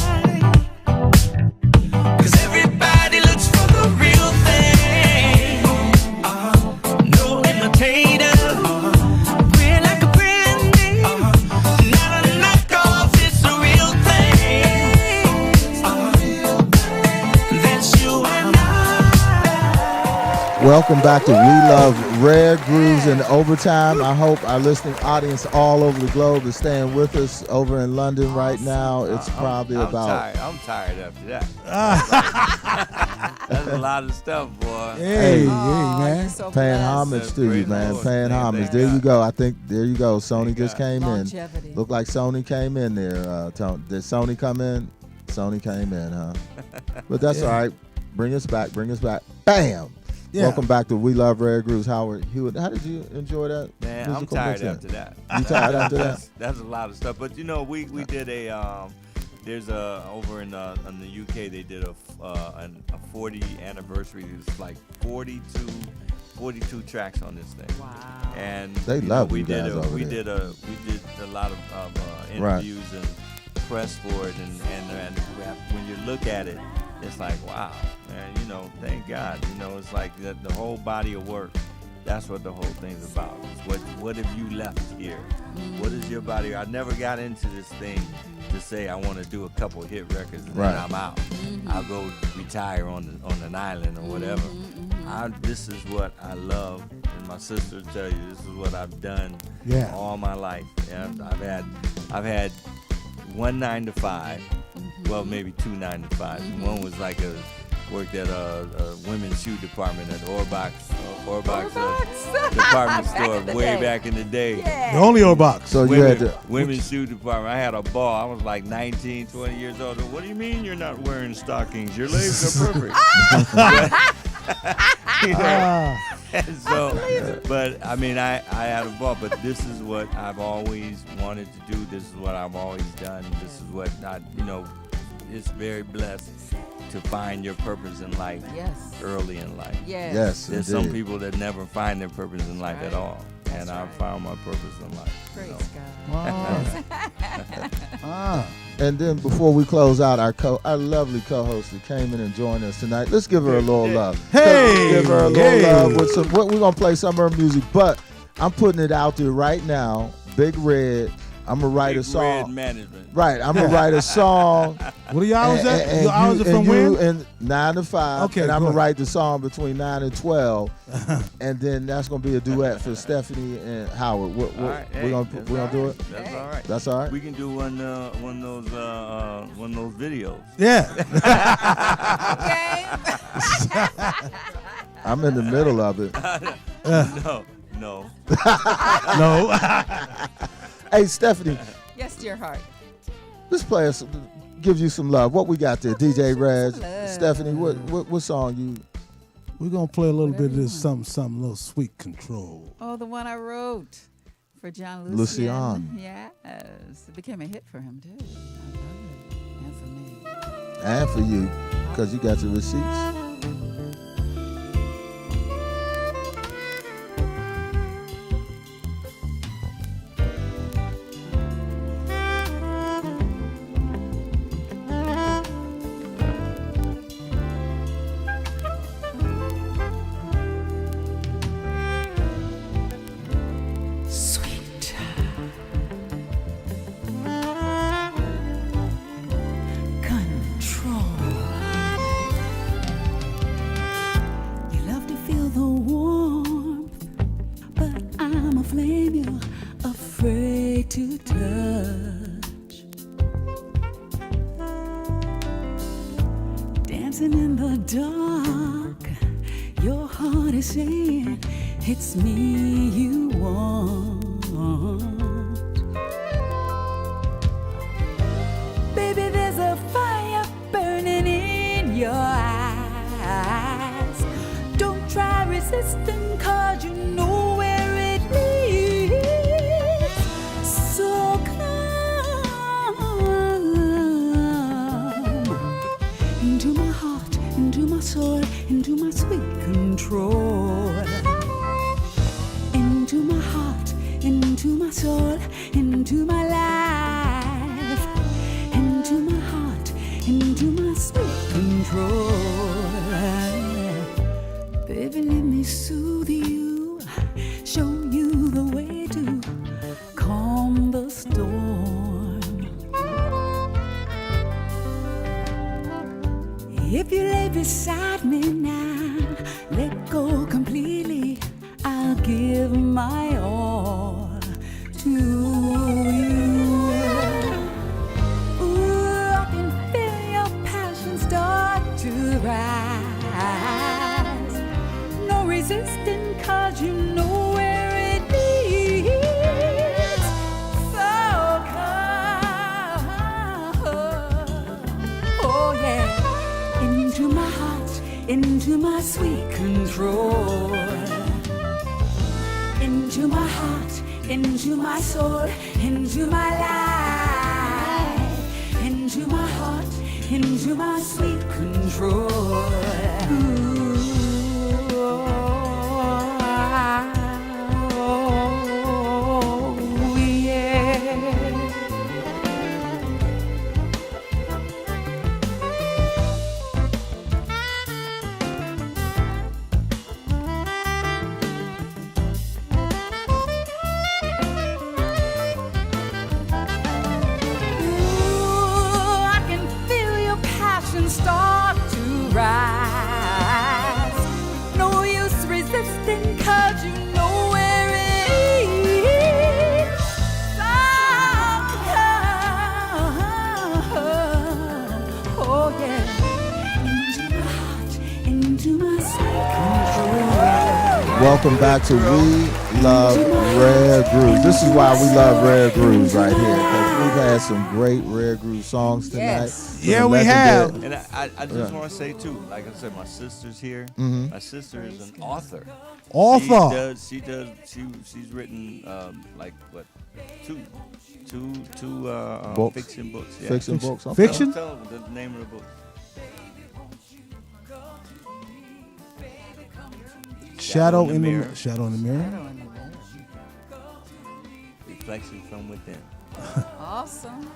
'Cause everybody looks for the real thing. No imitator. We're like a brand new, not a knockoff. It's a real thing. That's you and I. Welcome back to We Love Rare Grooves in Overtime. I hope our listening audience all over the globe is staying with us over in London right now. It's probably about... I'm tired after that. That's a lot of stuff, boy. Hey, man. Paying homage to you, man. Paying homage. There you go. I think, there you go. Sony just came in. Looked like Sony came in there. Tony. Did Sony come in? Sony came in, huh? But that's all right. Bring us back. Bring us back. Bam! Yeah. Welcome back to We Love Rare Grooves. Howard Hewett, how did you enjoy that? Man, I'm musical tired mix-in? after that. You tired after that? That's a lot of stuff. But you know, we did a there's a over in the UK they did a 40 anniversary. It's like 42 tracks on this thing. Wow. And They love we you did guys a over we there. did a lot of interviews and press for it and when you look at it, it's like, wow, man, you know, thank God. You know, it's like the whole body of work. That's what the whole thing's about. It's what have you left here? What is your body? I never got into this thing to say I want to do a couple hit records and then I'm out. I'll go retire on an island or whatever. This is what I love, and my sister will tell you this is what I've done all my life. And I've had one 9 to 5, well maybe 2 9 to 5s. One was like worked at a women's shoe department at Orbox department store way back in the day. The only Orbox. So you had to women's shoe department. I had a ball. I was like 19, 20 years old. What do you mean you're not wearing stockings? Your legs are perfect. You know? And so, but I mean, I had a ball. But this is what I've always wanted to do. This is what I've always done. This is what it's very blessed to find your purpose in life early in life. Yes, There's indeed. some people that never find their purpose in life at all. And I found my purpose in life. Praise God. And then before we close out, our lovely co-host that came in and joined us tonight, let's give her a little love. Hey! Give her a little love with some. We're gonna play some of her music, but I'm putting it out there right now. Big Red. I'm gonna write a song. Red management. Right, I'm gonna write a song. What are your hours at? And Your hours are from you when? and 9 to 5. Okay, and I'm good. gonna write the song between 9 and 12, and then that's gonna be a duet for Stephanie and Howard. We're gonna do it. That's all right. That's all right. We can do one of those videos. Yeah. I'm in the middle of it. No. No. Hey, Stephanie, Yes, dear heart. let's play us, give you some love. What we got there, DJ Reg? love. Stephanie, what song you? We're gonna play a little bit of this something, a little Sweet Control. Oh, the one I wrote for John Lucien. Yes. It became a hit for him, too. I love it. And for me. And for you, because you got your receipts. Sweet. Control. You love to feel the warmth, but I'm a flame you're afraid to touch. Dancing in the dark, your heart is saying it's me you want. Baby, there's a fire burning in your eyes. Don't try resisting, 'cause you know where it leads. So come into my heart, into my soul, into my sweet control. Into my heart, into my soul, into my life. Into my heart, into my sweet control. Baby, let me soothe you, show you the way to calm the storm. If you lay beside me now, let go completely. I'll give my all to you. Ooh, I can feel your passion start to rise. No resisting, 'cause you know where it leads. So come, oh yeah, into my heart, into my sweet control. Into my heart, into my soul, into my life. Into my heart, into my sweet control. Ooh, yeah. Ooh, I can feel your passion start to rise. No use resisting, 'cause you know where it is. Oh yeah, into my heart, into my sweet control. Welcome back to We Love Rare Grooves. This is why we love Rare Grooves right here, because we've had some great Rare Groove songs tonight. Yes. From Yeah, the we have. legendary- And I just Yeah. want to say too, like I said, my sister's here. Mhm. My sister is an author. Author. She's written like what, two Books. fiction books. Yeah. Fiction books. Okay. Fiction? Tell them the name of the book. Shadow in the Mirror. Shadow in the Mirror. Reflection from Within. Awesome.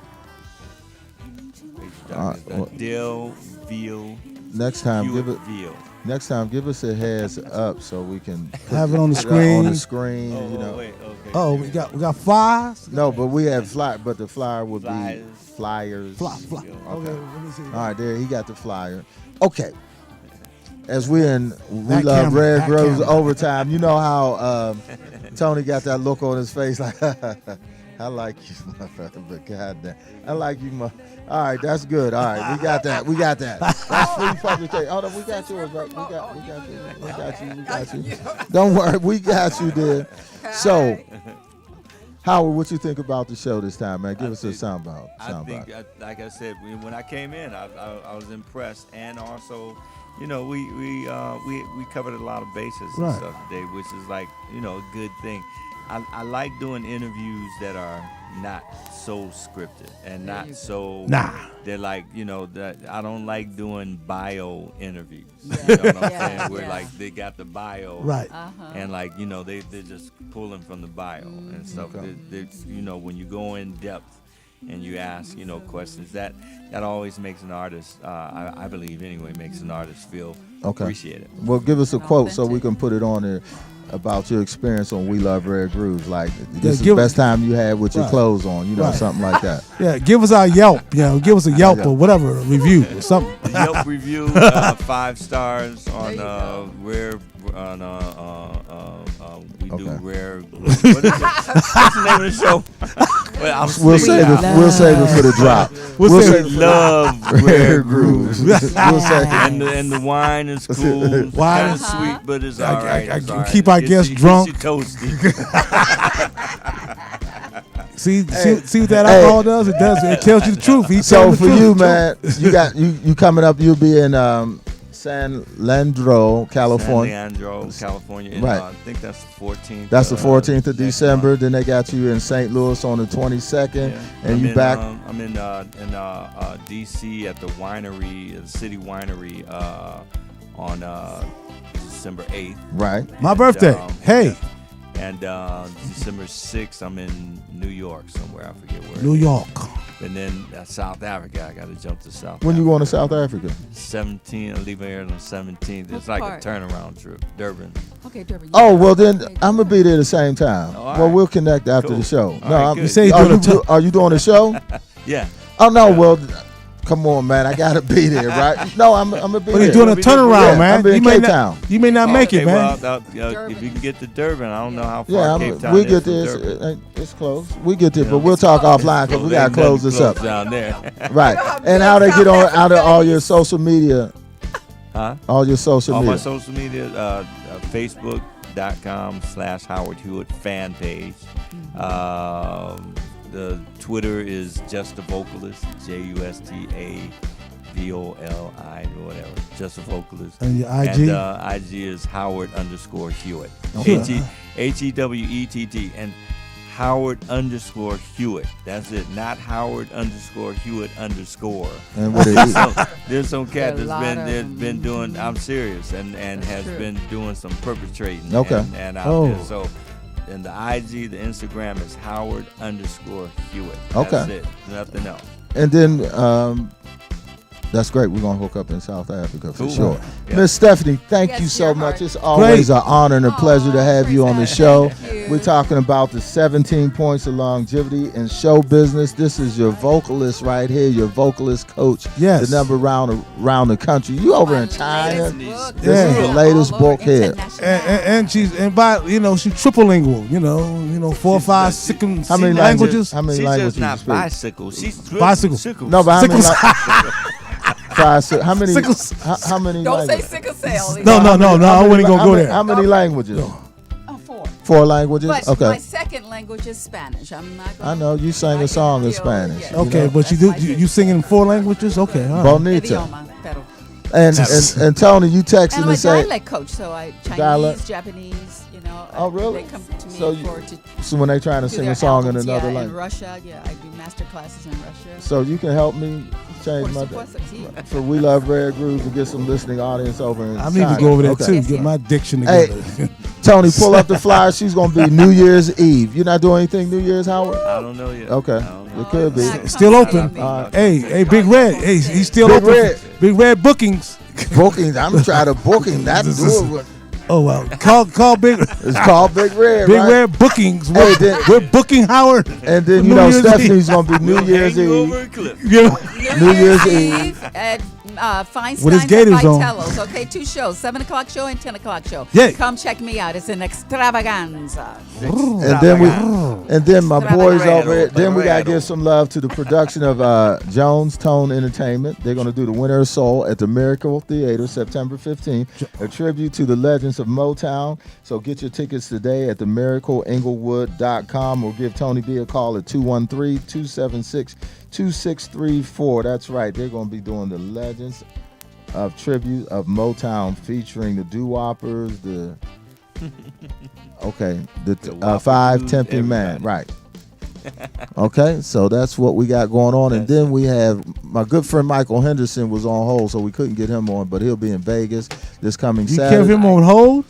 Del Veal. Next time, Hewitt give it. Veal. Next time, give us a heads up so we can Have it on the put screen. On the screen, you know. Wait, okay. Oh, we got flyers. No, but we have but the flyer would Flyers. be flyers. Fly. Okay. Okay, let me see. All right, there he got the flyer. Okay. As we're in We Back Love camera, Rare back Groves camera. overtime, you know how Tony got that look on his face like I like you, motherfucker, but goddamn, I like you, All right, that's good. All right, we got that. That's free publication. Oh, no, we got yours, right? We got you. Don't worry, we got you there. So, Howard, what you think about the show this time, man? Give us a soundbite. I think, like I said, when I came in, I was impressed, and also, you know, we covered a lot of bases and stuff today, which is like, you know, a good thing. I like doing interviews that are not so scripted and not so. They're like, you know, that I don't like doing bio interviews. You know what I'm saying? Where like they got the bio, and like, you know, they're just pulling from the bio and stuff. They, you know, when you go in depth and you ask, you know, questions, that always makes an artist, I believe anyway, makes an artist feel appreciated. Well, give us a quote so we can put it on there about your experience on We Love Rare Grooves. Like, this is the best time you had with your clothes on, you know, something like that. Yeah, give us our Yelp, give us a Yelp or whatever, review or something. Yelp review, 5 stars on Rare, we do Rare. What is it? What's the name of the show? We'll save it for the drop. We'll say Love Rare Grooves. We'll say, and the wine is cool. Wine is sweet, but it's all right. I keep our guests drunk. See what that alcohol does? It tells you the truth. So for you, man, you coming up. You'll be in San Leandro, California. Right. I think that's the 14th. That's the 14th of December. Then they got you in St. Louis on the 22nd, and you back. I'm in D.C. at the winery, the City Winery, on December 8th. Right. My birthday. Hey. And December 6th, I'm in New York somewhere. I forget where. New York. And then South Africa. I got to jump to South When you going to South Africa? 17. I'm leaving here on the 17th. It's like a turnaround trip. Durban. Okay, Durban. Oh, well, then I'm going to be there the same time. Well, we'll connect after the show. Are you doing a show? Yeah. Oh, no, well, come on, man. I got to be there, right? No, I'm going to be there. But he's doing a turnaround, man. I'm in Cape Town. You may not make it, man. Well, if you can get to Durban, I don't know how far Cape Town we get there. It's close. We get there, but we'll talk offline because we got to close this up. Down there. Right. And how they get on out of all your social media? Huh? All your social media. All my social media, Facebook.com/Howard Hewett fan page. The Twitter is Just a Vocalist, JUSTAVOLI or whatever, Just a Vocalist. And your IG? And IG is Howard_Hewett. HEWETT. And Howard_Hewett. That's it. Not Howard_Hewett_. And what there's some cat that's been doing. I'm serious, and has been doing some perpetrating. Okay. And out there. So. And the IG, the Instagram is Howard_Hewett. That's it. Nothing else. And then that's great. We're going to hook up in South Africa for sure. Yeah. Miss Stephanie, thank you so much. It's always an honor and a pleasure to have you on the show. We're talking about the 17 points of longevity in show business. This is your vocalist right here, your vocalist coach. Yes. The number around the country. You over in China. This is the latest book here. And she's she's triple lingual. 4 or 5 how many languages. How many languages? She's just not bicycle. She's bicycle. No, but how many? How many? Don't languages? say sickle cell. No. I wouldn't go there. How many languages? 4. 4 languages. But okay. my second language is Spanish. I'm not. I know you sang a song in Spanish. Okay, but you sing in 4 languages. Okay. All right. Bonita. And Tony, you texted and I'm and a say dialect coach, so Chinese, dialect? Japanese. Oh, really? They come to me so when they trying to sing a song in another language. In Russia, I do master classes in Russia. So you can help me change my for We Love Rare Grooves and get some listening audience over in I need to go over there too. Get my diction together. Hey, Tony, pull up the flyer. She's gonna be New Year's Eve. You're not doing anything New Year's, Howard? I don't know yet. Okay, it could be still open. Hey, Big Red. Hey, he's still Big open. Red. Big Red bookings. Bookings. I'm trying to booking. Not do it. Oh well, call Big. It's called Big Red. Big right? Red bookings. Hey, we're booking Howard. And then New Year's Stephanie's Eve. gonna be New Year's Eve. Yeah. New Year's Eve at Feinstein's With his at gators on. Vitello's. Okay, 2 shows, 7 o'clock show and 10 o'clock show. Yeah. Come check me out. It's an extravaganza. And then my boys over here. Then we gotta give some love to the production of Jones Tone Entertainment. They're gonna do the Winter of Soul at the Miracle Theater September 15th, a tribute to the legends of Motown. So get your tickets today at themiracleinglewood.com or give Tony B a call at 213-276-2634. That's right. They're gonna be doing the legends of tribute of Motown featuring the doo-woppers, the Five Tempting Man, right. Okay, so that's what we got going on. And then we have my good friend Michael Henderson was on hold, so we couldn't get him on, but he'll be in Vegas this coming Saturday. You kept him on hold?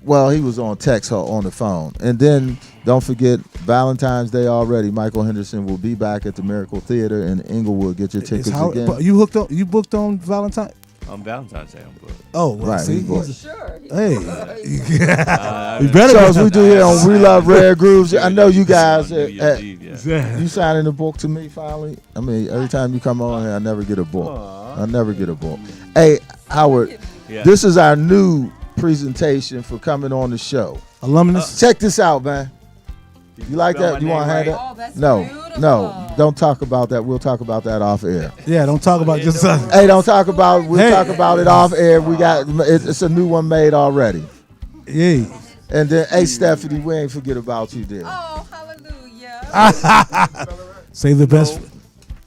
Well, he was on text on the phone. And then don't forget Valentine's Day already. Michael Henderson will be back at the Miracle Theater in Inglewood. Get your tickets again. But you booked on Valentine? On Valentine's Day, I'm booked. Oh, right. See, hey, you better. So as we do here on We Love Rare Grooves, I know you guys. You signing the book to me finally. I mean, every time you come on here, I never get a book. I never get a book. Hey, Howard, this is our new presentation for coming on the show. Alumnus. Check this out, man. You like that? You want to have that? Oh, that's no, beautiful. no. Don't talk about that. We'll talk about that off air. Yeah, don't talk about just. Hey, don't talk about. We'll talk about it off air. We got. It's a new one made already. Yeah. And then, hey, Stephanie, we ain't forget about you, dear. Oh, hallelujah. Say the best.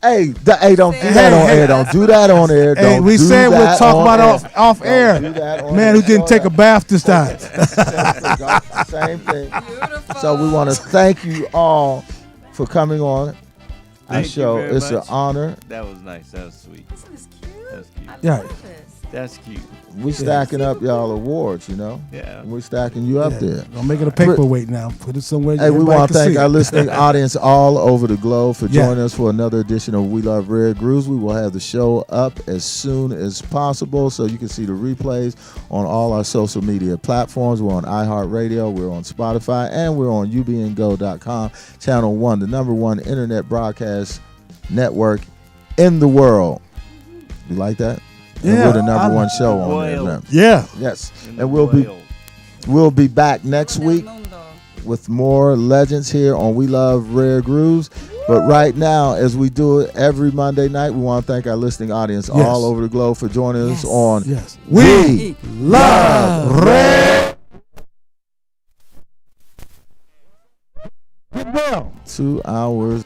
Hey, don't do that on air. Don't do that on air. Hey, we said we'll talk about off air. Man who didn't take a bath this time. Same thing. So we want to thank you all for coming on our show. It's an honor. That was nice. That was sweet. This is cute. That's cute. Yeah. That's cute. We stacking up y'all awards, you know. Yeah. We're stacking you up there. Don't make it a paperweight now. Put it somewhere. Hey, we want to thank our listeners. listening audience all over the globe for joining us for another edition of We Love Rare Grooves. We will have the show up as soon as possible so you can see the replays on all our social media platforms. We're on iHeartRadio, we're on Spotify, and we're on ubngo.com, channel 1, the #1 internet broadcast network in the world. You like that? And we're the #1 show on there. Yeah. Yes. And we'll be back next week with more legends here on We Love Rare Grooves. But right now, as we do it every Monday night, we want to thank our listening audience all over the globe for joining us on We Love Rare. 2 hours.